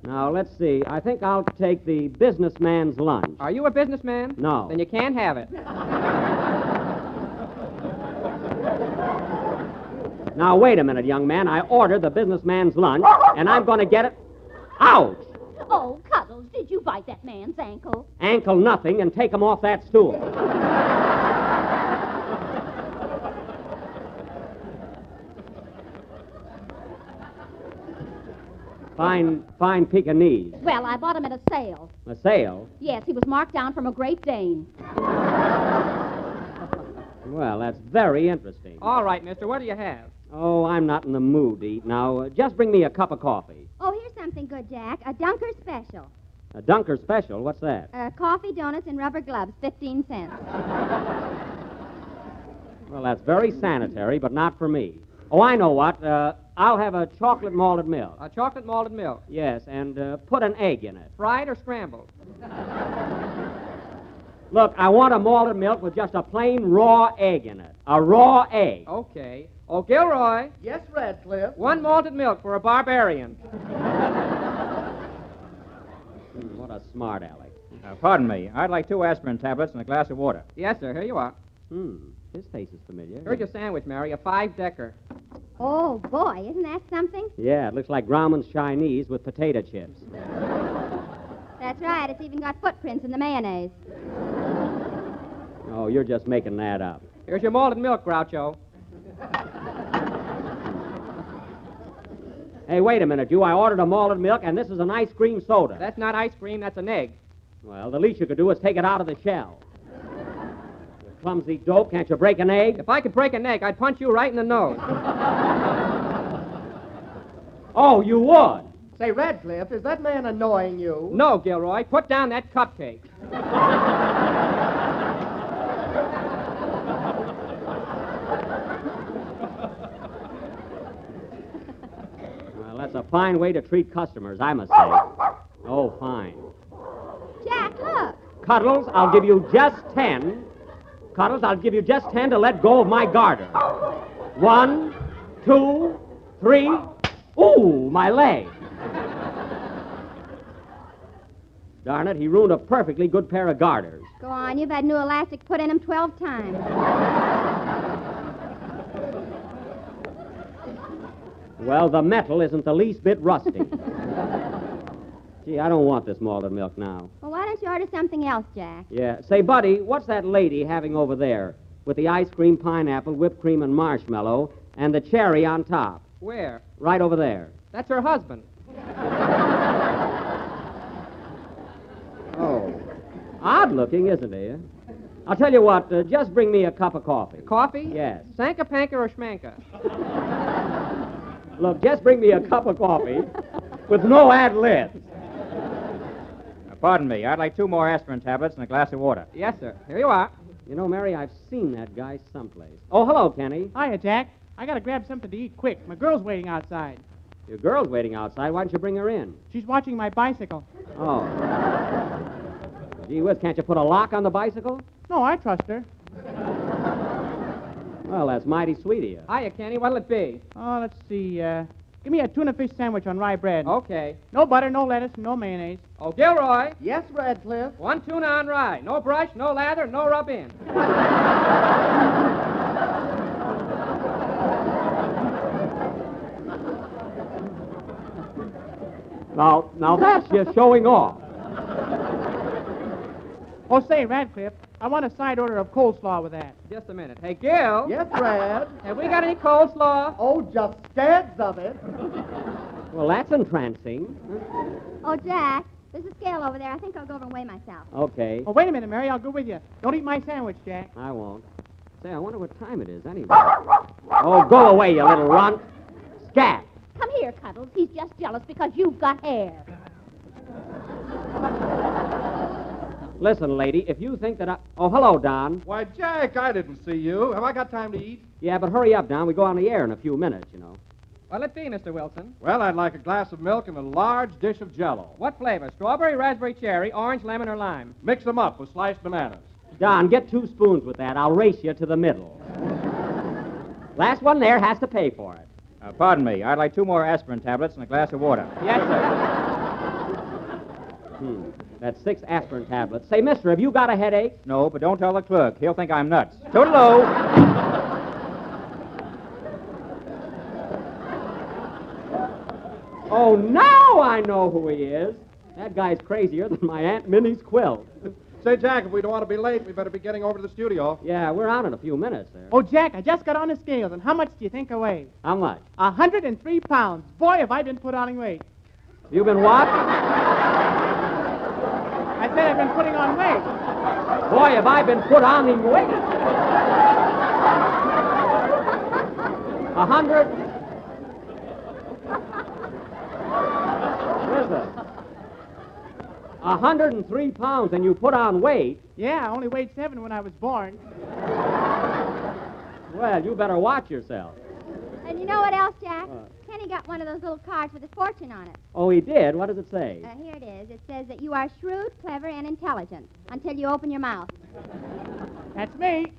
Now, let's see. I think I'll take the businessman's lunch. Are you a businessman? No. Then you can't have it. Now, wait a minute, young man. I ordered the businessman's lunch, and I'm going to get it. Ouch! Oh, Cuddles, did you bite that man's ankle? Ankle nothing, and take him off that stool. Fine Pekingese. Well, I bought him at a sale. A sale? Yes, he was marked down from a Great Dane. Well, that's very interesting. All right, mister. What do you have? Oh, I'm not in the mood to eat now. Just bring me a cup of coffee. Oh, here's something good, Jack. A Dunker special. A Dunker special? What's that? Coffee, donuts, and rubber gloves, 15 cents. Well, that's very sanitary, but not for me. Oh, I know what. I'll have a chocolate malted milk. A chocolate malted milk. Yes, and put an egg in it. Fried or scrambled? Look, I want a malted milk with just a plain raw egg in it. A raw egg. Okay. Oh, Gilroy. Yes, Radcliffe. 1 malted milk for a barbarian. What a smart aleck. Pardon me. I'd like 2 aspirin tablets and a glass of water. Yes, sir. Here you are. His face is familiar. Here's your sandwich, Mary. A 5-decker. Oh, boy, isn't that something? Yeah, it looks like Grauman's Chinese with potato chips. That's right. It's even got footprints in the mayonnaise. Oh, you're just making that up. Here's your malted milk, Groucho. Hey, wait a minute, you. I ordered a malted milk, and this is an ice cream soda. That's not ice cream. That's an egg. Well, the least you could do is take it out of the shell. You clumsy dope, can't you break an egg? If I could break an egg, I'd punch you right in the nose. Oh, you would? Say, Radcliffe, is that man annoying you? No, Gilroy. Put down that cupcake. Well, that's a fine way to treat customers, I must say. Oh, fine. Jack, look. Cuddles, I'll give you just 10. Cuddles, I'll give you just 10 to let go of my garter. 1, 2, 3. Ooh, my leg. Darn it, he ruined a perfectly good pair of garters. Go on. You've had new elastic put in them 12 times. Well, the metal isn't the least bit rusty. Gee, I don't want this malted milk now. Well, why don't you order something else, Jack? Yeah. Say, Buddy, what's that lady having over there with the ice cream, pineapple, whipped cream, and marshmallow, and the cherry on top? Where? Right over there. That's her husband. Oh. Odd looking, isn't he? I'll tell you what, just bring me a cup of coffee. Coffee? Yes. Sanka, panka, or schmanka? Look, just bring me a cup of coffee with no ad libs. Pardon me. I'd like 2 more aspirin tablets and a glass of water. Yes, sir. Here you are. You know, Mary, I've seen that guy someplace. Oh, hello, Kenny. Hiya, Jack. I gotta grab something to eat quick. My girl's waiting outside. Your girl's waiting outside. Why don't you bring her in? She's watching my bicycle. Oh. Gee whiz, can't you put a lock on the bicycle? No, I trust her. Well, that's mighty sweet of you. Hiya, Kenny. What'll it be? Oh, let's see. Give me a tuna fish sandwich on rye bread. Okay. No butter, no lettuce, no mayonnaise. Oh, Gilroy. Yes, Radcliffe. 1 tuna on rye. No brush, no lather, no rub in. Now that's just showing off. Oh, say, Radcliffe, I want a side order of coleslaw with that. Just a minute. Hey, Gil. Yes, Rad. Have we got any coleslaw? Oh, just scads of it. Well, that's entrancing. Oh, Jack, there's a scale over there. I think I'll go over and weigh myself. Okay. Oh, wait a minute, Mary. I'll go with you. Don't eat my sandwich, Jack. I won't. Say, I wonder what time it is anyway. Oh, go away, you little runt. Scat. Come here, Cuddles. He's just jealous because you've got hair. Listen, lady, if you think that I... Oh, hello, Don. Why, Jack, I didn't see you. Have I got time to eat? Yeah, but hurry up, Don. We go on the air in a few minutes, you know. What'll it be, Mr. Wilson? Well, I'd like a glass of milk and a large dish of Jell-O. What flavor? Strawberry, raspberry, cherry, orange, lemon, or lime? Mix them up with sliced bananas. Don, get 2 spoons with that. I'll race you to the middle. Last one there has to pay for it. Pardon me. I'd like 2 more aspirin tablets and a glass of water. Yes, sir. That's 6 aspirin tablets. Say, mister, have you got a headache? No, but don't tell the clerk. He'll think I'm nuts. Toodaloo. Oh, now I know who he is. That guy's crazier than my Aunt Minnie's quilt. Say, Jack, if we don't want to be late, we better be getting over to the studio. Yeah, we're out in a few minutes there. Oh, Jack, I just got on the scales, and how much do you think I weigh? How much? 103 pounds. Boy, have I been put on weight. You been what? I said I've been putting on weight. Boy, have I been put on in weight. 100. Listen. 103 pounds, and you put on weight. Yeah, I only weighed 7 when I was born. Well, you better watch yourself. And you know what else, Jack? Kenny got one of those little cards with his fortune on it. Oh, he did? What does it say? Here it is. It says that you are shrewd, clever, and intelligent until you open your mouth. That's me.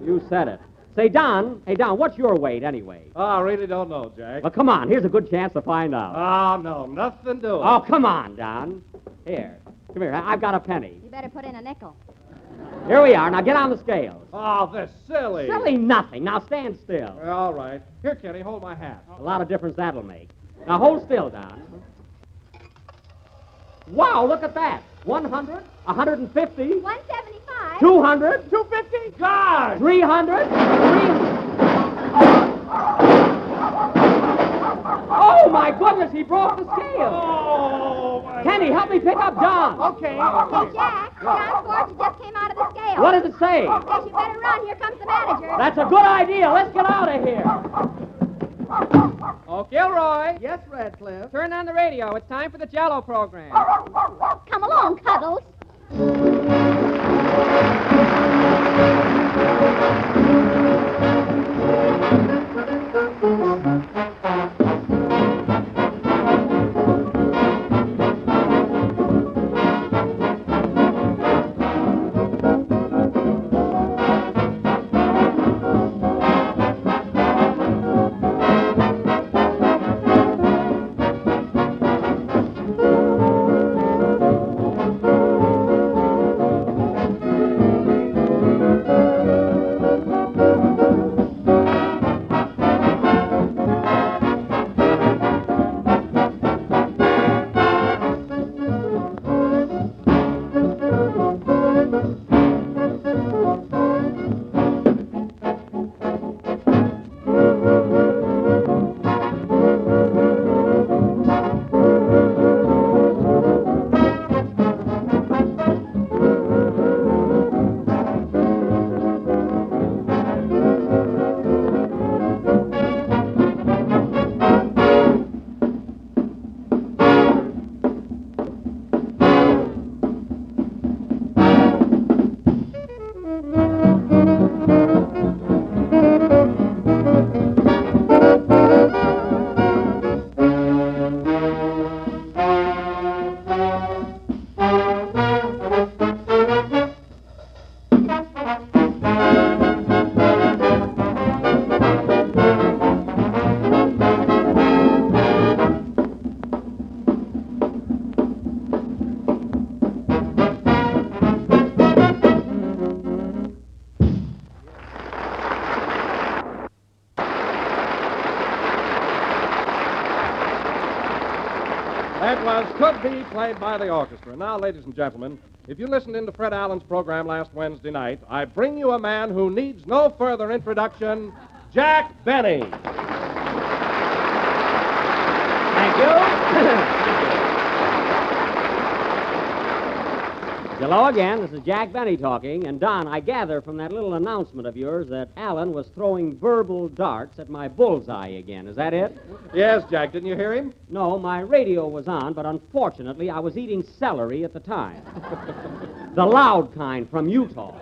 You said it. Say, Don, hey, Don, what's your weight anyway? Oh, I really don't know, Jack. Well, come on. Here's a good chance to find out. Oh, no, nothing doing. Oh, come on, Don. Here. Come here. I've got a penny. You better put in a nickel. Here we are. Now get on the scales. Oh, that's silly. Silly nothing. Now stand still. All right. Here, Kenny, hold my hat. A lot of difference that'll make. Now hold still, Don. Wow, look at that. 100, 150, 175. 200, 250. God! 300, Oh, my goodness, he broke the scale. Oh, my Kenny, help me pick up Don. Okay. Hey, Jack, John's fortune just came out of the scale. What does it say? Says you better run. Here comes the manager. That's a good idea. Let's get out of here. Oh, Gilroy. Yes, Radcliffe. Turn on the radio. It's time for the Jello program. Come along, Cuddles. That was Could Be, played by the orchestra. Now, ladies and gentlemen, if you listened in to Fred Allen's program last Wednesday night, I bring you a man who needs no further introduction, Jack Benny. Thank you. Hello again. This is Jack Benny talking. And, Don, I gather from that little announcement of yours that Allen was throwing verbal darts at my bullseye again. Is that it? Yes, Jack. Didn't you hear him? No, my radio was on, but unfortunately I was eating celery at the time. The loud kind from Utah.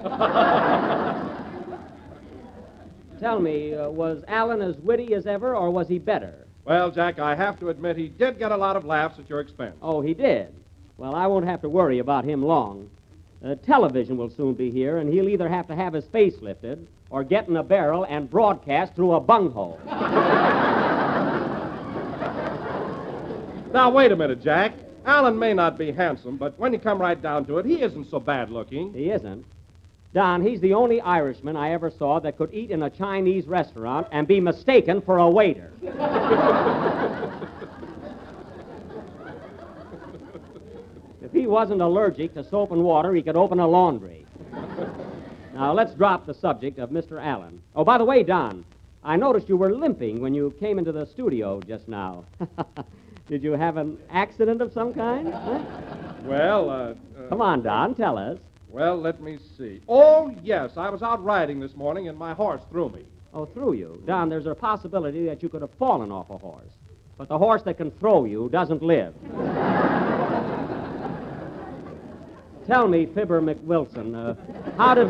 Tell me, was Allen as witty as ever, or was he better? Well, Jack, I have to admit he did get a lot of laughs at your expense. Oh, he did? Well, I won't have to worry about him long. Television will soon be here, and he'll either have to have his face lifted or get in a barrel and broadcast through a bunghole. Now, wait a minute, Jack. Allen may not be handsome, but when you come right down to it, he isn't so bad looking. He isn't. Don, he's the only Irishman I ever saw that could eat in a Chinese restaurant and be mistaken for a waiter. If he wasn't allergic to soap and water, he could open a laundry. Now, let's drop the subject of Mr. Allen. Oh, by the way, Don, I noticed you were limping when you came into the studio just now. Did you have an accident of some kind? Huh? Well, Come on, Don, tell us. Well, let me see. Oh, yes, I was out riding this morning, and my horse threw me. Oh, threw you? Don, there's a possibility that you could have fallen off a horse. But the horse that can throw you doesn't live. Tell me, Fibber McWilson, how did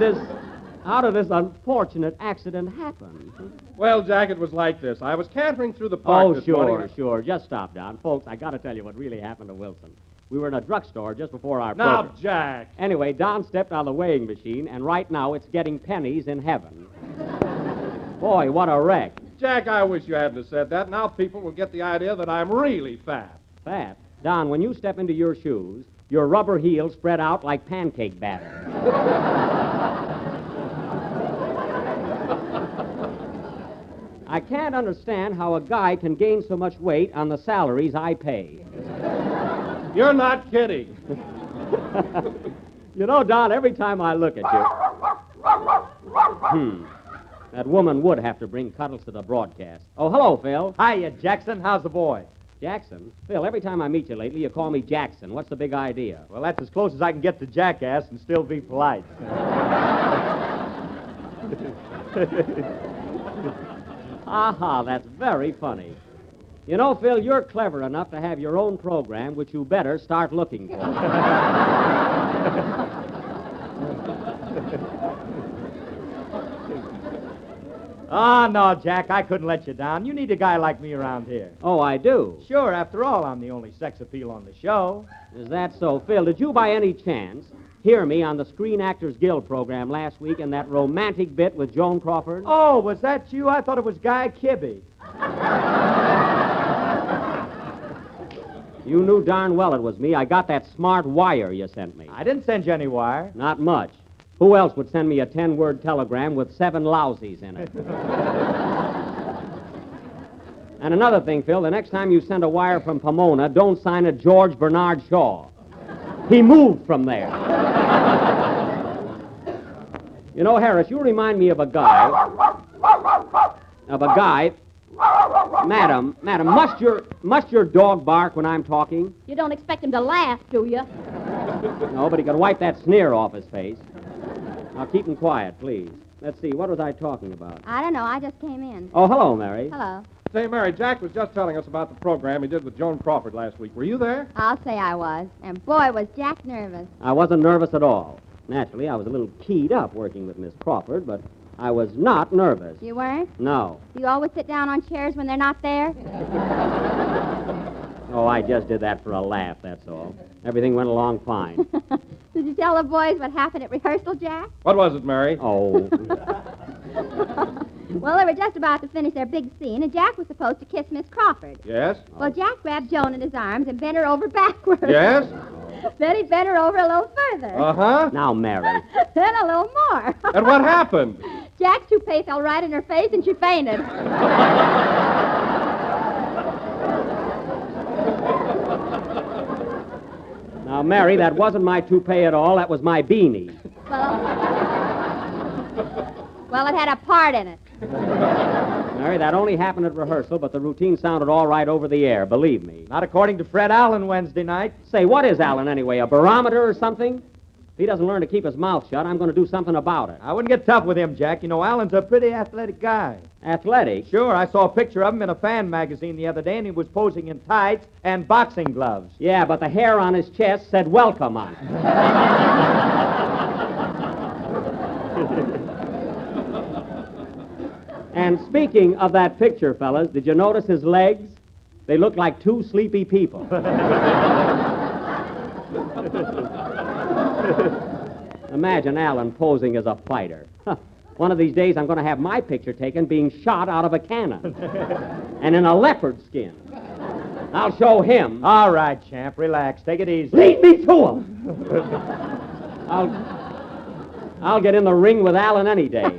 How did this unfortunate accident happen? Well, Jack, it was like this. I was cantering through the park this morning. Sure. Just stop, Don. Folks, I got to tell you what really happened to Wilson. We were in a drugstore just before our Now, program. Jack. Anyway, Don stepped on the weighing machine, and right now it's getting pennies in heaven. Boy, what a wreck. Jack, I wish you hadn't have said that. Now people will get the idea that I'm really fat. Fat? Don, when you step into your shoes, your rubber heels spread out like pancake batter. I can't understand how a guy can gain so much weight on the salaries I pay. You're not kidding. You know, Don, every time I look at you... That woman would have to bring Cuddles to the broadcast. Oh, hello, Phil. Hiya, Jackson. How's the boy? Jackson? Phil, every time I meet you lately, you call me Jackson. What's the big idea? Well, that's as close as I can get to jackass and still be polite. Aha, that's very funny. You know, Phil, you're clever enough to have your own program, which you better start looking for. Oh, no, Jack, I couldn't let you down. You need a guy like me around here. Oh, I do? Sure, after all, I'm the only sex appeal on the show. Is that so? Phil, did you by any chance hear me on the Screen Actors Guild program last week in that romantic bit with Joan Crawford? Oh, was that you? I thought it was Guy Kibbe. You knew darn well it was me. I got that smart wire you sent me. I didn't send you any wire. Not much. Who else would send me a 10-word telegram with 7 lousies in it? And another thing, Phil, the next time you send a wire from Pomona, don't sign it George Bernard Shaw. He moved from there. You know, Harris, you remind me of a guy. Madam, must your dog bark when I'm talking? You don't expect him to laugh, do you? No, but he can wipe that sneer off his face. Now, keep him quiet, please. Let's see, what was I talking about? I don't know. I just came in. Oh, hello, Mary. Hello. Say, Mary, Jack was just telling us about the program he did with Joan Crawford last week. Were you there? I'll say I was. And boy, was Jack nervous. I wasn't nervous at all. Naturally, I was a little keyed up working with Miss Crawford, but I was not nervous. You weren't? No. Do you always sit down on chairs when they're not there? Oh, I just did that for a laugh, that's all. Everything went along fine. Did you tell the boys what happened at rehearsal, Jack? What was it, Mary? Oh. Well, they were just about to finish their big scene, and Jack was supposed to kiss Miss Crawford. Yes? Well, Jack grabbed Joan in his arms and bent her over backwards. Yes? Then he bent her over a little further. Uh-huh. Now, Mary. Then a little more. And what happened? Jack's toupee fell right in her face, and she fainted. Now, Mary, that wasn't my toupee at all. That was my beanie. Well, it had a part in it. Mary, that only happened at rehearsal, but the routine sounded all right over the air, believe me. Not according to Fred Allen Wednesday night. Say, what is Allen anyway, a barometer or something? If he doesn't learn to keep his mouth shut, I'm going to do something about it. I wouldn't get tough with him, Jack. You know, Allen's a pretty athletic guy. Athletic? Sure, I saw a picture of him in a fan magazine the other day, and he was posing in tights and boxing gloves. Yeah, but the hair on his chest said welcome on it. And speaking of that picture, fellas, did you notice his legs? They look like 2 sleepy people. Imagine Allen posing as a fighter. One of these days I'm going to have my picture taken being shot out of a cannon. And in a leopard skin. I'll show him. All right, champ, relax. Take it easy. Lead me to him. I'll get in the ring with Allen any day.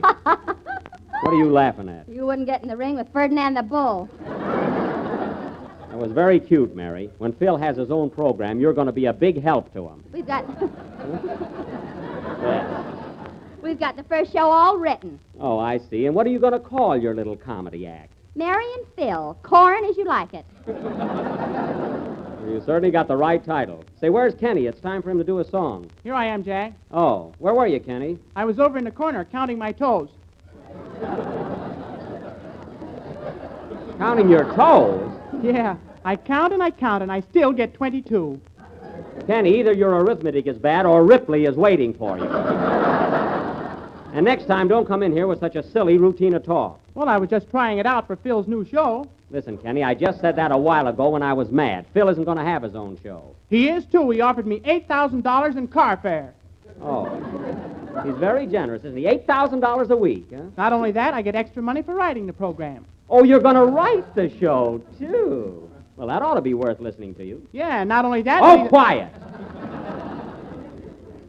What are you laughing at? You wouldn't get in the ring with Ferdinand the Bull. That was very cute, Mary. When Phil has his own program, you're going to be a big help to him. We've got... Yes. We've got the first show all written. Oh, I see. And what are you going to call your little comedy act? Mary and Phil. Corn as you like it. You certainly got the right title. Say, where's Kenny? It's time for him to do a song. Here I am, Jack. Oh, where were you, Kenny? I was over in the corner counting my toes. Counting your toes? Yeah, I count and I still get 22. Kenny, either your arithmetic is bad or Ripley is waiting for you. And next time, don't come in here with such a silly routine of talk. Well, I was just trying it out for Phil's new show. Listen, Kenny, I just said that a while ago when I was mad. Phil isn't going to have his own show. He is, too. He offered me $8,000 in car fare. Oh. He's very generous, isn't he? $8,000 a week, huh? Not only that, I get extra money for writing the program. Oh, you're going to write the show, too. Well, that ought to be worth listening to you. Yeah, not only that... Oh, quiet!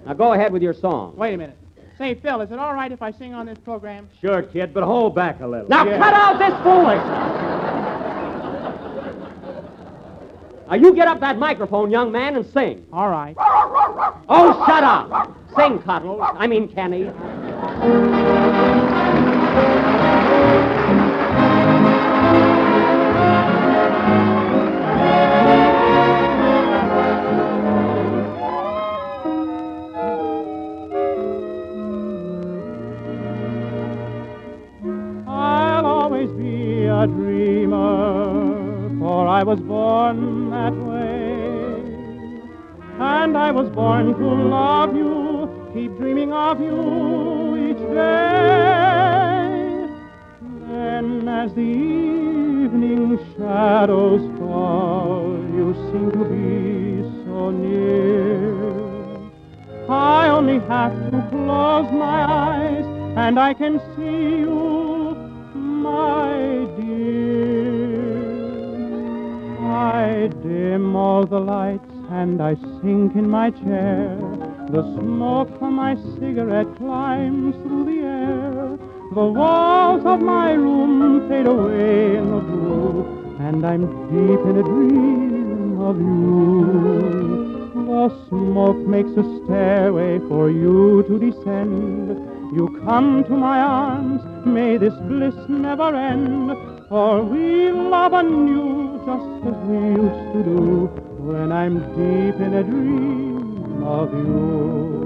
Now go ahead with your song. Wait a minute. Say, Phil, is it all right if I sing on this program? Sure, kid, but hold back a little. Now cut out this foolishness! Now you get up that microphone, young man, and sing. All right. Oh, shut up! Sing, Cuddles. I mean, Kenny. A dreamer, for I was born that way. And I was born to love you, keep dreaming of you each day. Then as the evening shadows fall, you seem to be so near. I only have to close my eyes, and I can see you, my dear. I dim all the lights and I sink in my chair. The smoke from my cigarette climbs through the air. The walls of my room fade away in the blue, and I'm deep in a dream of you. The smoke makes a stairway for you to descend. You come to my arms, may this bliss never end, for we love anew just as we used to do when I'm deep in a dream of you.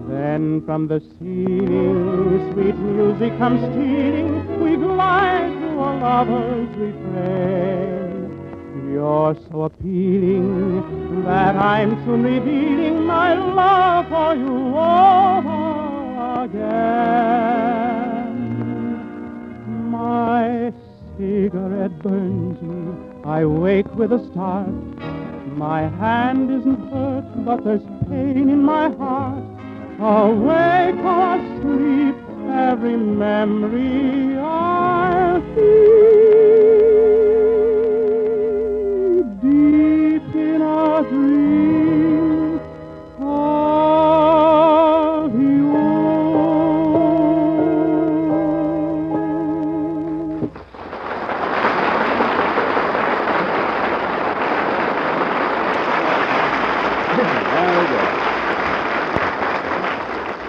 Then from the ceiling sweet music comes stealing, we glide to a lover's refrain. You're so appealing that I'm soon revealing my love for you over again. My cigarette burns me, I wake with a start. My hand isn't hurt, but there's pain in my heart. Awake or asleep, every memory I feel deep in a dream of you.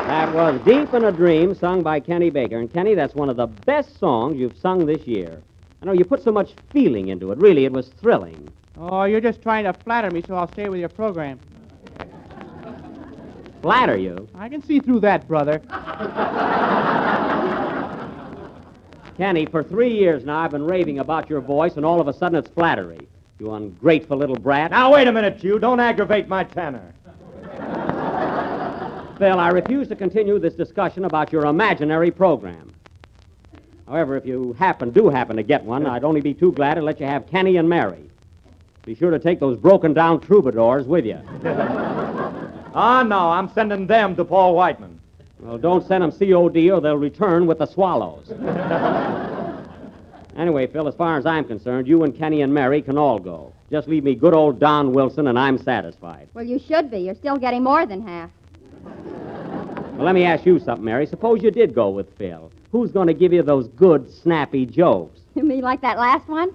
That was Deep in a Dream, sung by Kenny Baker. And, Kenny, that's one of the best songs you've sung this year. I know you put so much feeling into it. Really, it was thrilling. Oh, you're just trying to flatter me, so I'll stay with your program. Flatter you? I can see through that, brother. Kenny, for 3 years now, I've been raving about your voice, and all of a sudden it's flattery. You ungrateful little brat. Now, wait a minute, you. Don't aggravate my tenor. Phil, I refuse to continue this discussion about your imaginary program. However, if you do happen to get one, I'd only be too glad to let you have Kenny and Mary. Be sure to take those broken-down troubadours with you. Ah, no, I'm sending them to Paul Whiteman. Well, don't send them COD or they'll return with the swallows. Anyway, Phil, as far as I'm concerned, you and Kenny and Mary can all go. Just leave me good old Don Wilson, and I'm satisfied. Well, you should be. You're still getting more than half. Well, let me ask you something, Mary. Suppose you did go with Phil. Who's going to give you those good, snappy jokes? You mean like that last one?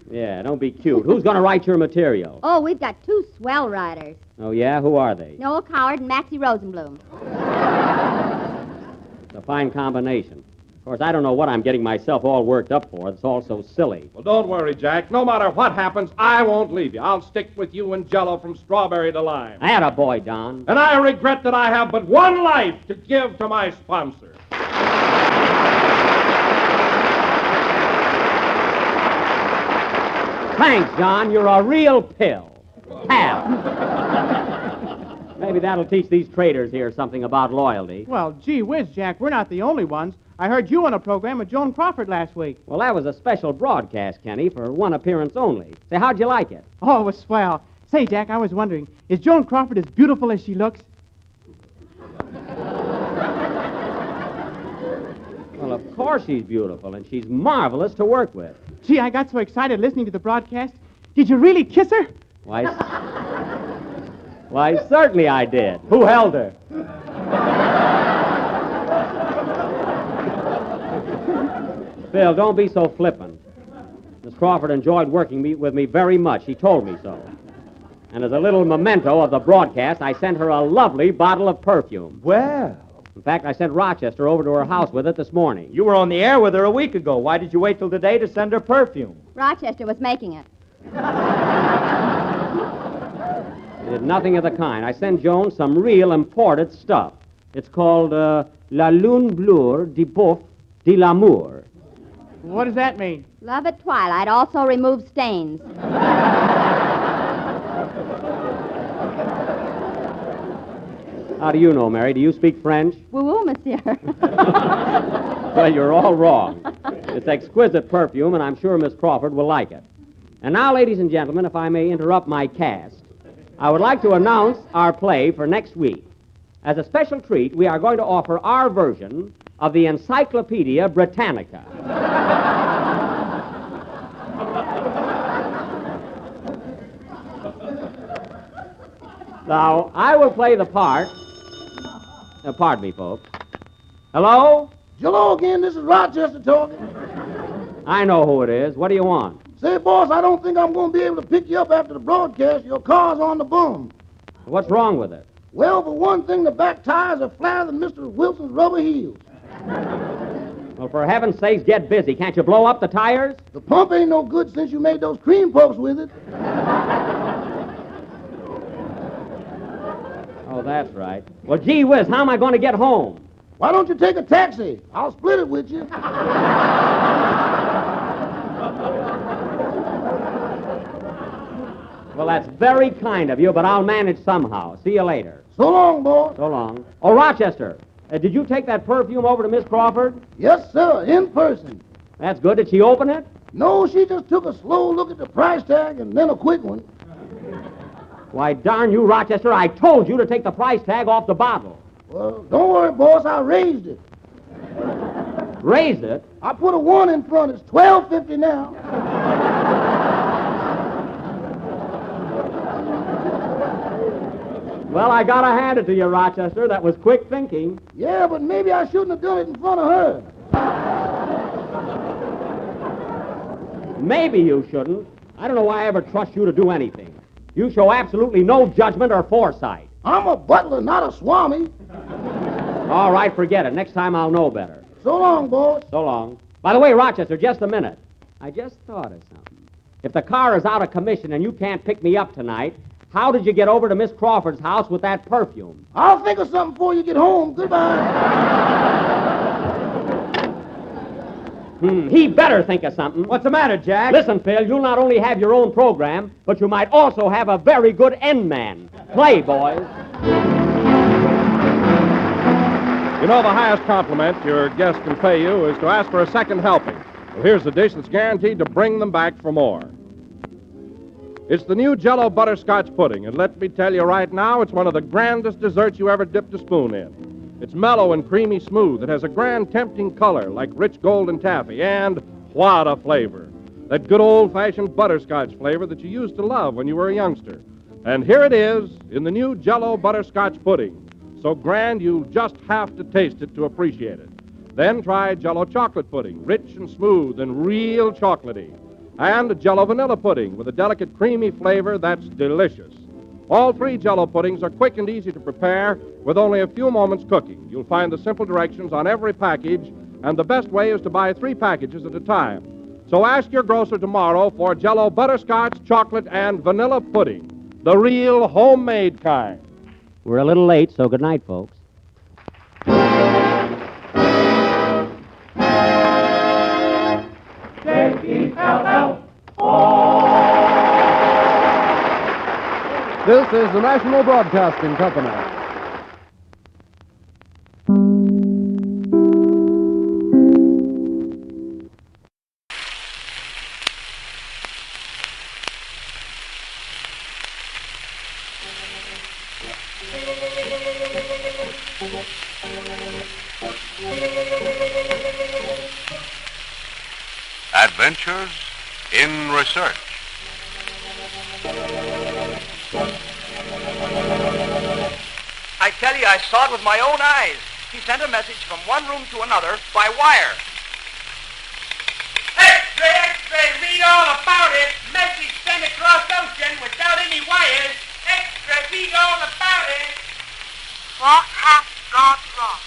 Yeah, don't be cute. Who's going to write your material? Oh, we've got 2 swell writers. Oh, yeah? Who are they? Noel Coward and Maxie Rosenblum. It's a fine combination. Of course, I don't know what I'm getting myself all worked up for. It's all so silly. Well, don't worry, Jack. No matter what happens, I won't leave you. I'll stick with you and Jell-O from strawberry to lime. Atta boy, Don. And I regret that I have but one life to give to my sponsor. Thanks, John. You're a real pill. Pal. Maybe that'll teach these traders here something about loyalty. Well, gee whiz, Jack, we're not the only ones. I heard you on a program with Joan Crawford last week. Well, that was a special broadcast, Kenny, for one appearance only. Say, how'd you like it? Oh, it was swell. Say, Jack, I was wondering, is Joan Crawford as beautiful as she looks? Well, of course she's beautiful, and she's marvelous to work with. Gee, I got so excited listening to the broadcast. Did you really kiss her? Why, certainly I did. Who held her? Phil, don't be so flippant. Miss Crawford enjoyed working with me very much. She told me so. And as a little memento of the broadcast, I sent her a lovely bottle of perfume. Well. In fact, I sent Rochester over to her house with it this morning. You were on the air with her a week ago. Why did you wait till today to send her perfume? Rochester was making it. I did nothing of the kind. I sent Joan some real imported stuff. It's called La Lune Bleue de Boeuf de l'Amour. What does that mean? Love at twilight also removes stains. How do you know, Mary? Do you speak French? Woo-woo, monsieur. Well, you're all wrong. It's exquisite perfume, and I'm sure Miss Crawford will like it. And now, ladies and gentlemen, if I may interrupt my cast, I would like to announce our play for next week. As a special treat, we are going to offer our version of the Encyclopedia Britannica. Now, I will play the part. Pardon me, folks. Hello? Hello again, this is Rochester talking. I know who it is. What do you want? Say, boss, I don't think I'm going to be able to pick you up after the broadcast. Your car's on the boom. What's wrong with it? Well, for one thing, the back tires are flatter than Mr. Wilson's rubber heels. Well, for heaven's sakes, get busy. Can't you blow up the tires? The pump ain't no good since you made those cream puffs with it. Oh, that's right. Well, gee whiz, how am I going to get home? Why don't you take a taxi? I'll split it with you. Well, that's very kind of you, but I'll manage somehow. See you later. So long, boy. So long. Oh, Rochester, did you take that perfume over to Miss Crawford? Yes, sir, in person. That's good. Did she open it? No, she just took a slow look at the price tag and then a quick one. Why, darn you, Rochester, I told you to take the price tag off the bottle. Well, don't worry, boss, I raised it. Raised it? I put a 1 in front. It's $12.50 now. Well, I gotta hand it to you, Rochester. That was quick thinking. Yeah, but maybe I shouldn't have done it in front of her. Maybe you shouldn't. I don't know why I ever trust you to do anything. You show absolutely no judgment or foresight. I'm a butler, not a swami. All right, forget it. Next time I'll know better. So long, boss. So long. By the way, Rochester, just a minute. I just thought of something. If the car is out of commission and you can't pick me up tonight, how did you get over to Miss Crawford's house with that perfume? I'll think of something before you get home. Goodbye. He better think of something. What's the matter, Jack? Listen, Phil, you'll not only have your own program, but you might also have a very good end man. Play, boys. You know, the highest compliment your guest can pay you is to ask for a second helping. Well, here's the dish that's guaranteed to bring them back for more. It's the new Jell-O butterscotch pudding, and let me tell you right now, it's one of the grandest desserts you ever dipped a spoon in. It's mellow and creamy smooth. It has a grand, tempting color like rich golden taffy, and what a flavor. That good old-fashioned butterscotch flavor that you used to love when you were a youngster. And here it is in the new Jell-O butterscotch pudding. So grand you just have to taste it to appreciate it. Then try Jell-O chocolate pudding, rich and smooth and real chocolatey. And Jell-O vanilla pudding with a delicate creamy flavor that's delicious. All three Jell-O puddings are quick and easy to prepare with only a few moments cooking. You'll find the simple directions on every package, and the best way is to buy 3 packages at a time. So ask your grocer tomorrow for Jell-O butterscotch, chocolate, and vanilla pudding, the real homemade kind. We're a little late, so good night, folks. J-E-L-L-O. This is the National Broadcasting Company. Adventures in Research. I tell you, I saw it with my own eyes. He sent a message from one room to another by wire. X-ray, X-ray, read all about it. Message sent across ocean without any wires. X-ray, read all about it. What has gone wrong?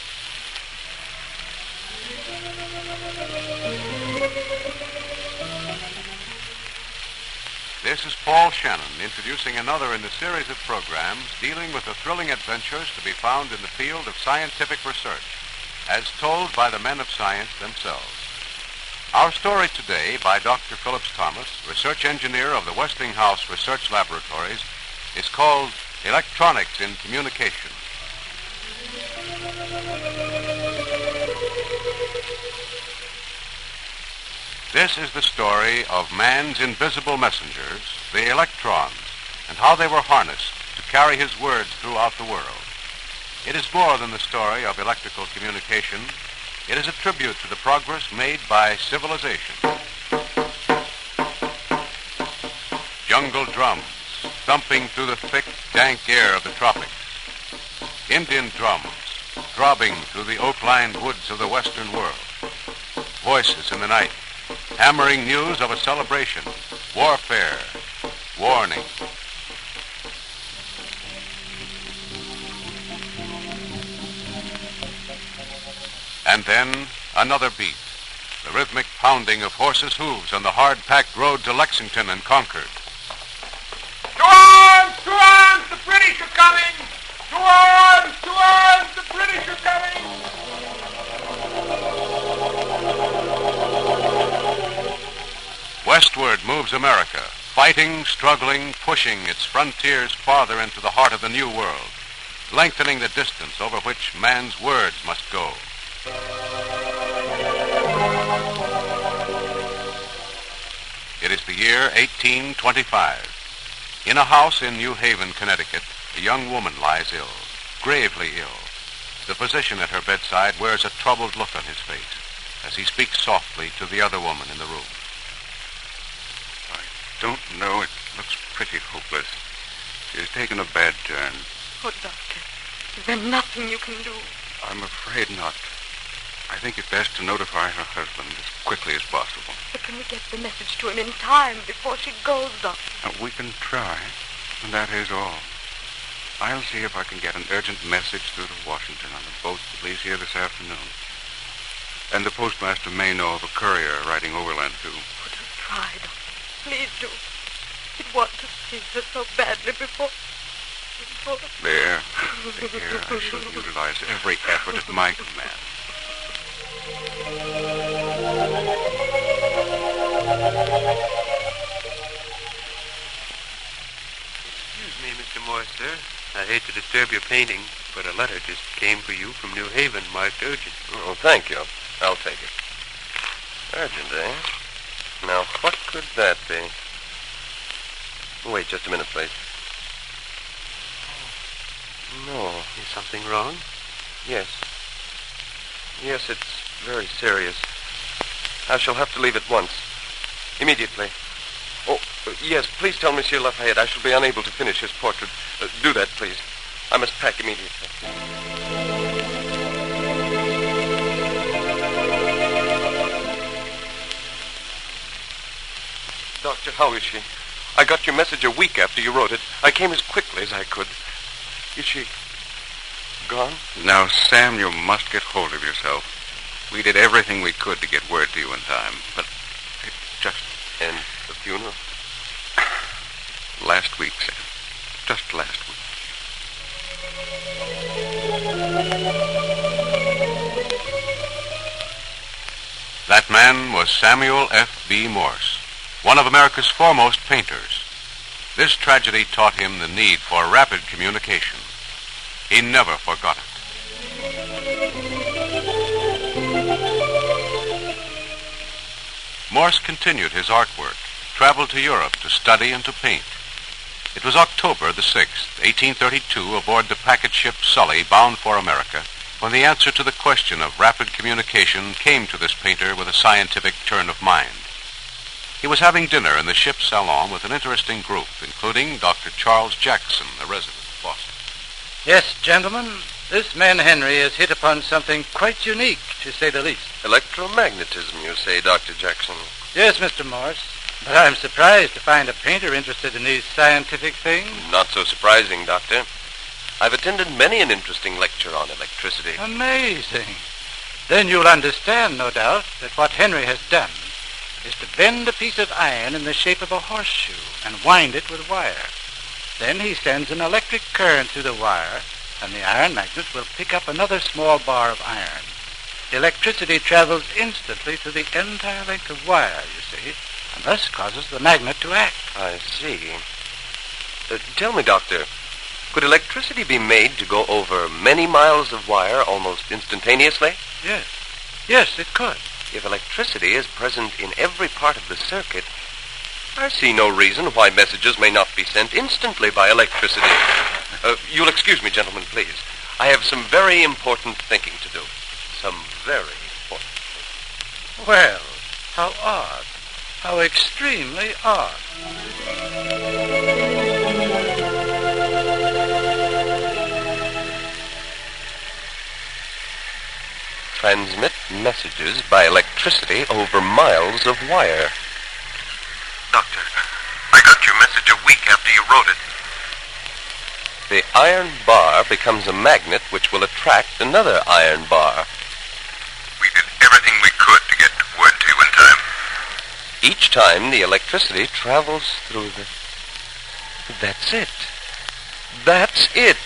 This is Paul Shannon introducing another in the series of programs dealing with the thrilling adventures to be found in the field of scientific research, as told by the men of science themselves. Our story today, by Dr. Phillips Thomas, research engineer of the Westinghouse Research Laboratories, is called Electronics in Communication. This is the story of man's invisible messengers, the electrons, and how they were harnessed to carry his words throughout the world. It is more than the story of electrical communication. It is a tribute to the progress made by civilization. Jungle drums thumping through the thick, dank air of the tropics. Indian drums throbbing through the oak-lined woods of the western world. Voices in the night, hammering news of a celebration, warfare, warning. And then another beat, the rhythmic pounding of horses' hooves on the hard-packed road to Lexington and Concord. To arms! To arms! The British are coming! To arms! To arms! The British are coming! Westward moves America, fighting, struggling, pushing its frontiers farther into the heart of the New World, lengthening the distance over which man's words must go. It is the year 1825. In a house in New Haven, Connecticut, a young woman lies ill, gravely ill. The physician at her bedside wears a troubled look on his face as he speaks softly to the other woman in the room. Don't know. It looks pretty hopeless. She has taken a bad turn. Oh, Doctor, is there nothing you can do? I'm afraid not. I think it best to notify her husband as quickly as possible. But can we get the message to him in time before she goes, Doctor? We can try, and that is all. I'll see if I can get an urgent message through to Washington on a boat that leaves here this afternoon. And the postmaster may know of a courier riding overland, too. Oh, do try, Doctor. Please do. He'd want to see her so badly before... There. I shall utilize every effort at my command. Excuse me, Mr. Morse, sir. I hate to disturb your painting, but a letter just came for you from New Haven, marked urgent. Oh, thank you. I'll take it. Urgent, eh? Now, what could that be? Wait just a minute, please. No. Is something wrong? Yes. Yes, it's very serious. I shall have to leave at once. Immediately. Oh, yes, please tell Monsieur Lafayette I shall be unable to finish his portrait. Do that, please. I must pack immediately. Doctor, how is she? I got your message a week after you wrote it. I came as quickly as I could. Is she gone? Now, Sam, you must get hold of yourself. We did everything we could to get word to you in time, but it just... And the funeral? Last week, Sam. Just last week. That man was Samuel F.B. Morse, one of America's foremost painters. This tragedy taught him the need for rapid communication. He never forgot it. Morse continued his artwork, traveled to Europe to study and to paint. It was October the 6th, 1832, aboard the packet ship Sully, bound for America, when the answer to the question of rapid communication came to this painter with a scientific turn of mind. He was having dinner in the ship's salon with an interesting group, including Dr. Charles Jackson, a resident of Boston. Yes, gentlemen, this man Henry has hit upon something quite unique, to say the least. Electromagnetism, you say, Dr. Jackson? Yes, Mr. Morse, but I'm surprised to find a painter interested in these scientific things. Not so surprising, Doctor. I've attended many an interesting lecture on electricity. Amazing. Then you'll understand, no doubt, that what Henry has done is to bend a piece of iron in the shape of a horseshoe and wind it with wire. Then he sends an electric current through the wire, and the iron magnet will pick up another small bar of iron. Electricity travels instantly through the entire length of wire, you see, and thus causes the magnet to act. I see. Tell me, Doctor, could electricity be made to go over many miles of wire almost instantaneously? Yes. Yes, it could. If electricity is present in every part of the circuit, I see no reason why messages may not be sent instantly by electricity. You'll excuse me, gentlemen, please. I have some very important thinking to do. Some very important thinking. Well, how odd. How extremely odd. Transmit messages by electricity over miles of wire. Doctor, I got your message a week after you wrote it. The iron bar becomes a magnet which will attract another iron bar. We did everything we could to get word to you in time. Each time the electricity travels through the... That's it. That's it.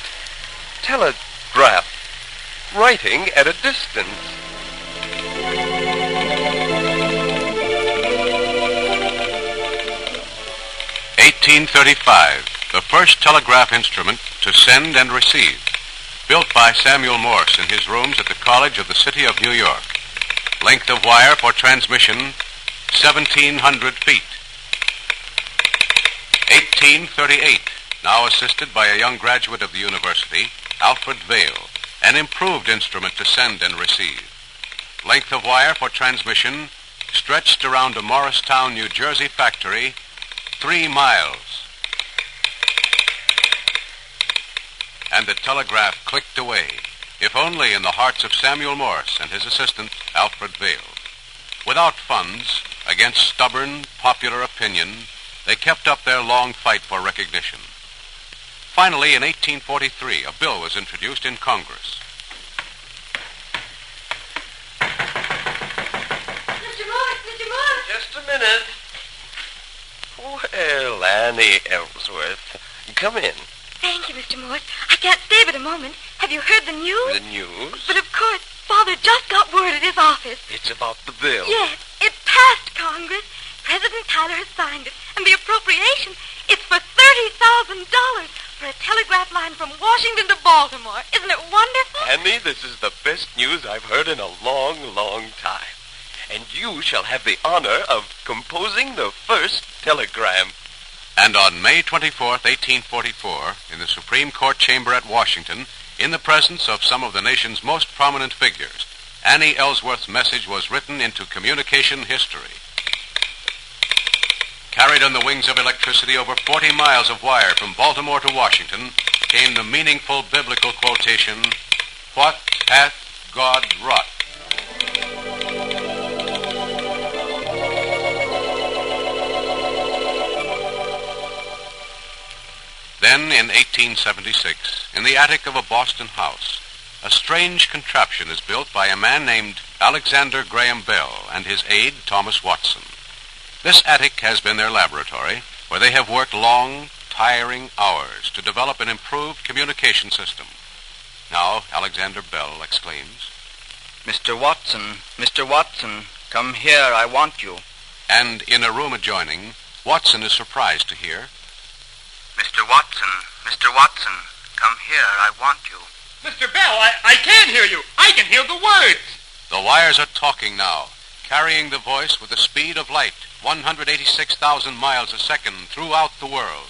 Telegraph. Writing at a distance. (1835), the first telegraph instrument to send and receive, built by Samuel Morse in his rooms at the College of the City of New York. Length of wire for transmission, 1,700 feet. 1838, now assisted by a young graduate of the university, Alfred Vail, an improved instrument to send and receive. Length of wire for transmission, stretched around a Morristown, New Jersey factory, 3 miles. And the telegraph clicked away, if only in the hearts of Samuel Morse and his assistant, Alfred Vail. Without funds, against stubborn popular opinion, they kept up their long fight for recognition. Finally, in 1843, a bill was introduced in Congress. Mr. Morse! Just a minute. Well, Annie Ellsworth, come in. Thank you, Mr. Morse. I can't stay but a moment. Have you heard the news? The news? But of course, Father just got word at his office. It's about the bill. Yes, it passed Congress. President Tyler has signed it, and the appropriation, it's for $30,000 for a telegraph line from Washington to Baltimore. Isn't it wonderful? Annie, this is the best news I've heard in a long, long time. And you shall have the honor of composing the first telegram. And on May 24th, 1844, in the Supreme Court chamber at Washington, in the presence of some of the nation's most prominent figures, Annie Ellsworth's message was written into communication history. Carried on the wings of electricity over 40 miles of wire from Baltimore to Washington came the meaningful biblical quotation, "What hath God wrought?" Then, in 1876, in the attic of a Boston house, a strange contraption is built by a man named Alexander Graham Bell and his aide, Thomas Watson. This attic has been their laboratory, where they have worked long, tiring hours to develop an improved communication system. Now, Alexander Bell exclaims, Mr. Watson, come here, I want you. And in a room adjoining, Watson is surprised to hear, Mr. Watson, come here. I want you. Mr. Bell, I can't hear you. I can hear the words. The wires are talking now, carrying the voice with the speed of light, 186,000 miles a second throughout the world.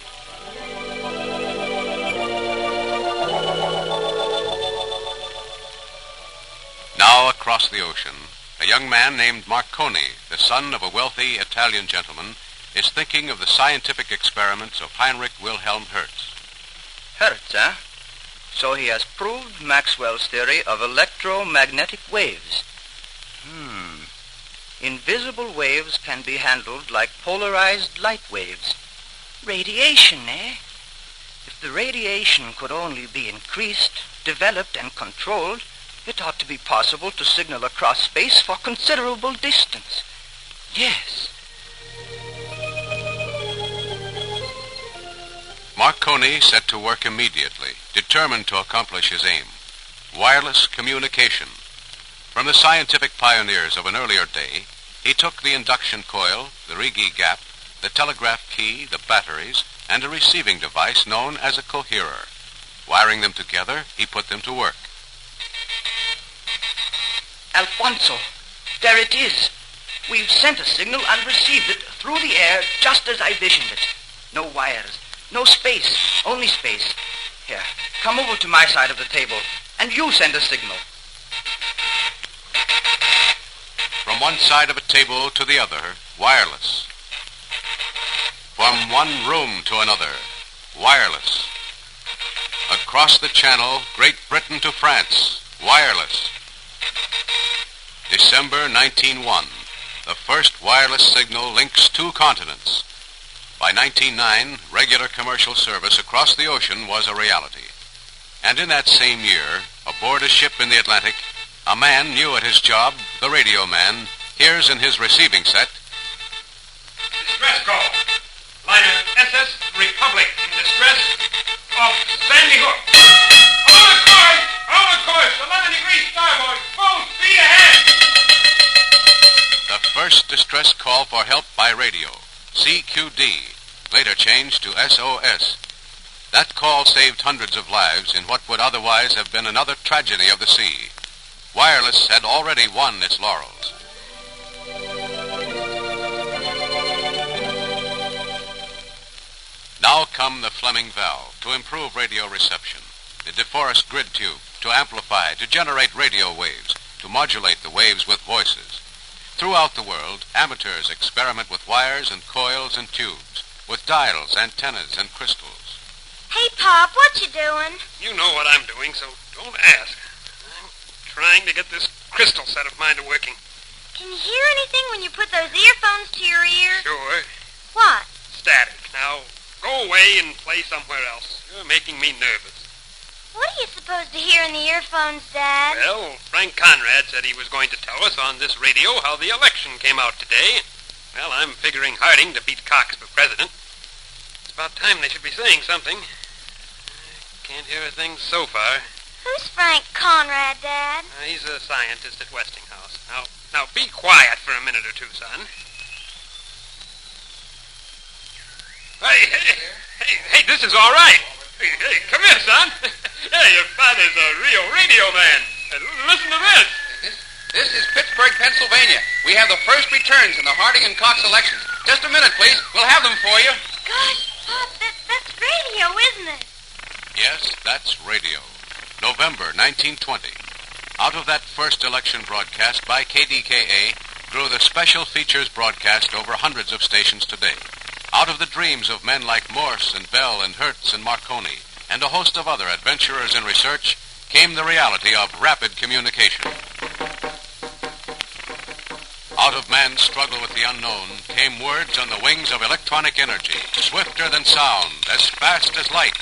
Now across the ocean, a young man named Marconi, the son of a wealthy Italian gentleman, is thinking of the scientific experiments of Heinrich Wilhelm Hertz. Hertz, eh? So he has proved Maxwell's theory of electromagnetic waves. Invisible waves can be handled like polarized light waves. Radiation, eh? If the radiation could only be increased, developed, and controlled, it ought to be possible to signal across space for considerable distance. Yes. Marconi set to work immediately, determined to accomplish his aim. Wireless communication. From the scientific pioneers of an earlier day, he took the induction coil, the Rigi gap, the telegraph key, the batteries, and a receiving device known as a coherer. Wiring them together, he put them to work. Alfonso, there it is. We've sent a signal and received it through the air just as I visioned it. No wires, no space, only space. Here, come over to my side of the table, and you send a signal. From one side of a table to the other, wireless. From one room to another, wireless. Across the Channel, Great Britain to France, wireless. December 1901. The first wireless signal links two continents. By 1909, regular commercial service across the ocean was a reality. And in that same year, aboard a ship in the Atlantic, a man new at his job, the radio man, hears in his receiving set, Distress call. Liner SS Republic in distress off Sandy Hook. On course, 11 degrees starboard, full speed ahead. The first distress call for help by radio, CQD, later changed to SOS. That call saved hundreds of lives in what would otherwise have been another tragedy of the sea. Wireless had already won its laurels. Now come the Fleming valve to improve radio reception, the DeForest grid tube to amplify, to generate radio waves, to modulate the waves with voices. Throughout the world, amateurs experiment with wires and coils and tubes, with dials, antennas, and crystals. Hey, Pop, what you doing? You know what I'm doing, so don't ask. I'm trying to get this crystal set of mine to working. Can you hear anything when you put those earphones to your ear? Sure. What? Static. Now, go away and play somewhere else. You're making me nervous. What are you supposed to hear in the earphones, Dad? Well, Frank Conrad said he was going to tell us on this radio how the election came out today. Well, I'm figuring Harding to beat Cox for president. It's about time they should be saying something. Can't hear a thing so far. Who's Frank Conrad, Dad? He's a scientist at Westinghouse. Now be quiet for a minute or two, son. Hey, this is all right. Hey, come here, son. Hey, your father's a real radio man. Listen to this. This is Pittsburgh, Pennsylvania. We have the first returns in the Harding and Cox elections. Just a minute, please. We'll have them for you. Gosh, Pop, that's radio, isn't it? Yes, that's radio. November 1920. Out of that first election broadcast by KDKA grew the special features broadcast over hundreds of stations today. Out of the dreams of men like Morse and Bell and Hertz and Marconi and a host of other adventurers in research came the reality of rapid communication. Out of man's struggle with the unknown came words on the wings of electronic energy, swifter than sound, as fast as light.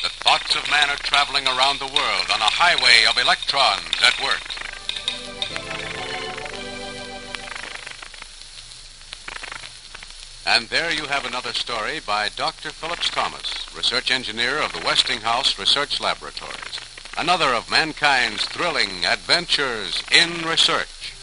The thoughts of man are traveling around the world on a highway of electrons at work. And there you have another story by Dr. Phillips Thomas, research engineer of the Westinghouse Research Laboratories. Another of mankind's thrilling adventures in research.